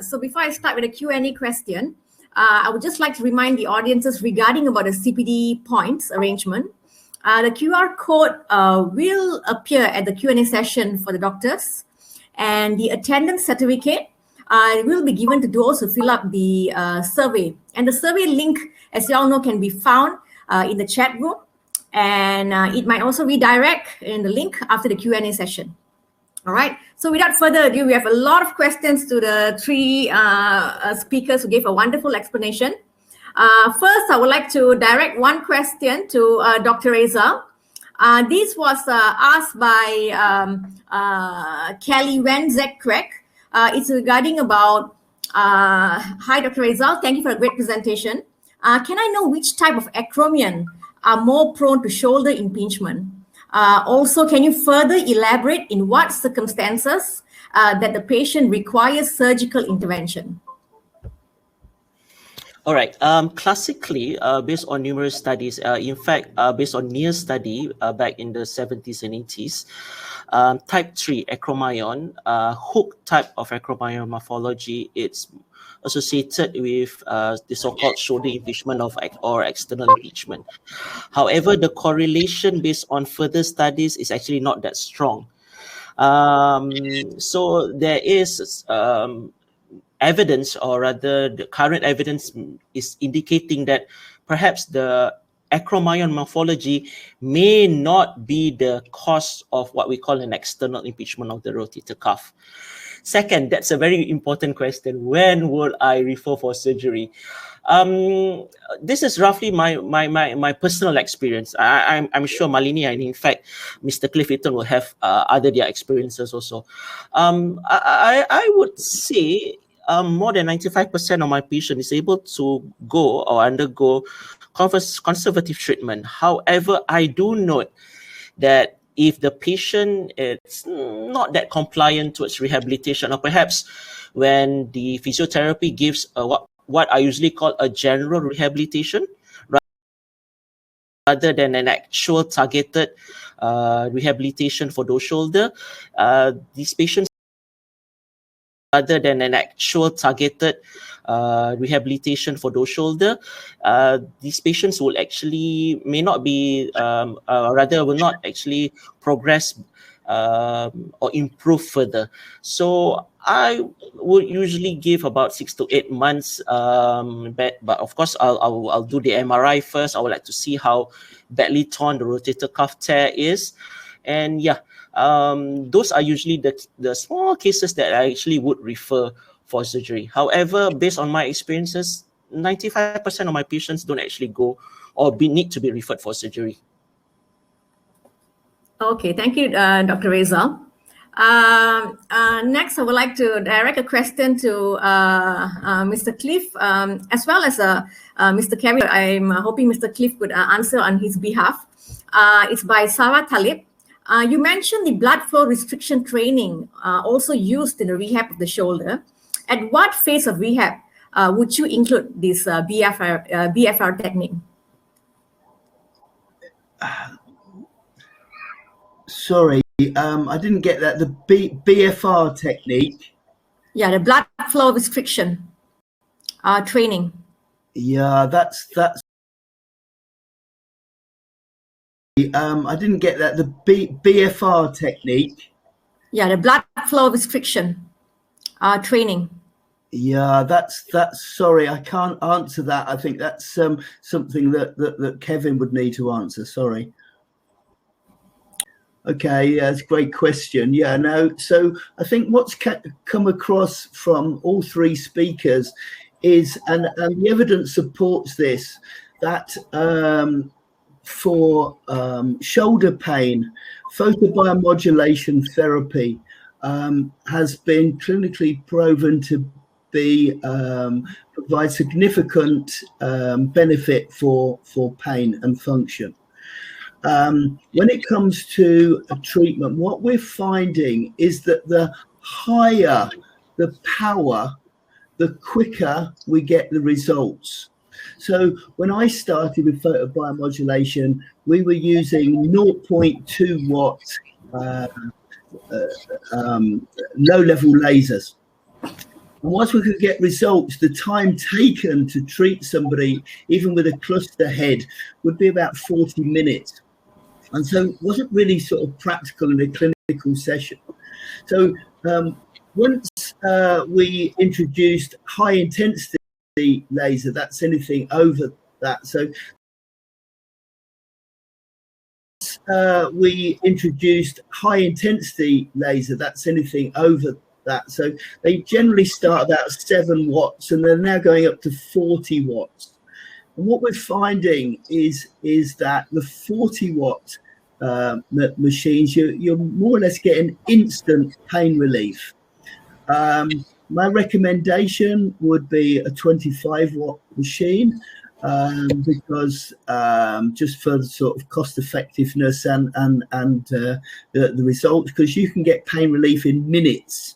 So before I start with the Q&A question, I would just like to remind the audiences regarding about the CPD points arrangement. The QR code will appear at the Q&A session for the doctors, and the attendance certificate will be given to those who fill up the survey. And the survey link, as you all know, can be found in the chat room, and it might also redirect in the link after the Q&A session. All right. So without further ado, we have a lot of questions to the three speakers who gave a wonderful explanation. First, I would like to direct one question to Dr. Reza. This was asked by Kelly Wenzek-Craig. It's regarding about, hi, Dr. Reza, thank you for a great presentation. Can I know which type of acromion are more prone to shoulder impingement? Also, can you further elaborate in what circumstances that the patient requires surgical intervention? All right. Classically, based on numerous studies, in fact, based on NEAR study back in the 70s and 80s, type 3 acromion, hook type of acromion morphology, it's associated with the so-called shoulder impingement or external impingement. However, the correlation based on further studies is actually not that strong. So there is evidence, or rather the current evidence is indicating that perhaps the acromion morphology may not be the cause of what we call an external impingement of the rotator cuff. Second, that's a very important question. When would I refer for surgery? This is roughly my personal experience. I'm sure Malini and in fact Mr. Cliff Eaton will have their experiences also. I would say more than 95% of my patients is able to go or undergo conservative treatment. However, I do note that if the patient is not that compliant towards rehabilitation, or perhaps when the physiotherapy gives what I usually call a general rehabilitation rather than an actual targeted rehabilitation for those shoulder, these patients rather than an actual targeted rehabilitation for those shoulder, these patients will actually will not actually progress or improve further. So I would usually give about 6 to 8 months, but of course I'll do the MRI first. I would like to see how badly torn the rotator cuff tear is, and yeah. Those are usually the small cases that I actually would refer for surgery. However, based on my experiences, 95% of my patients don't actually go or need to be referred for surgery. Okay, thank you, Dr. Reza. Next, I would like to direct a question to Mr. Cliff, as well as Mr. Kevin. I'm hoping Mr. Cliff could answer on his behalf. It's by Sarah Talib. You mentioned the blood flow restriction training also used in the rehab of the shoulder. At what phase of rehab would you include this BFR technique? Sorry, I didn't get that. The BFR technique? Yeah, the blood flow restriction training. Yeah, that's. I didn't get that. The BFR technique. Yeah, the blood flow restriction training. Yeah, that's. Sorry, I can't answer that. I think that's something that Kevin would need to answer. Sorry. Okay, yeah, it's a great question. Yeah, no. So I think what's come across from all three speakers is, and the evidence supports this, that for shoulder pain, photobiomodulation therapy has been clinically proven to be provide significant benefit for pain and function. When it comes to a treatment, what we're finding is that the higher the power, the quicker we get the results. So when I started with photobiomodulation, we were using 0.2 watt low-level lasers. And once we could get results, the time taken to treat somebody, even with a cluster head, would be about 40 minutes. And so it wasn't really sort of practical in a clinical session. So once we introduced high intensity laser, that's anything over that. So we introduced high intensity laser. That's anything over that. So they generally start about 7 watts, and they're now going up to 40 watts. And what we're finding is that the 40 watt machines, you're more or less getting instant pain relief. My recommendation would be a 25 watt machine, because just for the sort of cost effectiveness and the results, because you can get pain relief in minutes.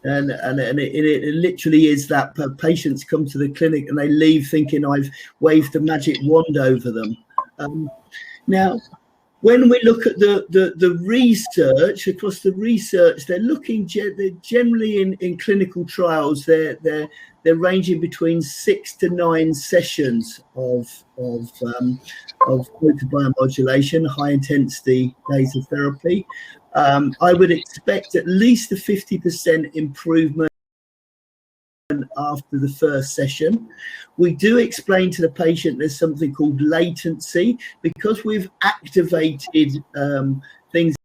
And it literally is that patients come to the clinic and they leave thinking I've waved a magic wand over them. Now, when we look at the research, across the research, they're looking generally in clinical trials. They're ranging between 6 to 9 sessions of photobiomodulation, high intensity laser therapy. I would expect at least a 50% improvement after the first session. We do explain to the patient there's something called latency, because we've activated things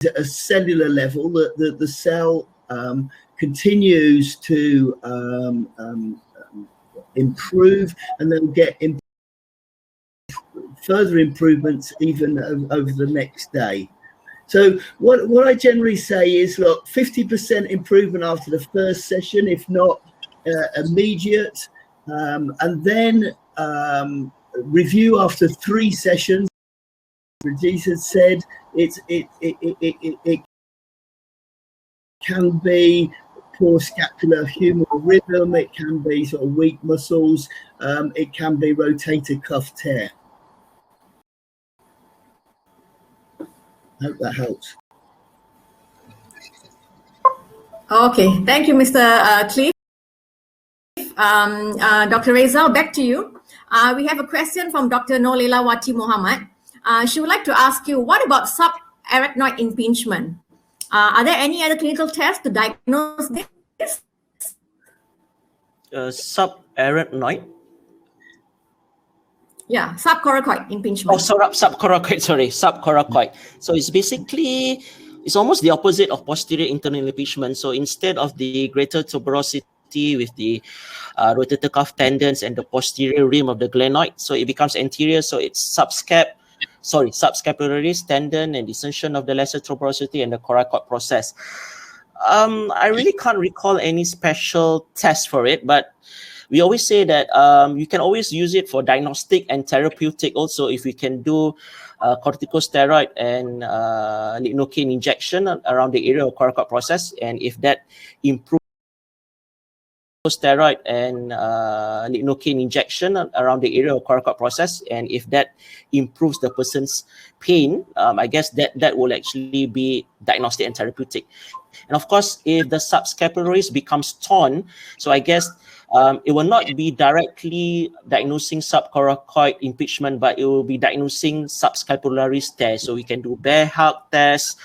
at a cellular level, that the cell continues to improve, and then get further improvements even over the next day. So what I generally say is, look, 50% improvement after the first session, if not immediate, and then review after 3 sessions. Jesus said it can be poor scapulohumeral rhythm, it can be sort of weak muscles, it can be rotator cuff tear. Hope that helps. Okay, thank you, Mr. Cliff. Dr. Reza, back to you. We have a question from Dr. Nolela Wati Muhammad. She would like to ask you, what about subarachnoid impingement? Are there any other clinical tests to diagnose this? Subarachnoid? Yeah, subcoracoid impingement. Oh, subcoracoid, sorry, subcoracoid. So it's basically, it's almost the opposite of posterior internal impingement. So instead of the greater tuberosity with the rotator cuff tendons and the posterior rim of the glenoid, so it becomes anterior. So it's subscapularis tendon and dissension of the lesser tuberosity and the coracoid process. I really can't recall any special test for it, but we always say that you can always use it for diagnostic and therapeutic also, if we can do corticosteroid and lidocaine injection around the area of coracoid process, and if that improves steroid and lidocaine injection around the area of coracoid process, and if that improves the person's pain, I guess that will actually be diagnostic and therapeutic. And of course, if the subscapularis becomes torn, so I guess it will not be directly diagnosing subcoracoid impingement, but it will be diagnosing subscapularis tear. So we can do bear hug test,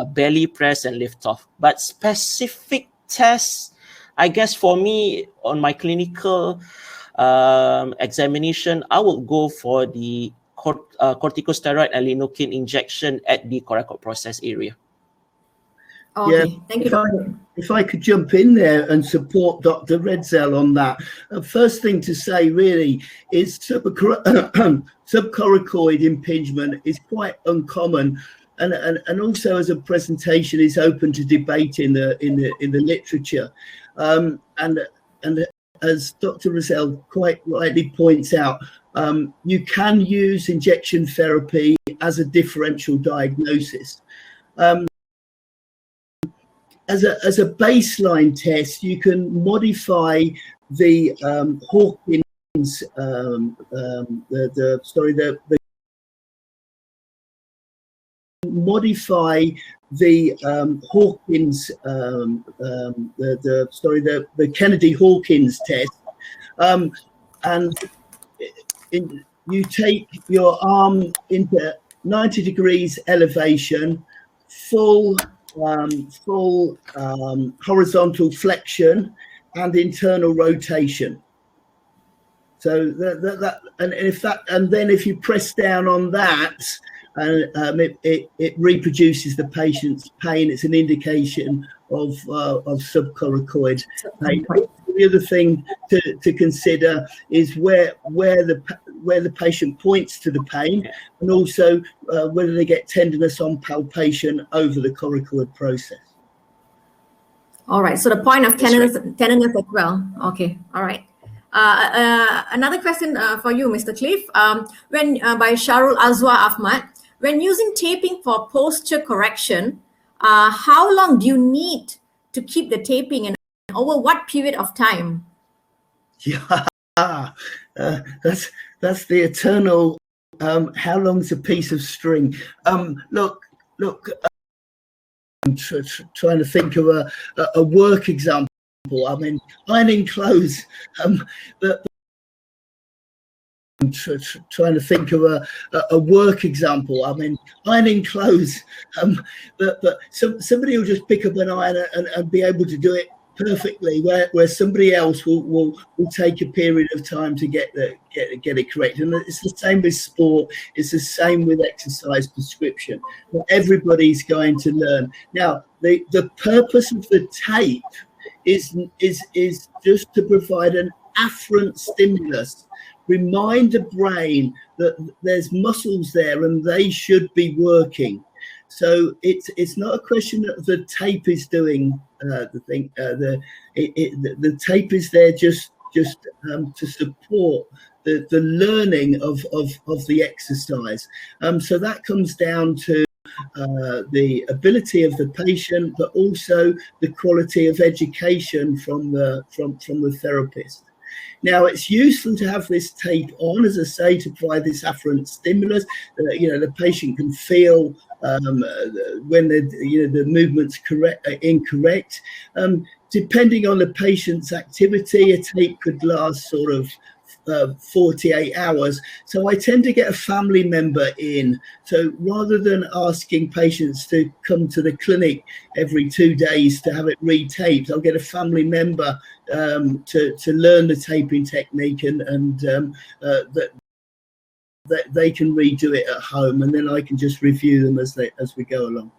belly press, and lift off. But specific tests, I guess for me, on my clinical examination, I will go for the corticosteroid and lidocaine injection at the coracoid process area. Okay, yeah, thank you. If I could jump in there and support Dr. Redzel on that. First thing to say really is subcoracoid impingement is quite uncommon, and also as a presentation is open to debate in the literature. And as Dr. Redzel quite rightly points out, you can use injection therapy as a differential diagnosis. As a baseline test, you can modify the Hawkins modify the Hawkins the Kennedy Hawkins test, and you take your arm into 90 degrees elevation, full horizontal flexion and internal rotation. So then if you press down on that, and it reproduces the patient's pain. It's an indication of subcoracoid pain. The other thing to consider is where the patient points to the pain, and also whether they get tenderness on palpation over the coracoid process. All right. So the point of tenderness as well. Okay. All right. Another question for you, Mr. Cliff. When by Sharul Azwa Ahmad, when using taping for posture correction, how long do you need to keep the taping, and over what period of time? Yeah, that's the eternal. How long's a piece of string? Look. I'm trying to think of a work example. I mean, ironing clothes. But I'm trying to think of a work example. I mean, ironing clothes. But somebody will just pick up an iron and be able to do it perfectly, where somebody else will take a period of time to get it correct. And it's the same with sport. It's the same with exercise prescription. Well, everybody's going to learn. Now, the purpose of the tape is just to provide an afferent stimulus. Remind the brain that there's muscles there and they should be working. So it's not a question that the tape is doing the thing. The tape is there just to support the learning of the exercise. So that comes down to the ability of the patient, but also the quality of education from the therapist. Now, it's useful to have this tape on, as I say, to provide this afferent stimulus. The patient can feel when the movement's incorrect. Depending on the patient's activity, a tape could last sort of 48 hours. So I tend to get a family member in. So rather than asking patients to come to the clinic every 2 days to have it retaped, I'll get a family member to learn the taping technique, and that they can redo it at home, and then I can just review them as we go along.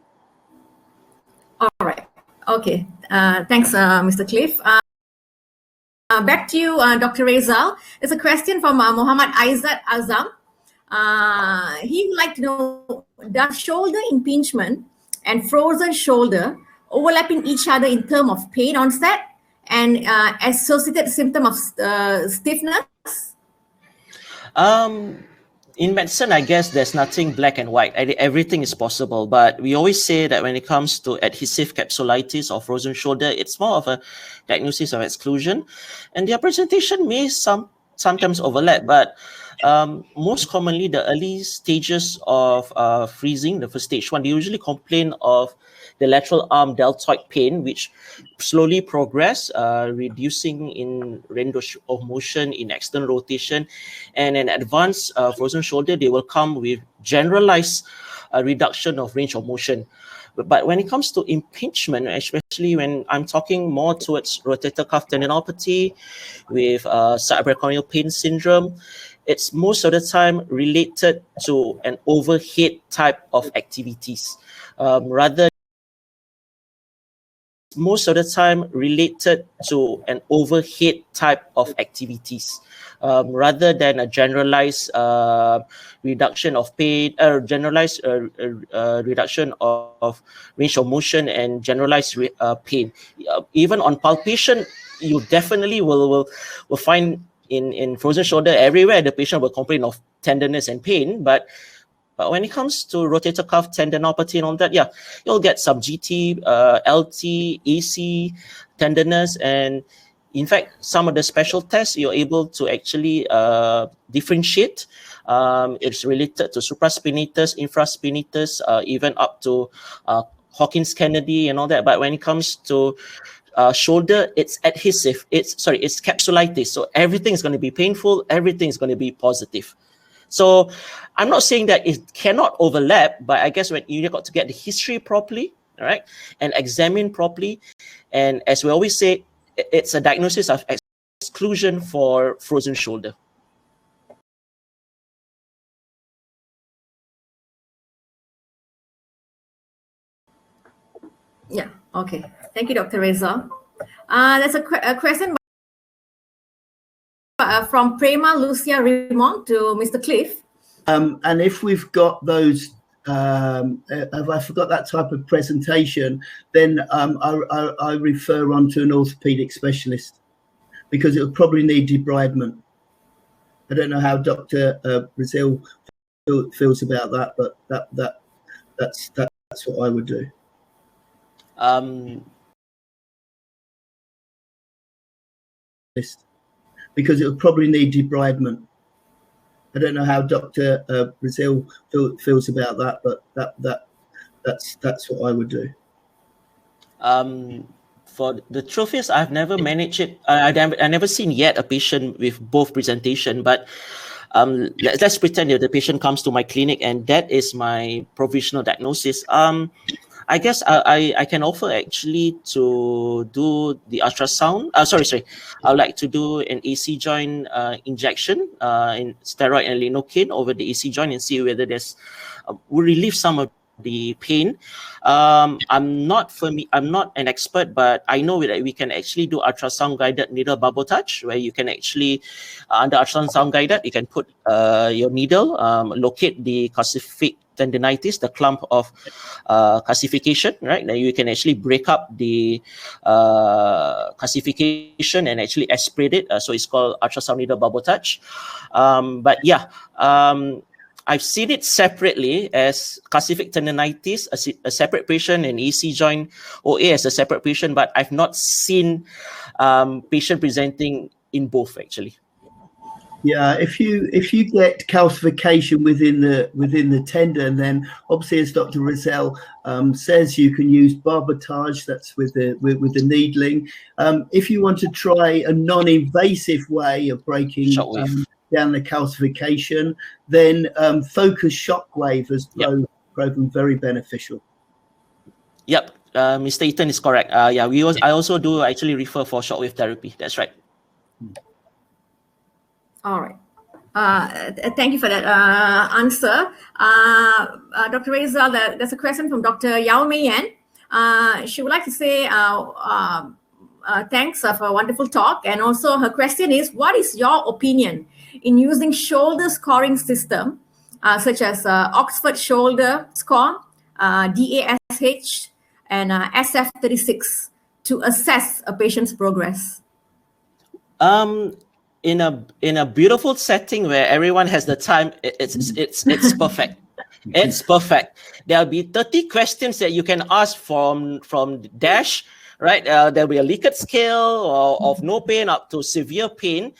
All right. Okay. Thanks, Mr. Cliff. Back to you, Dr. Rezal. There's a question from Muhammad Aizat Azam. He would like to know, does shoulder impingement and frozen shoulder overlapping each other in terms of pain onset and associated symptom of stiffness? In medicine, I guess there's nothing black and white. Everything is possible. But we always say that when it comes to adhesive capsulitis or frozen shoulder, it's more of a diagnosis of exclusion. And their presentation may sometimes overlap. But most commonly, the early stages of freezing, the first stage one, they usually complain of the lateral arm deltoid pain, which slowly progress, reducing in range of motion, in external rotation, and an advanced frozen shoulder, they will come with generalized reduction of range of motion. But when it comes to impingement, especially when I'm talking more towards rotator cuff tendinopathy with subarachnoid pain syndrome, it's most of the time related to an overhead type of activities, rather most of the time related to an overhead type of activities, rather than a generalized reduction of pain, generalized reduction of range of motion and generalized pain. Even on palpation, you definitely will find in frozen shoulder everywhere the patient will complain of tenderness and pain, but when it comes to rotator cuff tendinopathy and all that, yeah, you'll get some GT, LT, AC, tenderness, and in fact, some of the special tests you're able to actually differentiate. It's related to supraspinatus, infraspinatus, even up to Hawkins-Kennedy and all that. But when it comes to shoulder, it's adhesive. It's capsulitis. So everything is going to be painful. Everything is going to be positive. So I'm not saying that it cannot overlap, but I guess when you got to get the history properly, all right, and examine properly. And as we always say, it's a diagnosis of exclusion for frozen shoulder. Yeah. Okay. Thank you, Dr. Reza. There's a question from Prema Lucia Rimont to Mr. Cliff. And if we've got those, if I forgot that type of presentation, then I refer on to an orthopedic specialist because it will probably need debridement. I don't know how Dr. Brazil feels about that, but that's what I would do. Because it will probably need debridement. I don't know how Dr. Brazil feels about that, but that's what I would do. For the truth is, I've never managed it. I've never seen yet a patient with both presentation, but let's pretend that the patient comes to my clinic and that is my provisional diagnosis. I guess I can offer actually to do the ultrasound. Sorry. I would like to do an AC joint injection in steroid and lidocaine over the AC joint and see whether there's will relieve some of the pain. I'm not an expert, but I know that we can actually do ultrasound guided needle bubble touch, where you can actually under ultrasound guided you can put your needle, locate the calcific tendinitis, the clump of calcification, right? Now you can actually break up the calcification and actually aspirate it. So it's called ultrasound needle bubble touch. But yeah, I've seen it separately as calcific tendinitis, a separate patient, and AC joint OA as a separate patient, but I've not seen patient presenting in both actually. Yeah, if you get calcification within the tendon, then obviously, as Dr. Rizal says, you can use barbotage. That's with the needling. If you want to try a non-invasive way of breaking down the calcification, then focused shockwave has proven very beneficial. Yep, Mr. Eaton is correct. Yeah, I also do actually refer for shockwave therapy. That's right. All right. Thank you for that answer. Dr. Reza, there's a question from Dr. Yao Mei Yan. She would like to say thanks for a wonderful talk. And also her question is, what is your opinion in using shoulder scoring system, such as Oxford Shoulder Score, DASH, and SF36 to assess a patient's progress? In a beautiful setting where everyone has the time, it's perfect. It's perfect. There'll be 30 questions that you can ask from DASH, right? There'll be a Likert scale or of no pain up to severe pain.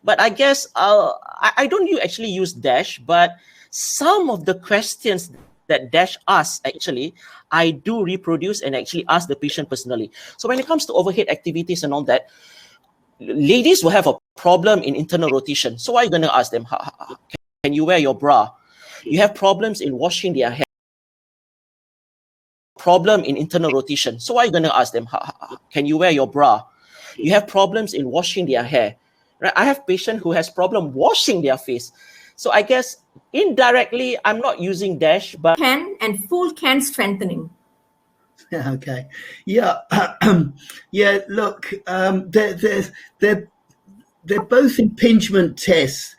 But I guess I don't actually use DASH, but some of the questions that DASH asks, actually, I do reproduce and actually ask the patient personally. So when it comes to overhead activities and all that, ladies will have a problem in internal rotation. So what are you going to ask them? Can you wear your bra? You have problems in washing their hair. Problem in internal rotation. So what are you going to ask them? Can you wear your bra? You have problems in washing their hair. Right? I have patient who has problem washing their face. So I guess indirectly, I'm not using DASH, but can and full can strengthening. Okay. Yeah. Yeah. Look, they're both impingement tests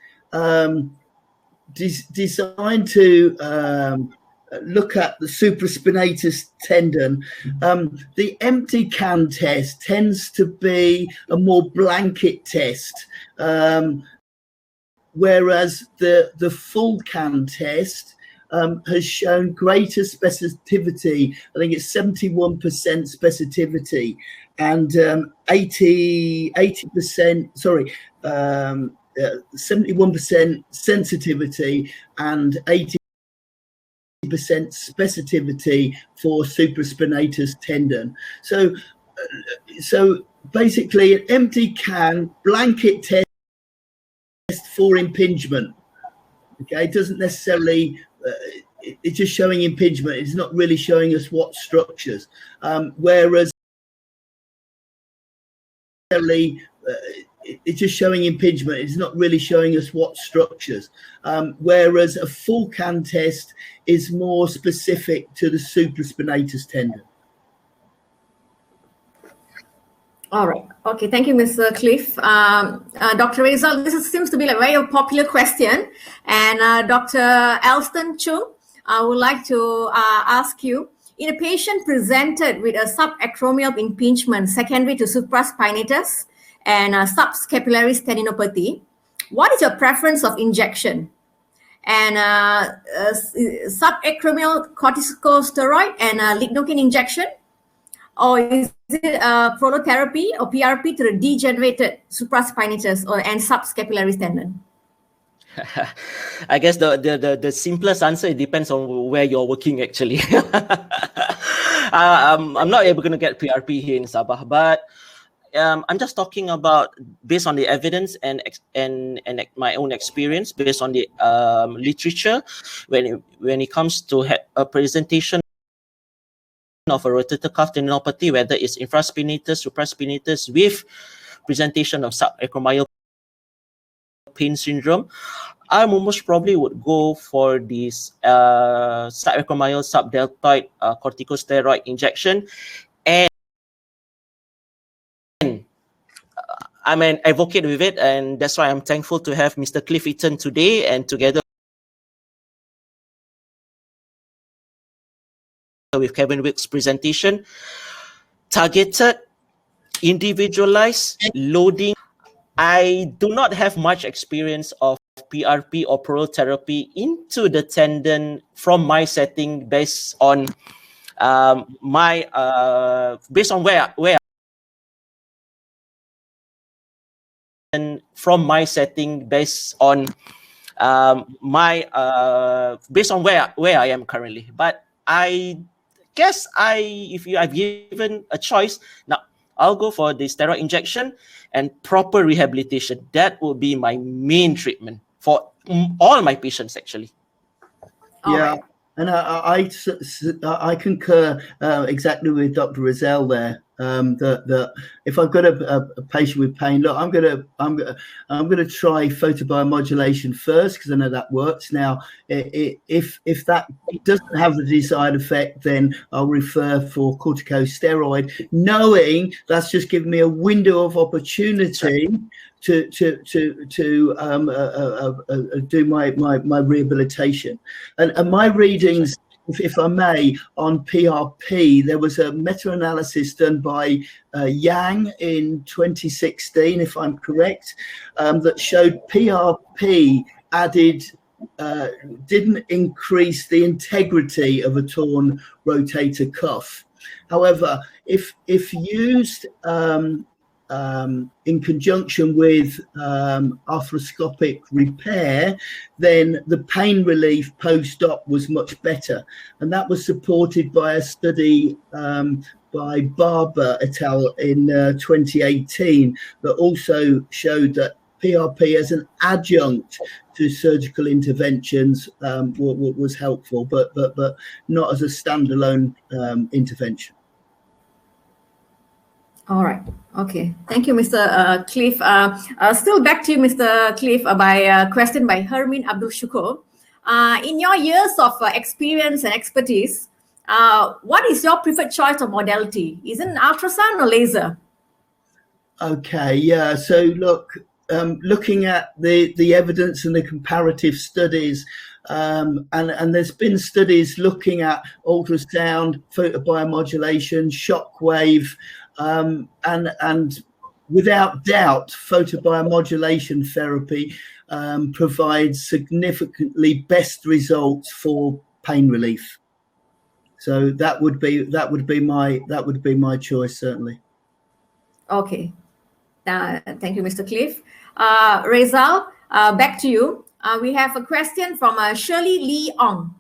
designed to look at the supraspinatus tendon. The empty can test tends to be a more blanket test, whereas the full can test has shown greater specificity. I think it's 71% specificity and 71% sensitivity and 80% specificity for supraspinatus tendon. So basically, an empty can blanket test for impingement. Okay, it doesn't necessarily. It's just showing impingement. It's not really showing us what structures. Whereas it's just showing impingement. It's not really showing us what structures. Whereas a full can test is more specific to the supraspinatus tendon. All right. Okay. Thank you, Mr. Cliff. Dr. Rizal, seems to be a very popular question. And Dr. Alston Chung, I would like to ask you, in a patient presented with a subacromial impingement secondary to supraspinatus and subscapulary tendinopathy, what is your preference of injection? And subacromial corticosteroid and lignocaine injection? Or is it prolotherapy or PRP to the degenerated supraspinatus and subscapulary tendon? I guess the simplest answer, it depends on where you're working actually. I'm not able to get PRP here in Sabah, but I'm just talking about based on the evidence and my own experience, based on the literature, when it comes to a presentation of a rotator cuff tendinopathy, whether it's infraspinatus, supraspinatus, with presentation of subacromial pain syndrome, I most probably would go for this subacromial subdeltoid corticosteroid injection. And I'm an advocate with it, and that's why I'm thankful to have Mr. Cliff Eaton today, and together with Kevin Wick's presentation, targeted, individualized loading. I do not have much experience of PRP or prolotherapy into the tendon from my setting, based on where and from my setting, based on where I am currently. But I guess if I've given a choice, now I'll go for the steroid injection and proper rehabilitation. That will be my main treatment for all my patients actually. Yeah. And I concur exactly with Dr. Rizal there. That if I've got a patient with pain, look, I'm gonna try photobiomodulation first, because I know that works. Now, if that doesn't have the desired effect, then I'll refer for corticosteroid, knowing that's just giving me a window of opportunity to do my rehabilitation. And my readings, if I may, on PRP, there was a meta-analysis done by Yang in 2016, if I'm correct, that showed PRP didn't increase the integrity of a torn rotator cuff. However, if used in conjunction with arthroscopic repair, then the pain relief post-op was much better. And that was supported by a study by Barber et al. In 2018 that also showed that PRP as an adjunct to surgical interventions was helpful, but not as a standalone intervention. All right. Okay. Thank you, Mr. Cliff. Still back to you, Mr. Cliff, by a question by Hermin Abdul Shukur. In your years of experience and expertise, what is your preferred choice of modality? Is it an ultrasound or laser? Okay. Yeah. So look, looking at the evidence and the comparative studies, and there's been studies looking at ultrasound, photobiomodulation, shockwave, and without doubt, photobiomodulation therapy provides significantly best results for pain relief. So that would be my choice, certainly. Okay. Thank you, Mr. Cliff. Rizal, back to you. We have a question from Shirley Lee Ong.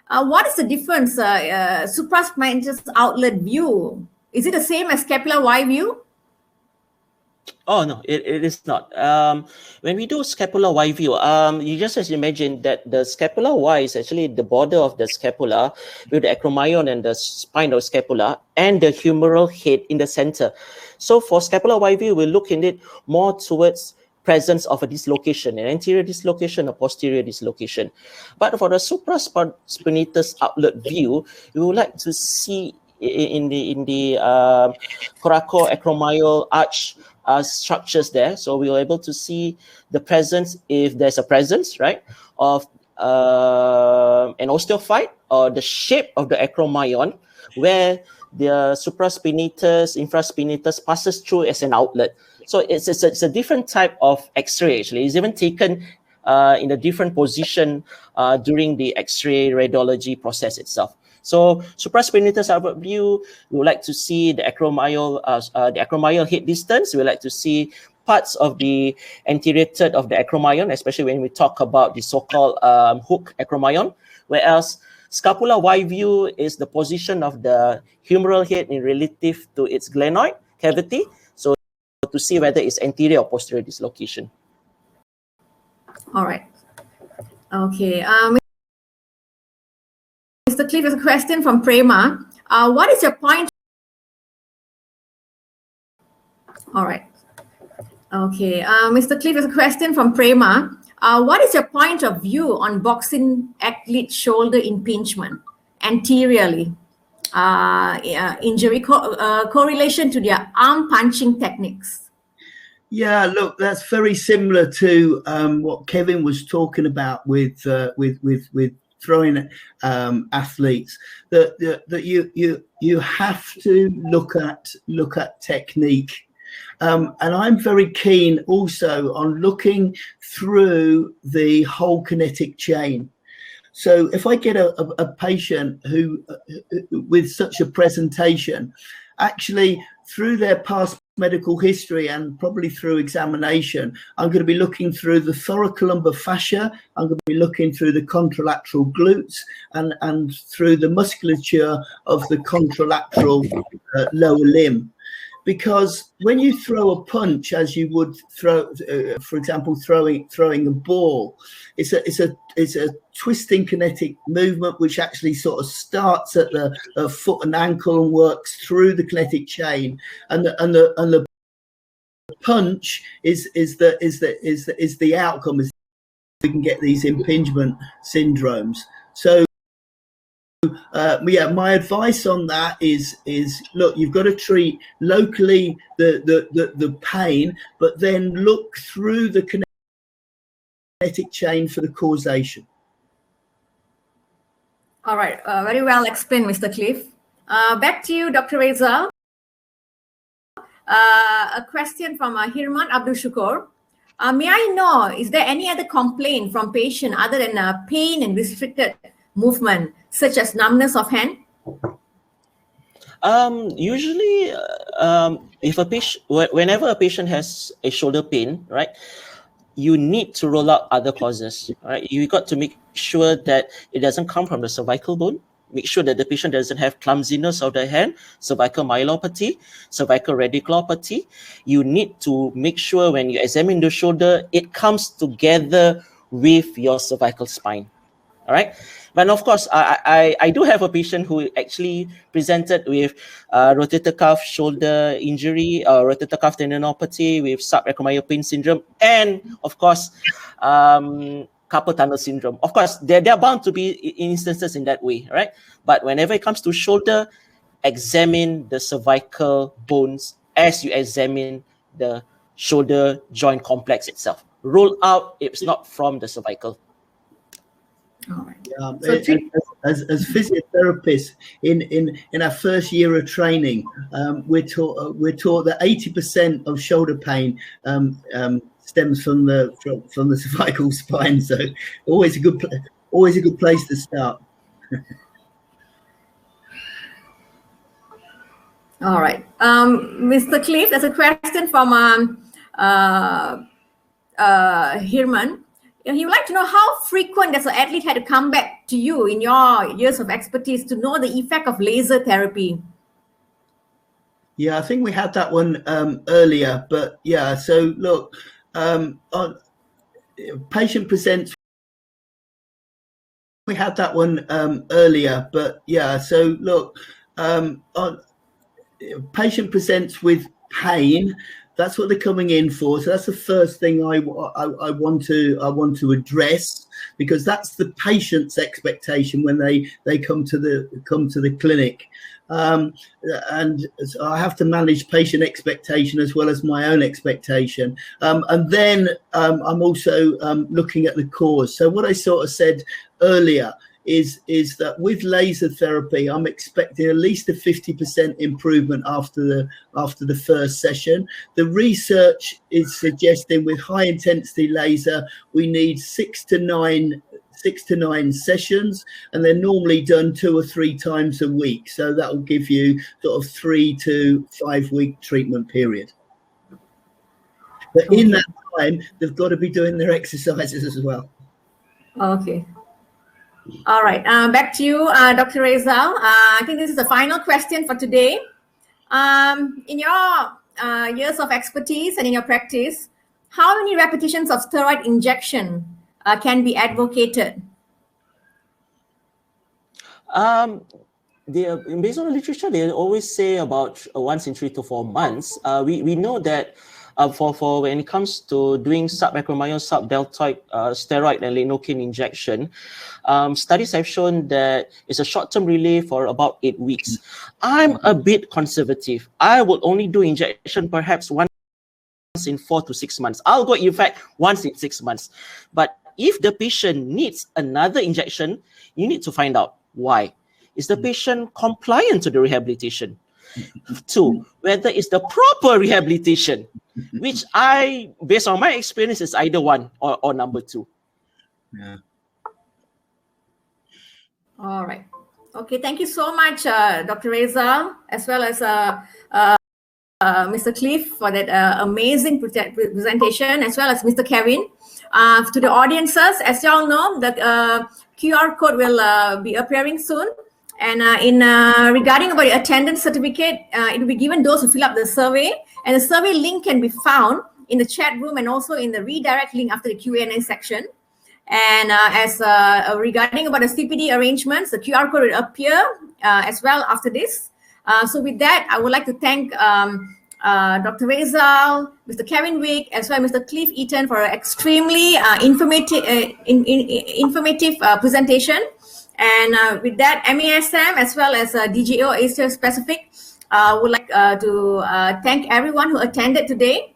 What is the difference, supraspinatus outlet view? Is it the same as scapular Y view? Oh, no, it is not. When we do scapular Y view, you just have to imagine that the scapular Y is actually the border of the scapula with the acromion and the spine of scapula and the humeral head in the center. So for scapular Y view, we'll look in it more towards presence of a dislocation, an anterior dislocation, a posterior dislocation. But for the supraspinatus outlet view, we would like to see in the coracoacromyal arch structures there. So we were able to see the presence, if there's a presence, right, of an osteophyte, or the shape of the acromyon, where the supraspinatus, infraspinatus passes through as an outlet. So it's a different type of X-ray actually. It's even taken in a different position during the X-ray radiology process itself. So supraspinatus outward view, we would like to see the acromyal head distance. We would like to see parts of the anterior third of the acromyon, especially when we talk about the so-called hook acromyon, whereas scapula Y view is the position of the humeral head in relative to its glenoid cavity. So to see whether it's anterior or posterior dislocation. All right. Okay. Mr. Cliff has a question from Prema. What is your point? All right. Okay. Mr. Cliff has a question from Prema. What is your point of view on boxing athlete shoulder impingement anteriorly? Injury correlation to their arm punching techniques. Yeah, look, that's very similar to what Kevin was talking about with throwing athletes. That you have to look at technique, and I'm very keen also on looking through the whole kinetic chain. So if I get a patient who with such a presentation, actually through their past medical history and probably through examination, I'm going to be looking through the thoracolumbar fascia, I'm going to be looking through the contralateral glutes and through the musculature of the contralateral lower limb. Because when you throw a punch, as you would throw, for example, throwing a ball, it's a twisting kinetic movement which actually sort of starts at the foot and ankle and works through the kinetic chain, and the punch is the outcome. Is we can get these impingement syndromes. So. Yeah, my advice on that is look, you've got to treat locally the pain, but then look through the kinetic chain for the causation. All right, very well explained, Mr. Cliff. Back to you, Dr. Reza. A question from Hirman Abdul Shukur. May I know, is there any other complaint from patient other than pain and restricted movement, such as numbness of hand? Usually, if a patient, whenever a patient has a shoulder pain, right, you need to rule out other causes. Right, you got to make sure that it doesn't come from the cervical bone. Make sure that the patient doesn't have clumsiness of the hand, cervical myelopathy, cervical radiculopathy. You need to make sure when you examine the shoulder, it comes together with your cervical spine. All right. But of course, I do have a patient who actually presented with rotator cuff shoulder injury, rotator cuff tendinopathy with subacromial pain syndrome, and of course, carpal tunnel syndrome. Of course, there are bound to be instances in that way, right? But whenever it comes to shoulder, examine the cervical bones as you examine the shoulder joint complex itself. Rule out if it's not from the cervical. All right. As physiotherapists, in our first year of training, we're taught that 80% of shoulder pain stems from the cervical spine. So always a good place to start. All right, Mr. Cliff, there's a question from Hirman. He would like to know how frequent does an athlete had to come back to you in your years of expertise to know the effect of laser therapy? Yeah, I think we had that one earlier, but yeah. So look, patient presents. We had that one earlier, but yeah. So look, patient presents with pain. That's what they're coming in for. So that's the first thing I want to address, because that's the patient's expectation when they come to the clinic. and I have to manage patient expectation as well as my own expectation. And then I'm also looking at the cause. So what I sort of said earlier is that with laser therapy, I'm expecting at least a 50% improvement after the first session. The research is suggesting with high intensity laser, we need 6 to 9 sessions, and they're normally done 2 or 3 times a week. So that will give you sort of 3 to 5 week treatment period. But in that time, they've got to be doing their exercises as well. Okay. All right. Back to you, Dr. Rezal. I think this is the final question for today. In your years of expertise and in your practice, how many repetitions of steroid injection can be advocated? Based on the literature, they always say about once in 3 to 4 months. We know that for when it comes to doing subacromial, subdeltoid steroid and lidocaine injection, studies have shown that it's a short-term relief for about 8 weeks. I'm a bit conservative. I would only do injection perhaps once in 4 to 6 months. I'll go, in fact, once in 6 months. But if the patient needs another injection, you need to find out why. Is the patient compliant to the rehabilitation? 2, whether it's the proper rehabilitation, which based on my experience, is either 1 or number 2. Yeah. All right. Okay. Thank you so much, Dr. Rezal, as well as Mr. Cliff, for that amazing presentation, as well as Mr. Kevin. To the audiences, as you all know, the QR code will be appearing soon. And regarding about the attendance certificate, it will be given those who fill up the survey. And the survey link can be found in the chat room and also in the redirect link after the Q&A section. And regarding about the CPD arrangements, the QR code will appear as well after this. So with that, I would like to thank Dr. Rezal, Mr. Kevin Wick, as well as Mr. Cliff Eaton for an extremely informative presentation. And with that, MESM as well as DJO Asia Pacific would like to thank everyone who attended today.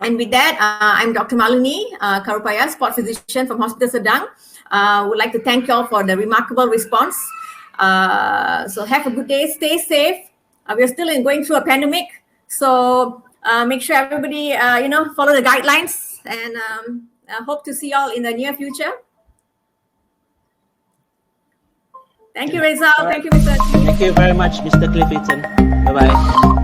And with that, I'm Dr. Malini Karupaya, sport physician from Hospital Sedang. Would like to thank you all for the remarkable response. So have a good day, stay safe. We're still going through a pandemic, so make sure everybody follow the guidelines, and hope to see you all in the near future. Thank you, Rezal. Thank you, Mr. Thank you very much, Mr. Cliff Eaton. Bye-bye.